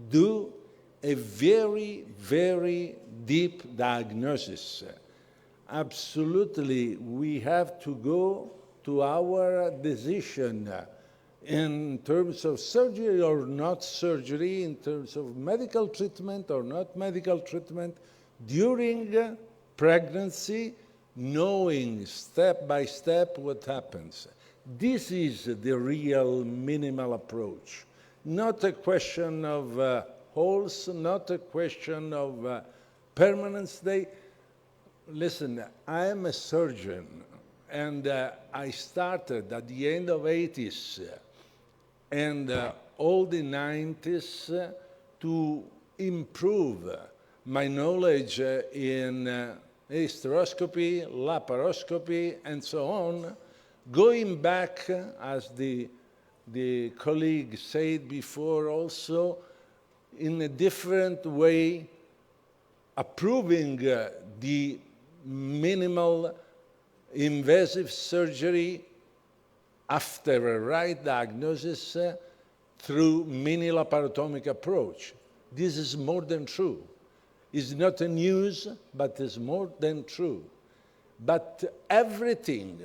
do a very, very deep diagnosis. Absolutely, we have to go to our decision in terms of surgery or not surgery, in terms of medical treatment or not medical treatment during pregnancy, knowing step by step what happens. This is the real minimal approach, not a question of holes, not a question of permanent stay. Listen, I am a surgeon. and I started at the end of 80s and all the 90s to improve my knowledge in hysteroscopy, laparoscopy, and so on, going back, as the colleague said before also, in a different way, approving the minimal invasive surgery after a right diagnosis through mini laparotomic approach. This is more than true. It's not a news, but it's more than true. But everything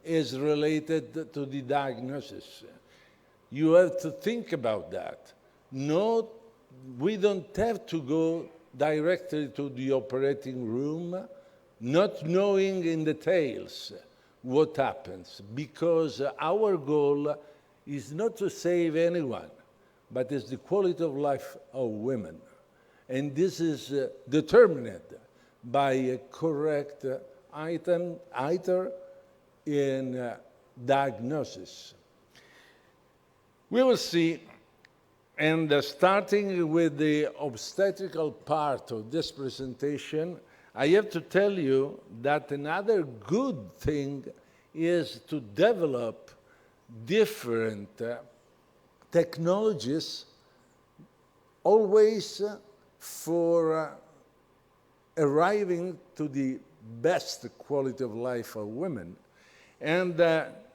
is related to the diagnosis. You have to think about that. No, we don't have to go directly to the operating room, not knowing in details what happens, because our goal is not to save anyone, but it's the quality of life of women. And this is determined by a correct item in diagnosis. We will see, and starting with the obstetrical part of this presentation, I have to tell you that another good thing is to develop different technologies, always for arriving to the best quality of life of women. And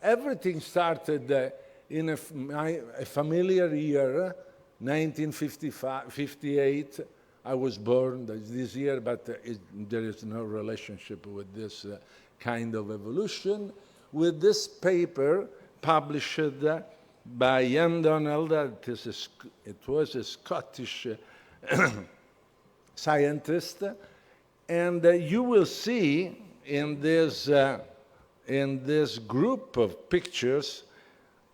everything started in a familiar year, 1958. I was born this year, but there is no relationship with this kind of evolution. With this paper published by Ian Donald, it was a Scottish scientist, and you will see in this group of pictures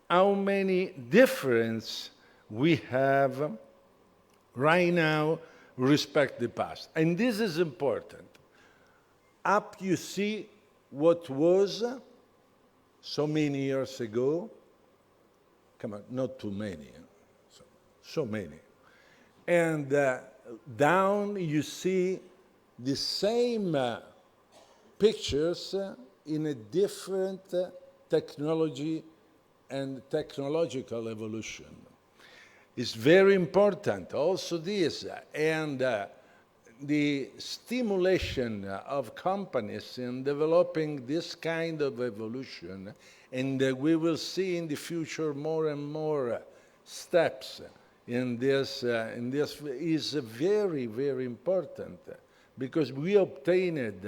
how many differences we have right now respect the past. And this is important. Up you see what was so many years ago. Come on, not too many, so many. And down you see the same pictures in a different technology and technological evolution. It's very important also this, and the stimulation of companies in developing this kind of evolution, and we will see in the future more and more steps in this is very, very important, because we obtained,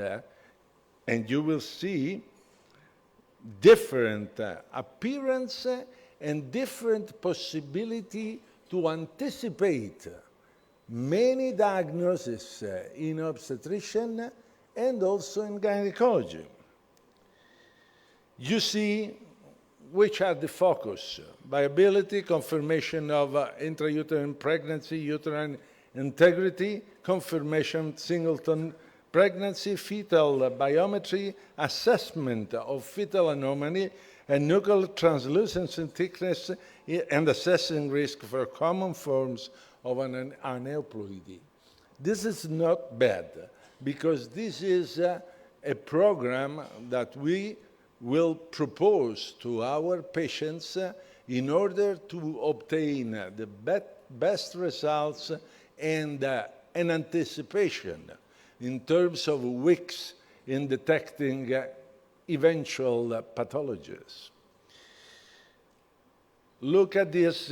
and you will see, different appearance and different possibility to anticipate many diagnoses in obstetrician and also in gynecology. You see which are the focus: viability, confirmation of intrauterine pregnancy, uterine integrity, confirmation singleton pregnancy, fetal biometry, assessment of fetal anomaly, and nuchal translucence and thickness, and assessing risk for common forms of an aneuploidy. This is not bad, because this is a program that we will propose to our patients in order to obtain the best results and an anticipation in terms of weeks in detecting eventual pathologies. Look at this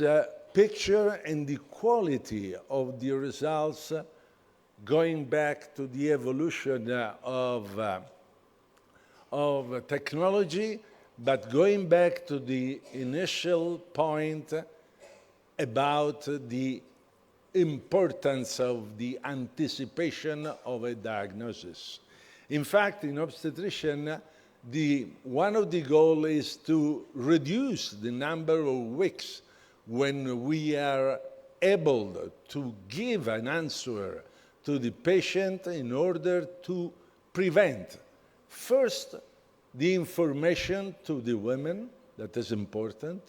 picture and the quality of the results going back to the evolution of technology, but going back to the initial point about the importance of the anticipation of a diagnosis. In fact, in obstetrician, one of the goals is to reduce the number of weeks when we are able to give an answer to the patient in order to prevent, first, the information to the women, that is important.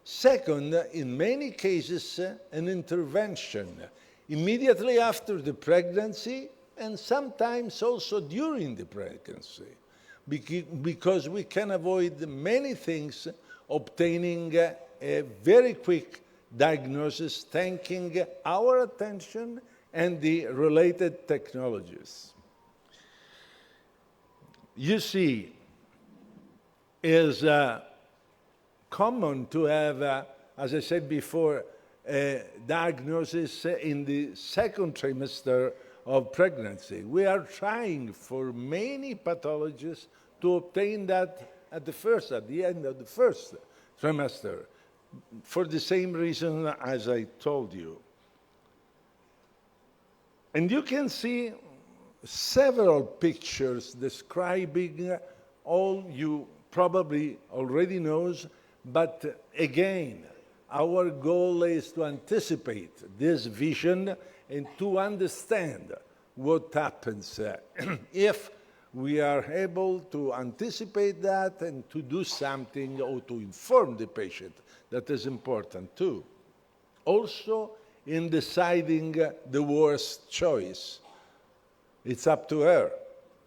Second, in many cases, an intervention immediately after the pregnancy and sometimes also during the pregnancy, because we can avoid many things, obtaining a very quick diagnosis, thanking our attention and the related technologies. You see, it's common to have, as I said before, a diagnosis in the second trimester of pregnancy. We are trying for many pathologies to obtain that at the end of the first trimester, for the same reason as I told you. And you can see several pictures describing all you probably already knows, but again, our goal is to anticipate this vision and to understand what happens if we are able to anticipate that and to do something or to inform the patient. That is important too. Also, in deciding the worst choice, it's up to her,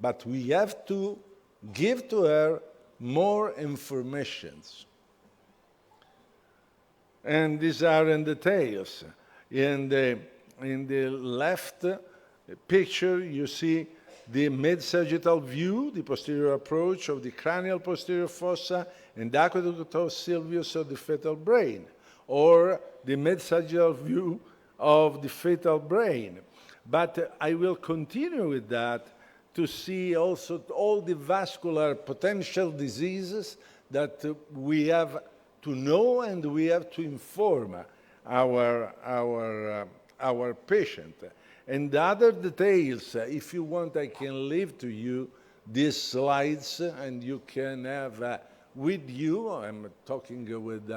but we have to give to her more information. And these are in details. In the left picture, you see the mid-sagittal view, the posterior approach of the cranial posterior fossa and aqueductus sylvius of the fetal brain, or the mid-sagittal view of the fetal brain. But I will continue with that to see also all the vascular potential diseases that we have to know and we have to inform our patient. And the other details, if you want, I can leave to you these slides and you can have with you, I'm talking with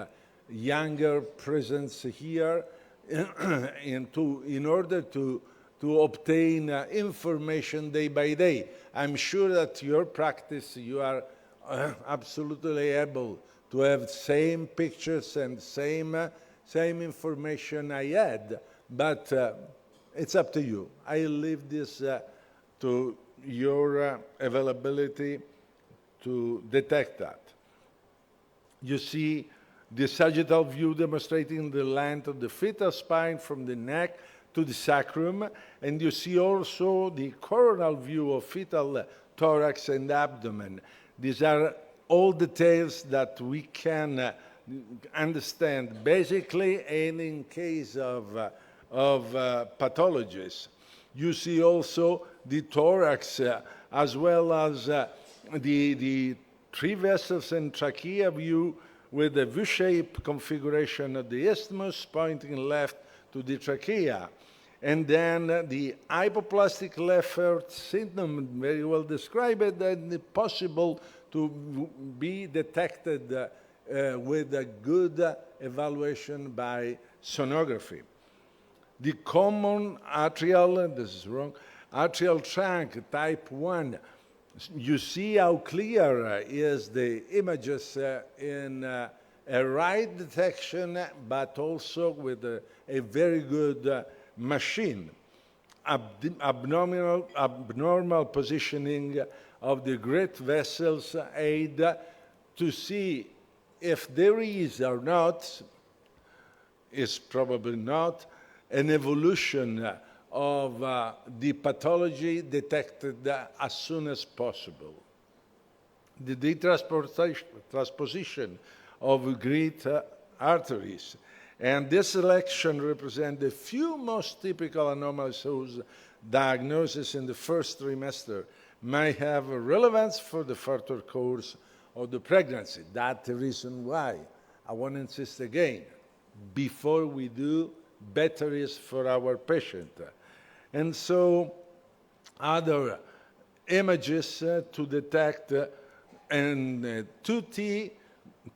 younger presence here, in order to obtain information day by day. I'm sure that your practice, you are absolutely able to have same pictures and same information I had, but it's up to you. I leave this to your availability to detect that. You see the sagittal view demonstrating the length of the fetal spine from the neck to the sacrum, and you see also the coronal view of fetal thorax and abdomen. These are all details that we can understand basically, and in case of pathologies. You see also the thorax as well as the three vessels and trachea view with a V-shaped configuration of the isthmus pointing left to the trachea. And then the hypoplastic left heart syndrome, very well described, and possible to be detected with a good evaluation by sonography. The common atrial, this is wrong, atrial trunk type 1, you see how clear is the images in a right detection, but also with a very good machine. Abnormal positioning of the great vessels aid to see if there is or not, is probably not, an evolution of the pathology detected as soon as possible. The detransposition of great arteries. And this selection represents the few most typical anomalies whose diagnosis in the first trimester may have relevance for the further course of the pregnancy. That's the reason why I want to insist again, before we do, better is for our patient. And so other images to detect and 2D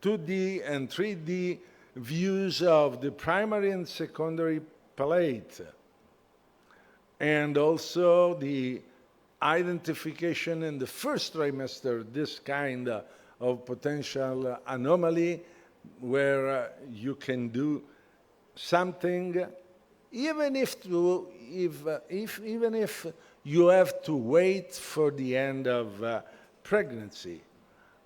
and 3D views of the primary and secondary palate, and also the identification in the first trimester, this kind of potential anomaly, where you can do something, even if you have to wait for the end of pregnancy.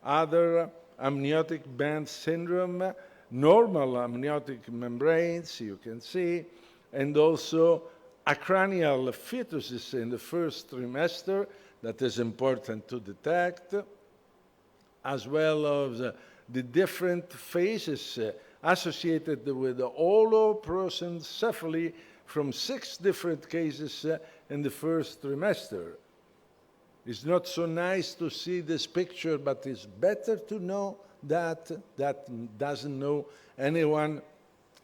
Other amniotic band syndrome, normal amniotic membranes, you can see, and also acranial fetuses in the first trimester, that is important to detect, as well as the different phases associated with the holoprosencephaly from 6 different cases in the first trimester. It's not so nice to see this picture, but it's better to know that doesn't know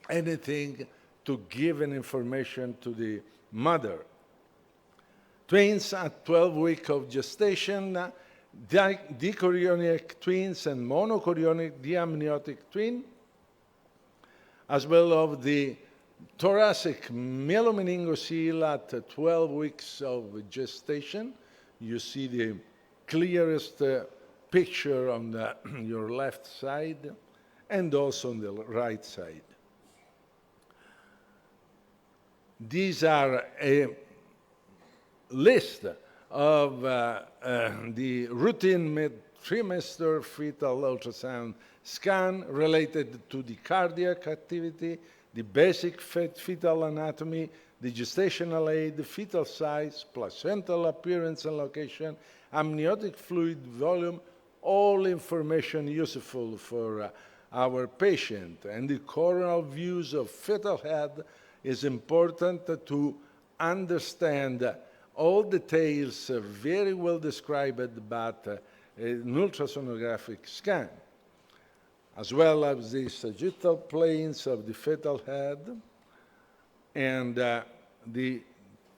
anything to give an information to the mother. Twins at 12 weeks of gestation, dichorionic twins and monochorionic diamniotic twin, as well as the thoracic myelomeningocele at 12 weeks of gestation. You see the clearest picture on your left side and also on the right side. These are a list of the routine mid-trimester fetal ultrasound scan related to the cardiac activity, the basic fetal anatomy, the gestational age, the fetal size, placental appearance and location, amniotic fluid volume, all information useful for our patient. And the coronal views of fetal head is important to understand all details very well described by an ultrasonographic scan, as well as the sagittal planes of the fetal head and the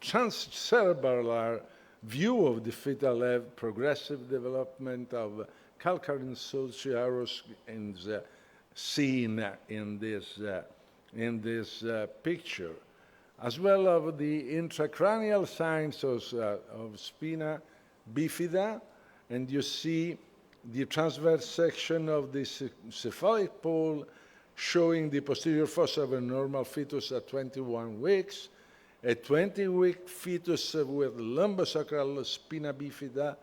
transcerebellar view of the fetal head, progressive development of calcarine sulci and seen in this picture, as well as the intracranial signs of spina bifida, and you see the transverse section of the cephalic pole showing the posterior fossa of a normal fetus at 21 weeks, a 20-week fetus with lumbosacral spina bifida,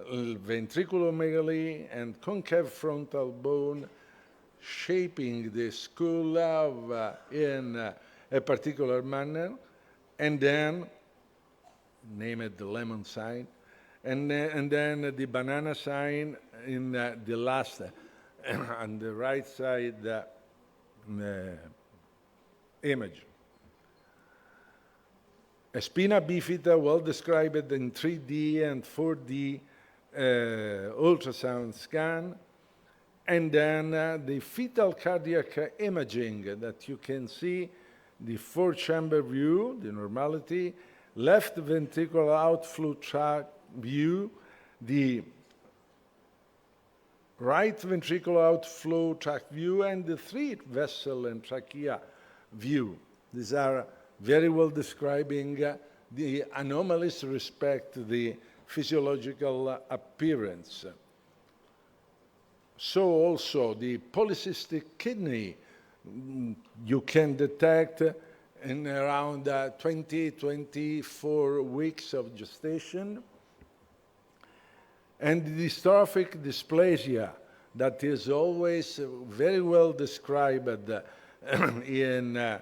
ventriculomegaly, and concave frontal bone shaping the skull in a particular manner, and then, name it the lemon sign, and then the banana sign in the last, on the right side image. A spina bifida, well described in 3D and 4D ultrasound scan, and then the fetal cardiac imaging that you can see, the 4-chamber view, the normality, left ventricular outflow tract view, the right ventricular outflow tract view, and the 3-vessel and trachea view. These are very well describing the anomalies respect to the physiological appearance. So also the polycystic kidney you can detect in around 24 weeks of gestation. And the dystrophic dysplasia that is always very well described in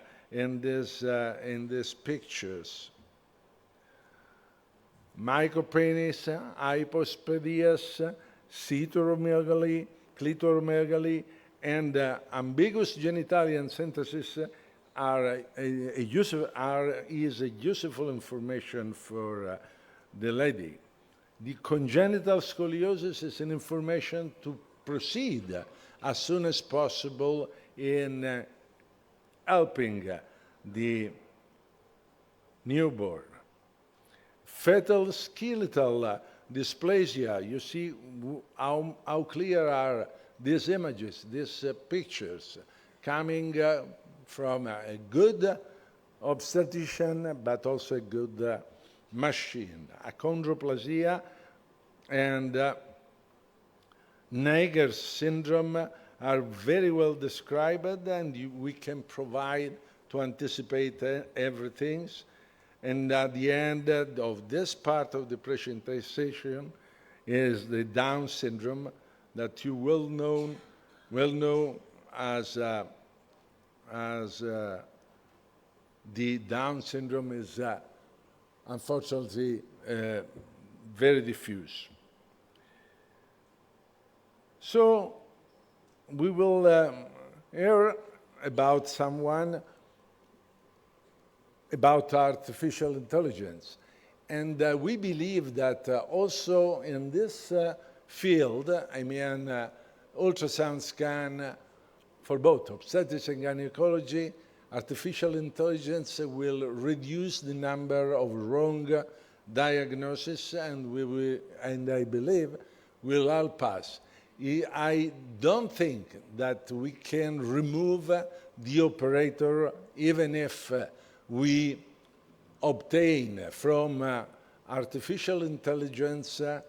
these pictures. Micropenis, hypospadias, cytoromegaly, clitoromegaly, and ambiguous genitalian synthesis is a useful information for the lady. The congenital scoliosis is an information to proceed as soon as possible in helping the newborn. Fetal skeletal dysplasia, you see how clear are these images, these pictures, coming from a good obstetrician, but also a good machine. Achondroplasia and Naegger's syndrome are very well described, and we can provide to anticipate everything. And at the end of this part of the presentation is the Down syndrome that you will know as the Down syndrome is unfortunately very diffuse. So we will hear about about artificial intelligence. And we believe that also in this field, I mean, ultrasound scan for both obstetrics and gynecology, artificial intelligence will reduce the number of wrong diagnoses, and I believe will help us. I don't think that we can remove the operator even if we obtain from artificial intelligence a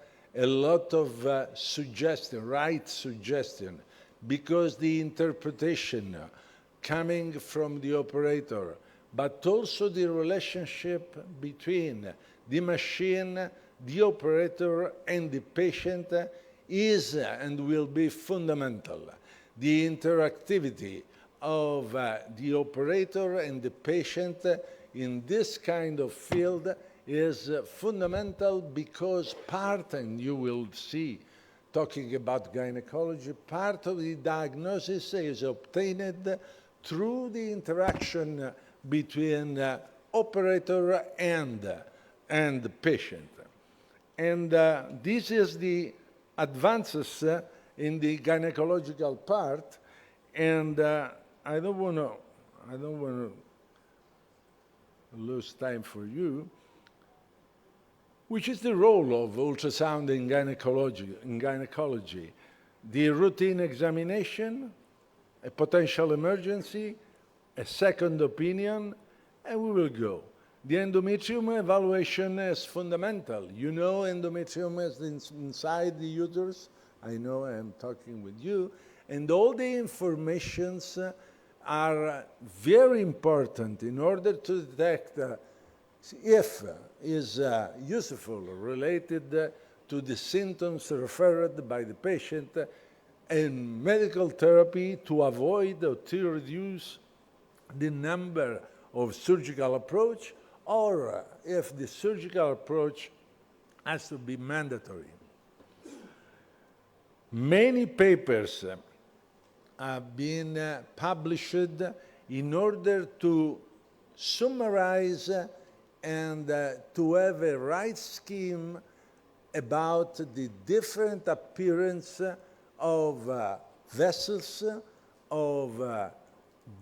lot of right suggestion, because the interpretation coming from the operator, but also the relationship between the machine, the operator, and the patient is and will be fundamental. The interactivity of the operator and the patient in this kind of field is fundamental, because part, and you will see, talking about gynecology, part of the diagnosis is obtained through the interaction between operator and the patient. And this is the advances in the gynecological part, and I don't want to lose time for you, which is the role of ultrasound in gynecology. The routine examination, a potential emergency, a second opinion, and we will go. The endometrium evaluation is fundamental. You know endometrium is inside the uterus. I know I'm talking with you. And all the informations are very important in order to detect if is useful, related to the symptoms referred by the patient, and medical therapy to avoid or to reduce the number of surgical approach, or if the surgical approach has to be mandatory. Many papers have been published in order to summarize and to have a right scheme about the different appearance of vessels, of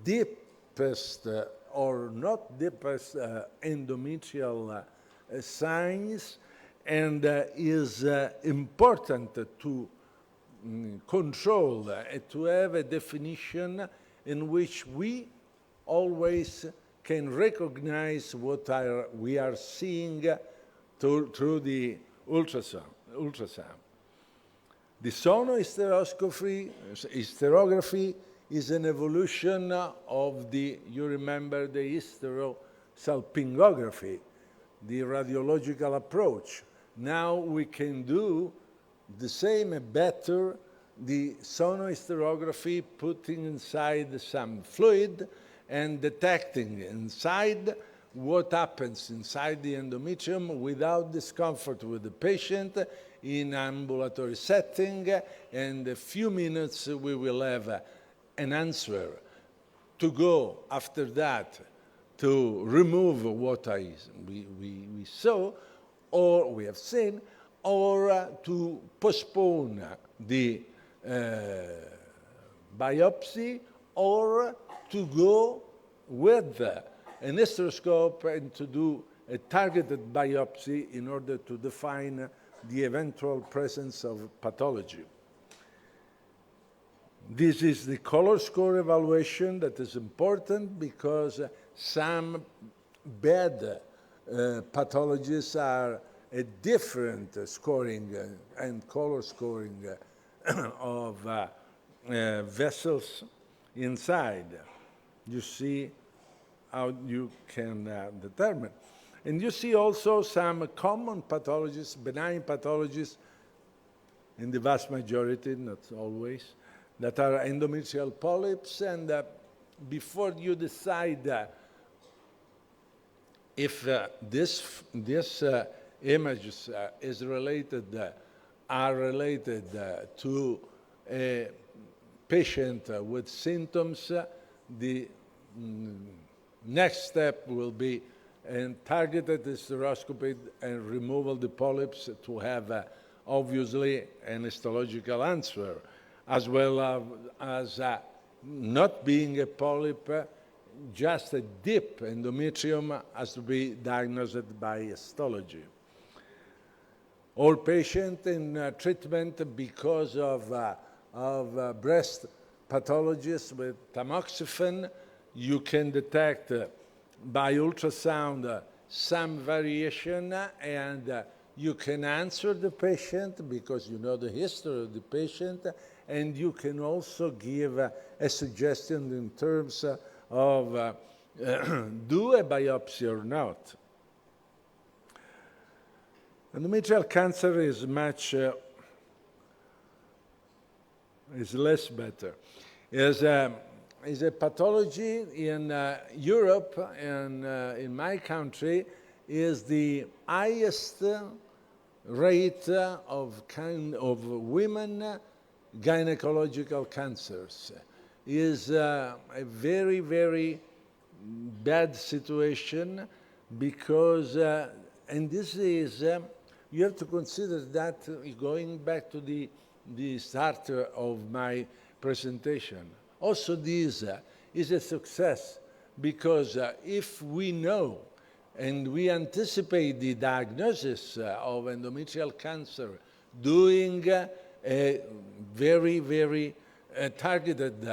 deepest or not deepest endometrial signs, and is important to control, to have a definition in which we always can recognize what we are seeing through the ultrasound. The sonohysterography is an evolution of you remember the hysterosalpingography, the radiological approach. Now we can do the same and better, the sonohysterography, putting inside some fluid and detecting inside what happens inside the endometrium without discomfort with the patient in ambulatory setting, and in a few minutes we will have an answer to go after that to remove what we saw or we have seen, or to postpone the biopsy, or to go with an hysteroscope and to do a targeted biopsy in order to define the eventual presence of pathology. This is the color score evaluation that is important because some bad pathologies are a different scoring and color scoring of vessels inside. You see how you can determine. And you see also some common pathologies, benign pathologies, in the vast majority, not always, that are endometrial polyps. And before you decide if this images are related to a patient with symptoms, the next step will be a targeted hysteroscopy and removal of the polyps to have obviously an histological answer, as well as not being a polyp, just a deep endometrium has to be diagnosed by histology. All patients in treatment because of breast pathologies with tamoxifen, you can detect by ultrasound some variation, and you can answer the patient because you know the history of the patient, and you can also give a suggestion in terms of do a biopsy or not. Endometrial cancer is less better. Is a pathology in Europe and in my country is the highest rate of women gynecological cancers. Is a very, very bad situation because, and this is, you have to consider that going back to the start of my presentation. Also this is a success because if we know and we anticipate the diagnosis of endometrial cancer doing a very, very targeted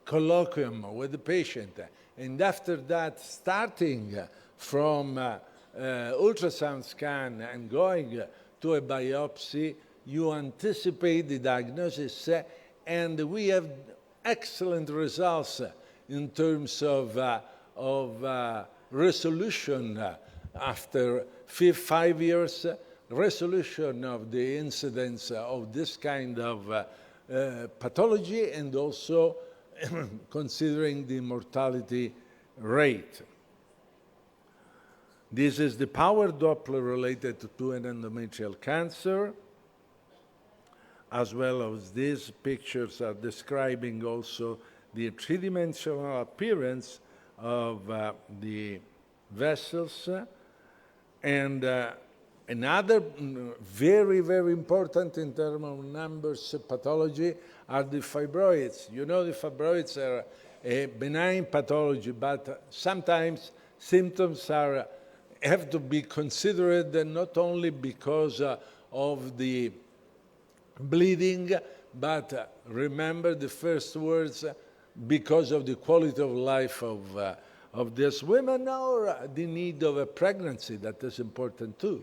colloquium with the patient, and after that starting from ultrasound scan and going to a biopsy, you anticipate the diagnosis, and we have excellent results in terms of resolution after 5 years, resolution of the incidence of this kind of pathology, and also considering the mortality rate. This is the power Doppler related to an endometrial cancer, as well as these pictures are describing also the three-dimensional appearance of the vessels. And another very, very important in terms of numbers pathology are the fibroids. You know, the fibroids are a benign pathology, but sometimes symptoms have to be considered not only because of the bleeding, but remember the first words, because of the quality of life of these women, or the need of a pregnancy, that is important too.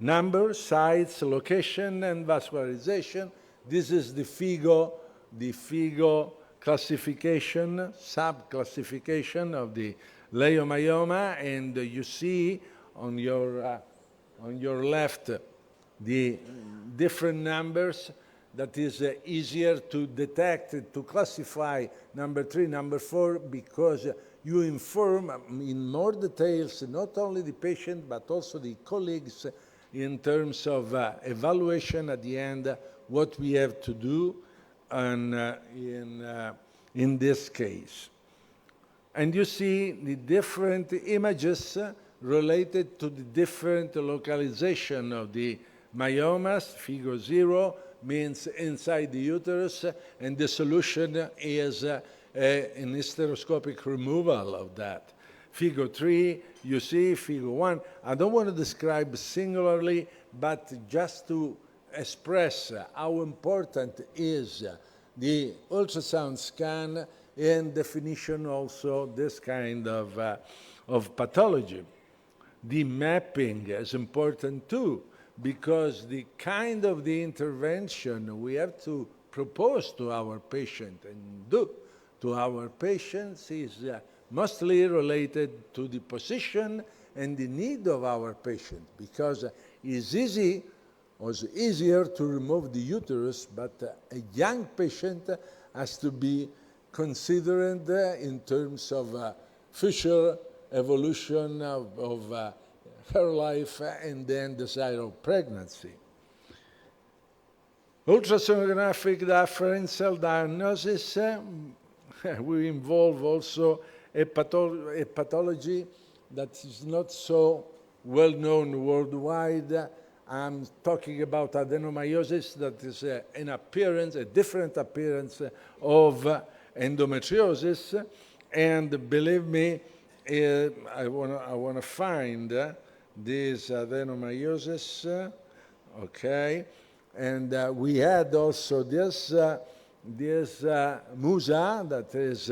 Number, size, location, and vascularization. This is the FIGO classification, sub-classification of the leiomyoma, and you see on your left the different numbers that is easier to detect, to classify number 3, number 4, because you inform in more details not only the patient but also the colleagues in terms of evaluation at the end, what we have to do in this case. And you see the different images related to the different localization of the myomas. Figure 0 means inside the uterus, and the solution is an hysteroscopic removal of that. Figure 3, you see, figure 1. I don't want to describe singularly, but just to express how important is the ultrasound scan and definition also this kind of pathology. The mapping is important too, because the kind of the intervention we have to propose to our patient and do to our patients is mostly related to the position and the need of our patient, because it's easier to remove the uterus, but a young patient has to be considered in terms of future evolution of her life and then desire of pregnancy. Ultrasonographic differential diagnosis will involve also a pathology that is not so well known worldwide. I'm talking about adenomyosis, that is an appearance, a different appearance of endometriosis, and believe me, I want to find this adenomyosis, okay, and we had also this MUSA, that is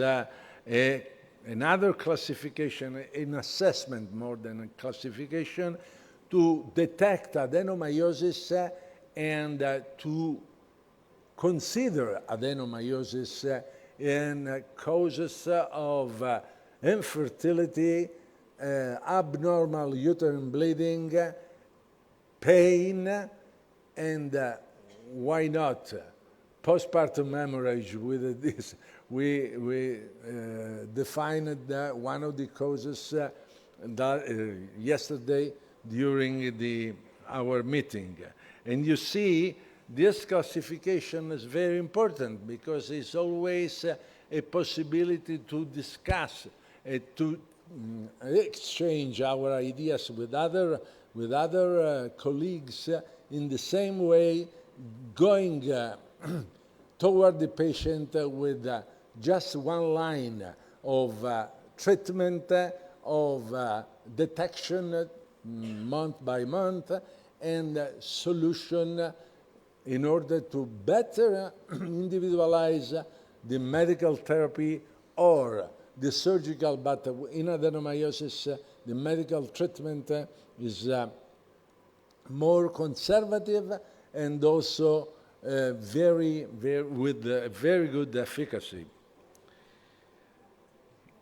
another classification, an assessment more than a classification, to detect adenomyosis and to consider adenomyosis in causes of infertility, abnormal uterine bleeding, pain, and why not postpartum hemorrhage. With this, we defined one of the causes yesterday during our meeting. And you see, this classification is very important because it's always a possibility to discuss, to exchange our ideas with other colleagues in the same way, going toward the patient with just one line of treatment, of detection month by month, and solution in order to better individualize the medical therapy or the surgical, but in adenomyosis, the medical treatment is more conservative and also with very good efficacy.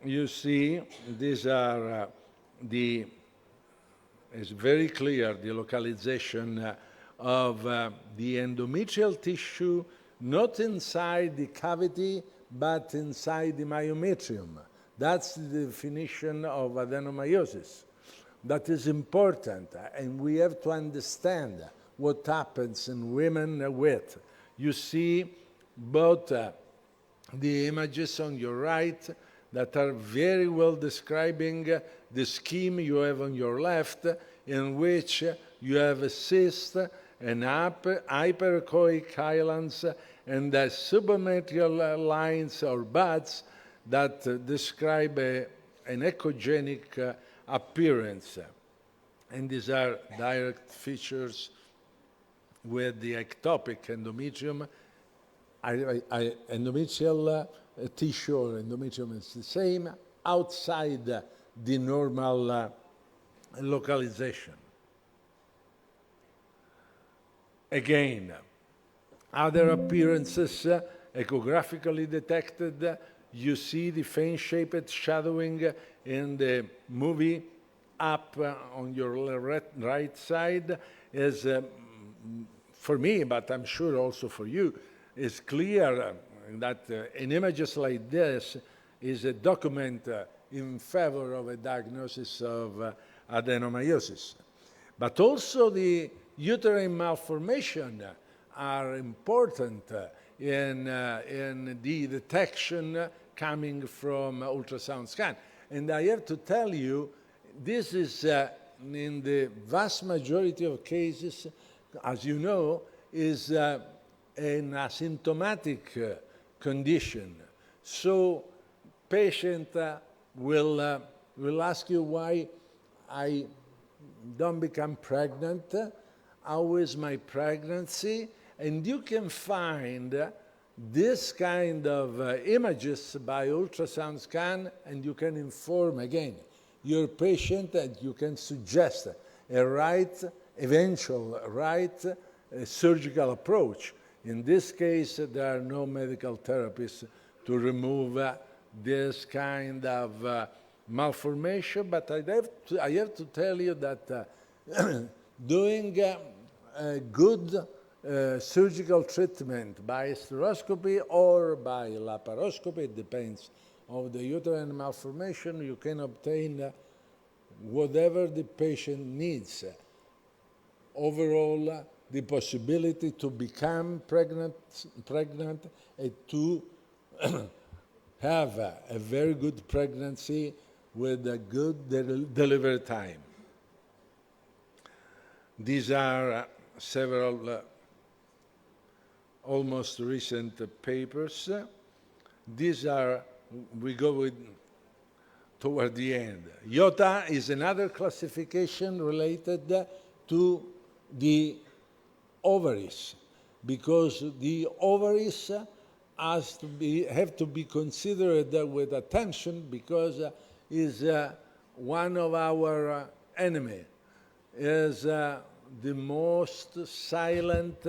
You see, these are it's very clear the localization of the endometrial tissue, not inside the cavity, but inside the myometrium. That's the definition of adenomyosis. That is important, and we have to understand what happens in women with. You see both the images on your right that are very well describing the scheme you have on your left, in which you have a cyst, an hyperechoic islands, and the subometrial lines or buds that describe an echogenic appearance. And these are direct features with the ectopic endometrium. Endometrial tissue or endometrium is the same outside the normal localization. Again, other appearances echographically detected. You see the fan-shaped shadowing in the movie up on your right side is, for me, but I'm sure also for you, is clear that in images like this is a document in favor of a diagnosis of adenomyosis. But also the uterine malformation are important in the detection coming from ultrasound scan. And I have to tell you, this is in the vast majority of cases, as you know, is an asymptomatic condition. So patient will ask you why I don't become pregnant, how is my pregnancy, and you can find this kind of images by ultrasound scan, and you can inform again your patient, and you can suggest a eventual right surgical approach. In this case, there are no medical therapies to remove this kind of malformation, but I have to tell you that doing a good surgical treatment by hysteroscopy or by laparoscopy, it depends on the uterine malformation, you can obtain whatever the patient needs. Overall, the possibility to become pregnant and to have a very good pregnancy with a good delivery time. These are several almost recent papers. These are, we go with toward the end. IOTA is another classification related to the ovaries, because the ovaries have to be considered with attention, because is one of our enemy, is the most silent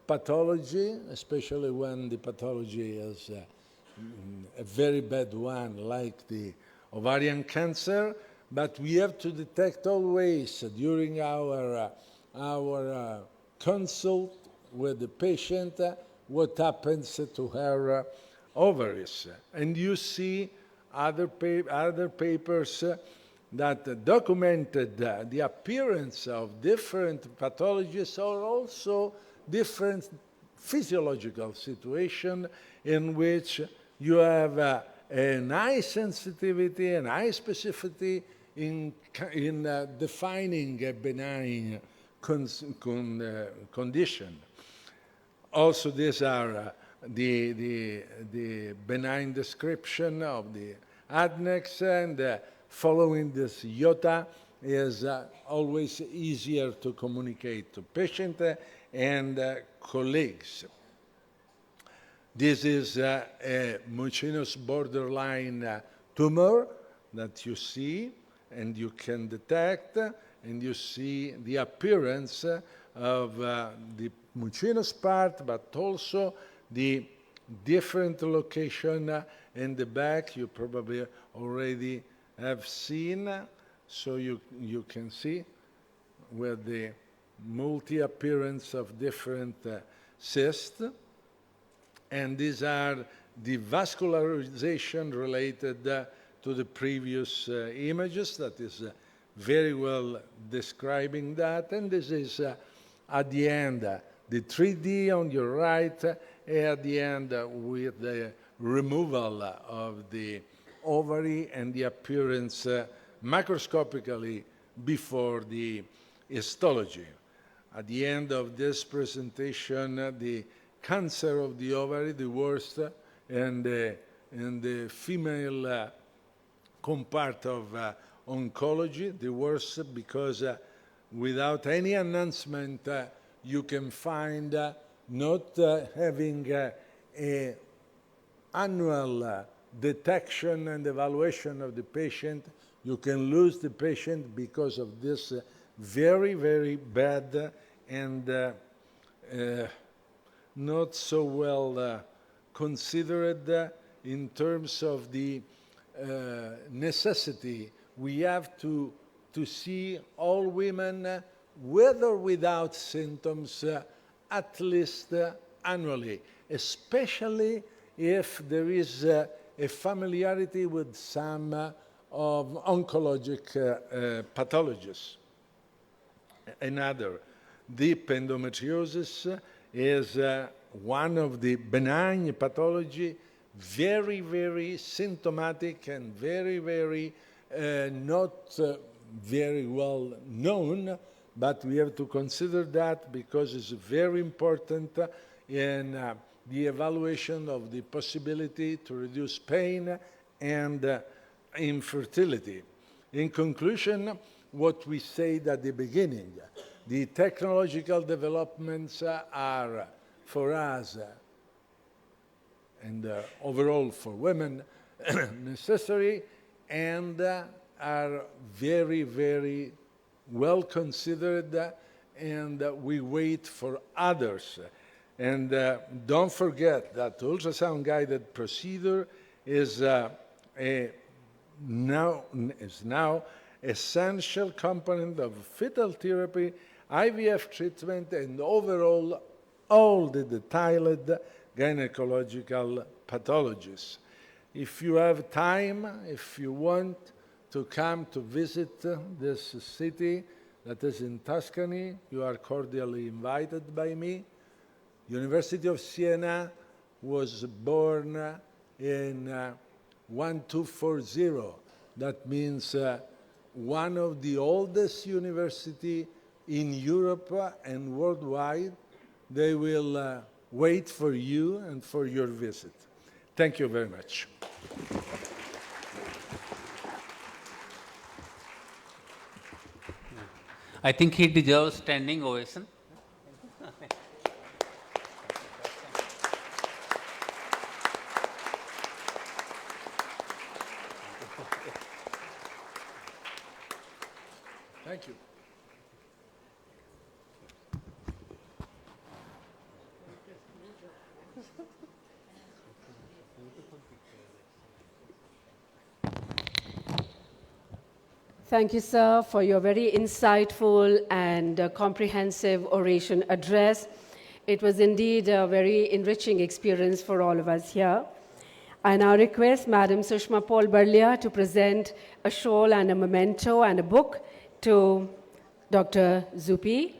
pathology, especially when the pathology is a very bad one, like the ovarian cancer. But we have to detect always during our consult with the patient what happens to her ovaries. And you see other papers that documented the appearance of different pathologies, or also different physiological situation in which you have an high sensitivity and high specificity in defining a benign condition. Also, these are the benign description of the adnex, and following this IOTA is always easier to communicate to patient and colleagues. This is a mucinous borderline tumor that you see and you can detect, and you see the appearance of the mucinous part, but also the different location in the back. You probably already have seen, so you can see with the multi-appearance of different cysts. And these are the vascularization related to the previous images that is very well describing that. And this is at the end, the 3D on your right, at the end with the removal of the ovary and the appearance macroscopically before the histology. At the end of this presentation, the cancer of the ovary, the worst, and the female part of oncology, the worst, because without any announcement, you can find not having an annual detection and evaluation of the patient. You can lose the patient because of this very, very bad and not so well considered in terms of the necessity. We have to see all women, with or without symptoms, at least annually, especially if there is a familiarity with some of oncologic pathologies. Another, deep endometriosis is one of the benign pathology, very, very symptomatic and very, very not very well known, but we have to consider that because it's very important in the evaluation of the possibility to reduce pain and infertility. In conclusion, what we said at the beginning, the technological developments are, for us, and overall for women necessary, and are very, very well considered, and we wait for others. And don't forget that ultrasound-guided procedure is now essential component of fetal therapy, IVF treatment, and overall all the detailed gynecological pathologies. If you have time, if you want to come to visit this city that is in Tuscany, you are cordially invited by me. University of Siena was born in 1240. That means one of the oldest universities in Europe and worldwide. They will wait for you and for your visit. Thank you very much. I think he deserves standing ovation. Thank you. Thank you, sir, for your very insightful and comprehensive oration address. It was indeed a very enriching experience for all of us here. I now request Madam Sushma Paul Barlia to present a shawl and a memento and a book to Dr. Zupi.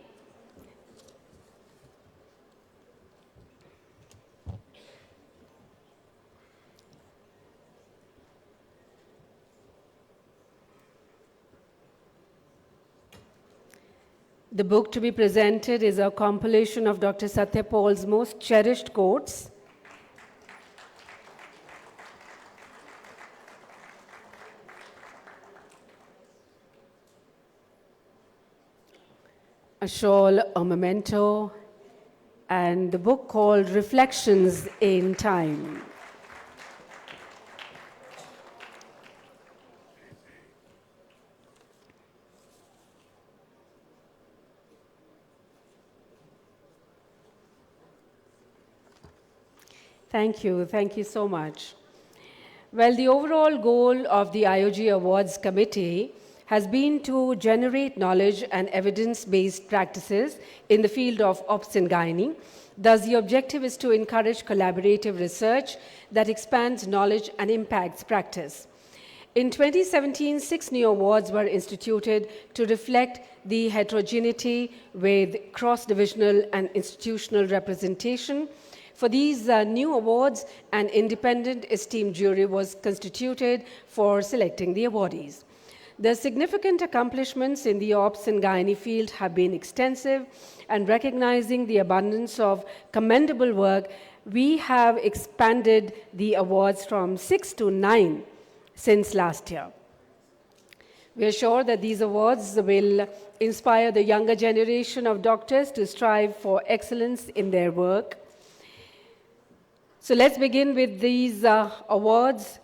The book to be presented is a compilation of Dr. Satya Paul's most cherished quotes. A shawl, a memento, and the book called Reflections in Time. Thank you so much. Well, the overall goal of the IOG Awards Committee has been to generate knowledge and evidence-based practices in the field of obs and gynae. Thus, the objective is to encourage collaborative research that expands knowledge and impacts practice. In 2017, 6 new awards were instituted to reflect the heterogeneity with cross-divisional and institutional representation. For these new awards, an independent esteemed jury was constituted for selecting the awardees. The significant accomplishments in the obs and gynae field have been extensive, and recognizing the abundance of commendable work, we have expanded the awards from 6 to 9 since last year. We are sure that these awards will inspire the younger generation of doctors to strive for excellence in their work. So let's begin with these awards.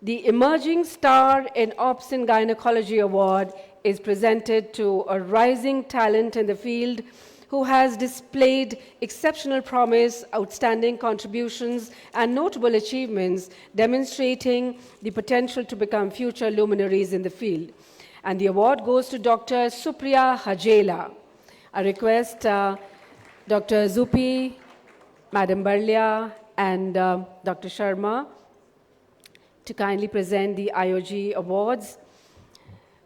The Emerging Star in Obs and Gynaecology Award is presented to a rising talent in the field who has displayed exceptional promise, outstanding contributions, and notable achievements, demonstrating the potential to become future luminaries in the field. And the award goes to Dr. Supriya Hajela. I request Dr. Zupi, Madam Barlia, and Dr. Sharma to kindly present the IOG Awards.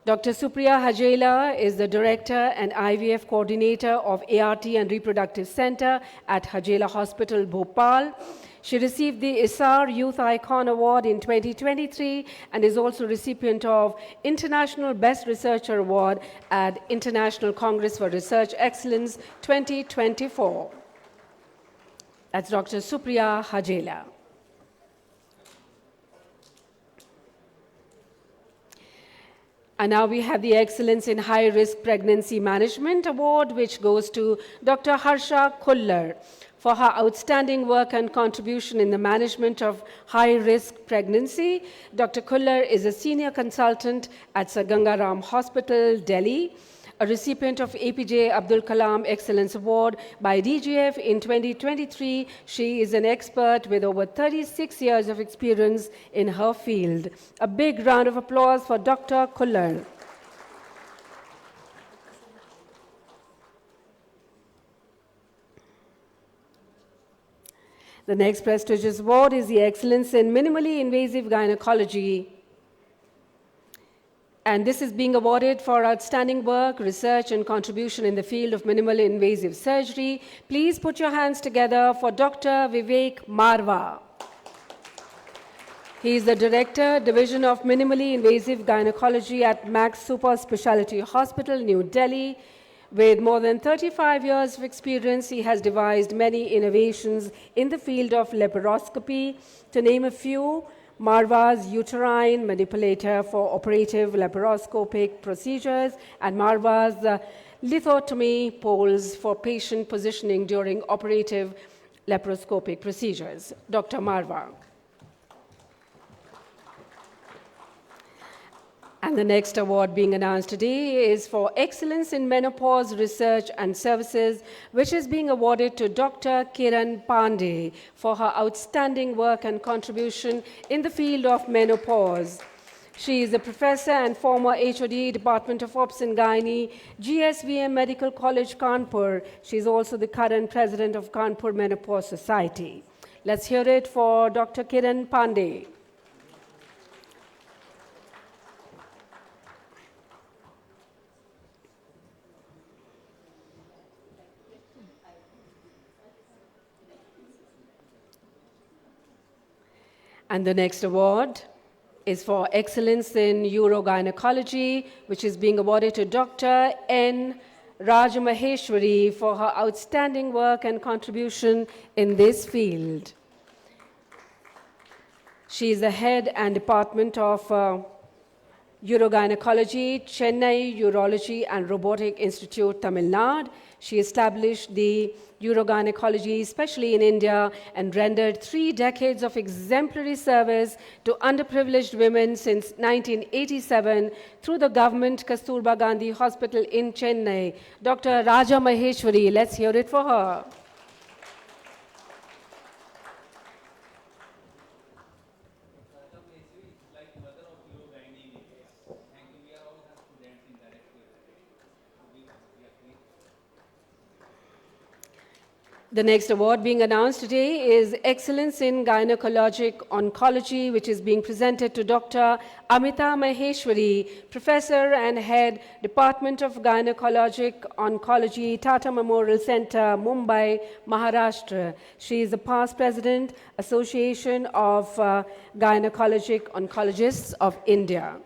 Dr. Supriya Hajela is the Director and IVF Coordinator of ART and Reproductive Center at Hajela Hospital, Bhopal. She received the ISAR Youth Icon Award in 2023 and is also recipient of International Best Researcher Award at International Congress for Research Excellence 2024. That's Dr. Supriya Hajela. And now we have the Excellence in High Risk Pregnancy Management Award, which goes to Dr. Harsha Kullar For her outstanding work and contribution in the management of high-risk pregnancy, Dr. Kullar is a senior consultant at Sir Gangaram Hospital, Delhi, a recipient of APJ Abdul Kalam Excellence Award by DGF in 2023. She is an expert with over 36 years of experience in her field. A big round of applause for Dr. Kullar. The next prestigious award is the Excellence in Minimally Invasive Gynaecology. And this is being awarded for outstanding work, research, and contribution in the field of minimally invasive surgery. Please put your hands together for Dr. Vivek Marwa. He is the Director, Division of Minimally Invasive Gynaecology at Max Super Specialty Hospital, New Delhi. With more than 35 years of experience, he has devised many innovations in the field of laparoscopy. To name a few, Marwa's uterine manipulator for operative laparoscopic procedures and Marwa's lithotomy poles for patient positioning during operative laparoscopic procedures. Dr. Marwa. And the next award being announced today is for Excellence in Menopause Research and Services, which is being awarded to Dr. Kiran Pandey for her outstanding work and contribution in the field of menopause. She is a professor and former HOD, Department of Obs and Gynae, GSVM Medical College, Kanpur. She is also the current president of Kanpur Menopause Society. Let's hear it for Dr. Kiran Pandey. And the next award is for Excellence in Urogynecology, which is being awarded to Dr. N. Rajamaheshwari for her outstanding work and contribution in this field. She is the head and department of Urogynecology, Chennai Urology and Robotic Institute, Tamil Nadu. She established the urogynecology, especially in India, and rendered 3 decades of exemplary service to underprivileged women since 1987 through the government Kasturba Gandhi Hospital in Chennai. Dr. Raja Maheshwari, let's hear it for her. The next award being announced today is Excellence in Gynaecologic Oncology, which is being presented to Dr. Amita Maheshwari, Professor and Head, Department of Gynaecologic Oncology, Tata Memorial Center, Mumbai, Maharashtra. She is the past president, Association of Gynaecologic Oncologists of India.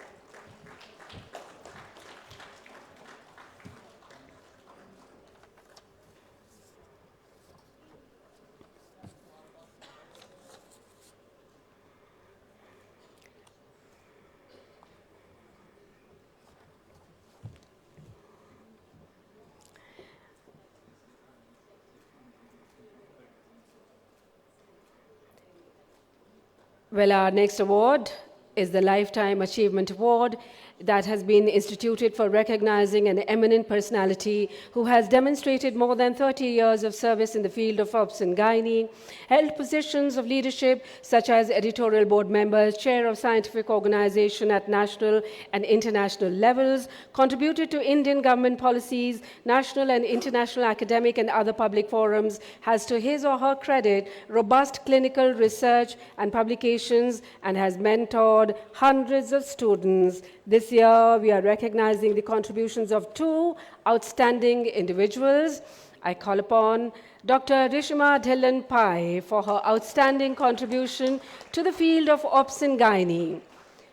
Well, our next award is the Lifetime Achievement Award that has been instituted for recognizing an eminent personality who has demonstrated more than 30 years of service in the field of obs and gynae, held positions of leadership such as editorial board member, chair of scientific organization at national and international levels, contributed to Indian government policies, national and international academic and other public forums, has to his or her credit robust clinical research and publications, and has mentored hundreds of students. This year, we are recognizing the contributions of 2 outstanding individuals. I call upon Dr. Rishima Dhillon Pai for her outstanding contribution to the field of obs and gynae.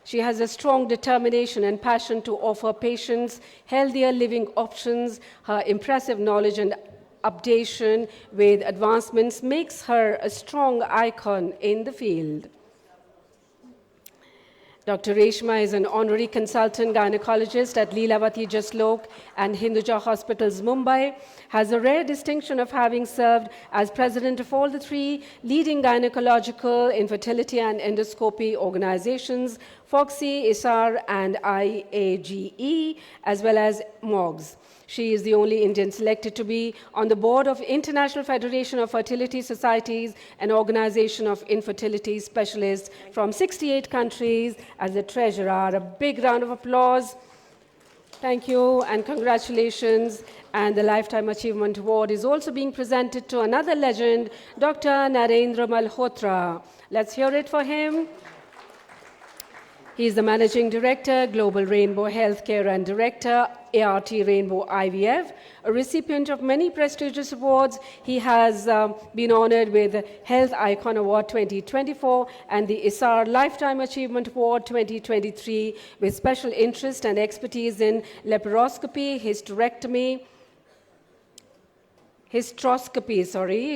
She has a strong determination and passion to offer patients healthier living options. Her impressive knowledge and updation with advancements makes her a strong icon in the field. Dr. Reshma is an honorary consultant gynecologist at Leelavati Jaslok and Hinduja Hospitals, Mumbai, has a rare distinction of having served as president of all the three leading gynecological, infertility and endoscopy organizations, FOXI, ISAR and IAGE, as well as MOGS. She is the only Indian selected to be on the board of International Federation of Fertility Societies, an organization of infertility specialists from 68 countries, as the treasurer. A big round of applause. Thank you and congratulations. And the Lifetime Achievement Award is also being presented to another legend, Dr. Narendra Malhotra. Let's hear it for him. He is the Managing Director, Global Rainbow Healthcare and Director, ART Rainbow IVF, a recipient of many prestigious awards. He has been honored with Health Icon Award 2024 and the ISAR Lifetime Achievement Award 2023 with special interest and expertise in laparoscopy, hysteroscopy,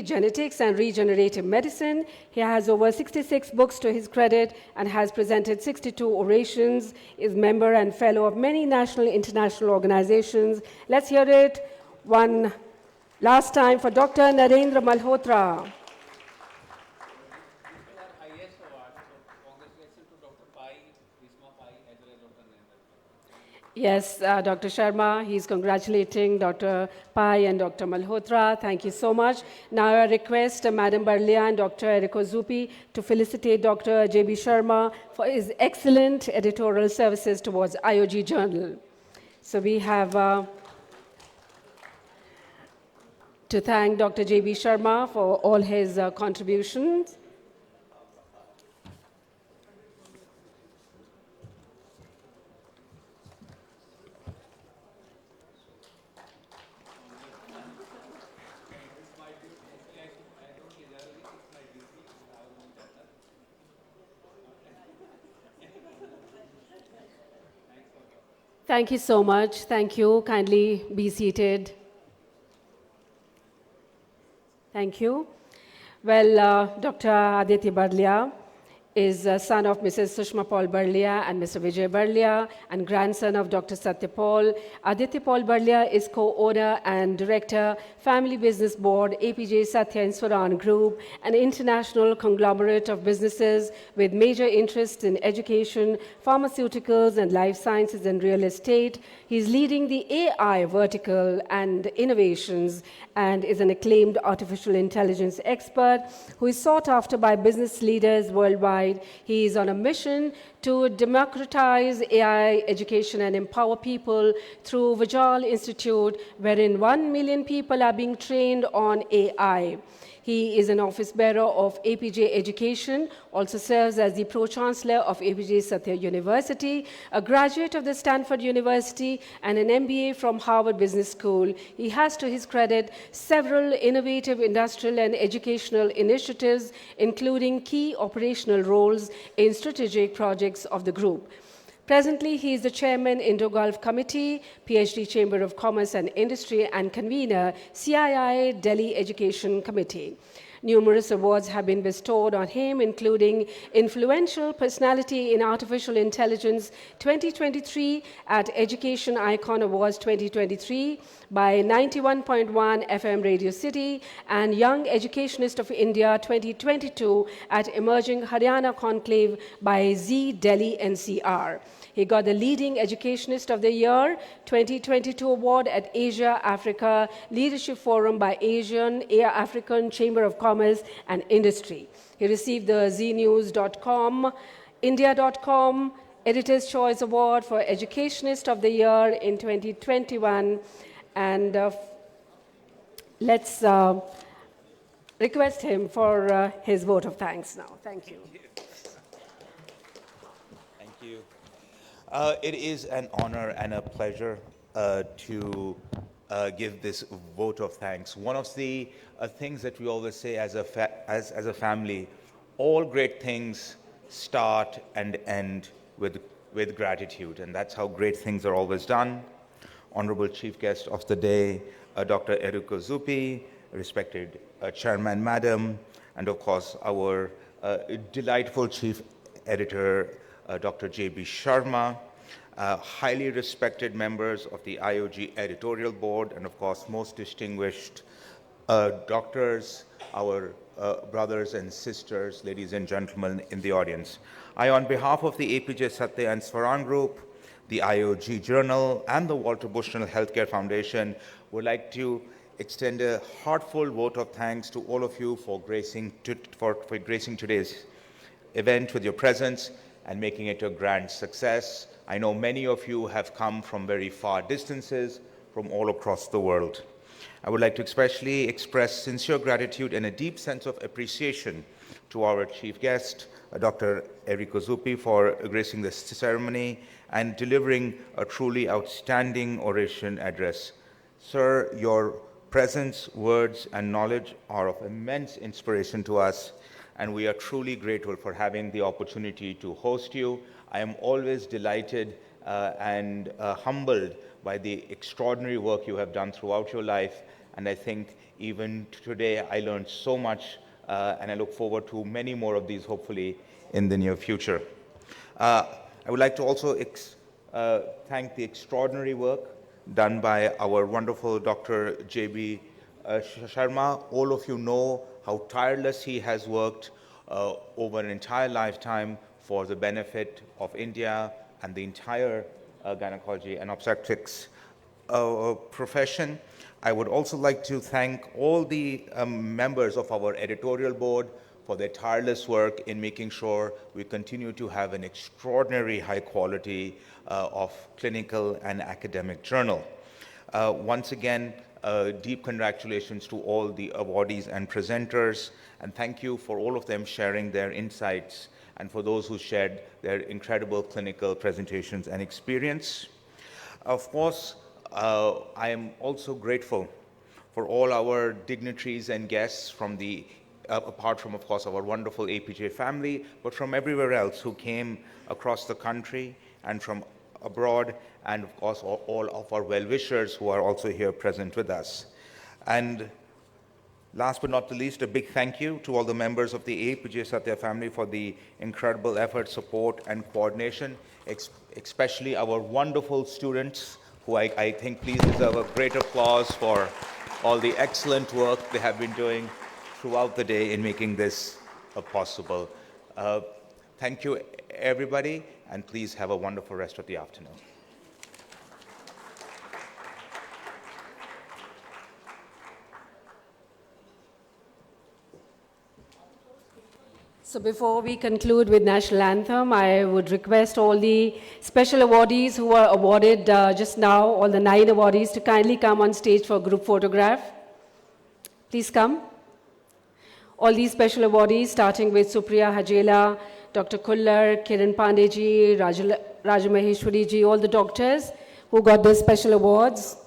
genetics and regenerative medicine. He has over 66 books to his credit and has presented 62 orations, is member and fellow of many national and international organizations. Let's hear it one last time for Dr. Narendra Malhotra. Yes, Dr. Sharma, he's congratulating Dr. Pai and Dr. Malhotra. Thank you so much. Now I request Madam Barlia and Dr. Errico Zupi to felicitate Dr. J.B. Sharma for his excellent editorial services towards IOG Journal. So we have to thank Dr. J.B. Sharma for all his contributions. Thank you so much. Thank you. Kindly be seated. Thank you. Well, Dr. Aditya Barlia is son of Mrs. Sushma Paul Barlia and Mr. Vijay Barlia and grandson of Dr. Satya Paul. Aditya Paul Barlia is co-owner and director, Family Business Board, Apeejay Stya Group, an international conglomerate of businesses with major interests in education, pharmaceuticals, and life sciences and real estate. He's leading the AI vertical and innovations and is an acclaimed artificial intelligence expert who is sought after by business leaders worldwide. He is on a mission to democratize AI education and empower people through Vijal Institute, wherein 1 million people are being trained on AI. He is an office bearer of Apeejay Education, also serves as the Pro-Chancellor of Apeejay Stya University, a graduate of the Stanford University, and an MBA from Harvard Business School. He has to his credit several innovative industrial and educational initiatives, including key operational roles in strategic projects of the group. Presently, he is the chairman, Indo-Gulf Committee, PhD Chamber of Commerce and Industry, and convener, CII Delhi Education Committee. Numerous awards have been bestowed on him, including Influential Personality in Artificial Intelligence 2023 at Education Icon Awards 2023 by 91.1 FM Radio City and Young Educationist of India 2022 at Emerging Haryana Conclave by Z Delhi NCR. He got the Leading Educationist of the Year 2022 award at Asia Africa Leadership Forum by African Chamber of Commerce and Industry. He received the znews.com, india.com Editor's Choice Award for Educationist of the Year in 2021. And let's request him for his vote of thanks now. Thank you. Thank you. It is an honor and a pleasure to give this vote of thanks. One of the things that we always say as a family, all great things start and end with gratitude, and that's how great things are always done. Honorable Chief Guest of the day, Dr. Errico Zupi, respected Chairman Madam, and of course our delightful Chief Editor, Dr. J.B. Sharma, highly respected members of the IOG editorial board, and of course, most distinguished doctors, our brothers and sisters, ladies and gentlemen in the audience. I, on behalf of the Apeejay Stya and Swaran Group, the IOG Journal, and the Walter Bushnell Healthcare Foundation, would like to extend a heartfelt vote of thanks to all of you for gracing today's event with your presence and making it a grand success. I know many of you have come from very far distances from all across the world. I would like to especially express sincere gratitude and a deep sense of appreciation to our chief guest, Dr. Errico Zupi, for gracing this ceremony and delivering a truly outstanding oration address. Sir, your presence, words, and knowledge are of immense inspiration to us, and we are truly grateful for having the opportunity to host you. I am always delighted and humbled by the extraordinary work you have done throughout your life, and I think even today I learned so much, and I look forward to many more of these, hopefully, in the near future. I would like to also thank the extraordinary work done by our wonderful Dr. J.B. Sharma. All of you know how tireless he has worked over an entire lifetime for the benefit of India and the entire gynecology and obstetrics profession. I would also like to thank all the members of our editorial board for their tireless work in making sure we continue to have an extraordinary high quality of clinical and academic journal. Once again, deep congratulations to all the awardees and presenters, and thank you for all of them sharing their insights and for those who shared their incredible clinical presentations and experience. Of course, I am also grateful for all our dignitaries and guests from the apart from, of course, our wonderful Apeejay family, but from everywhere else who came across the country and from abroad, and of course, all of our well-wishers who are also here present with us. And last but not the least, a big thank you to all the members of the Apeejay Stya family for the incredible effort, support, and coordination, especially our wonderful students, who I think please deserve a great applause for all the excellent work they have been doing throughout the day in making this possible. Thank you, everybody, and please have a wonderful rest of the afternoon. So before we conclude with National Anthem, I would request all the special awardees who were awarded just now, all the 9 awardees, to kindly come on stage for a group photograph. Please come. All these special awardees, starting with Supriya Hajela, Dr. Kullar, Kiran Pandeji, Rajamaheshwari ji, all the doctors who got these special awards.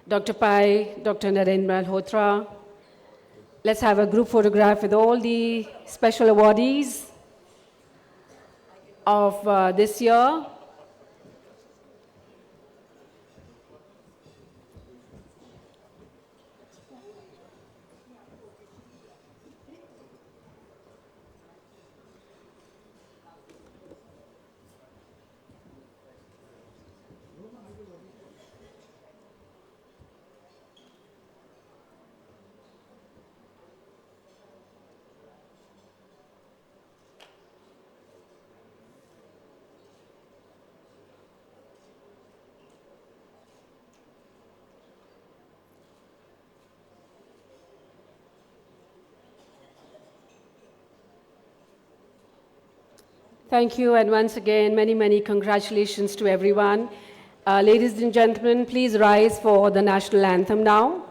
Dr. Pai, Dr. Narendra Malhotra. Let's have a group photograph with all the special awardees of this year. Thank you, and once again, many, many congratulations to everyone. Ladies and gentlemen, please rise for the national anthem now.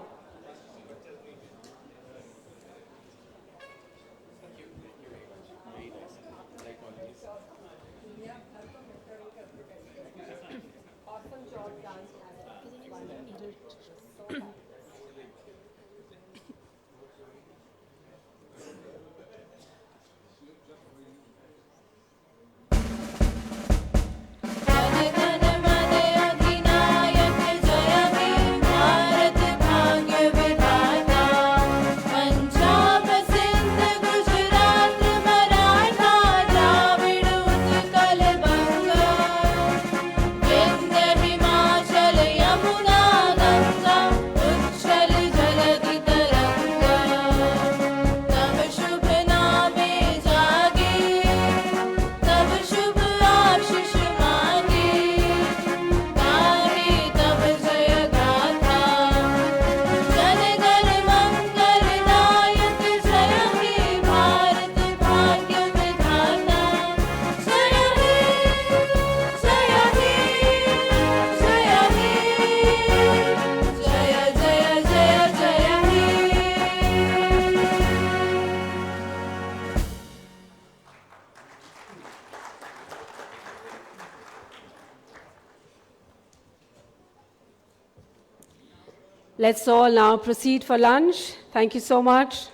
Let's all now proceed for lunch. Thank you so much.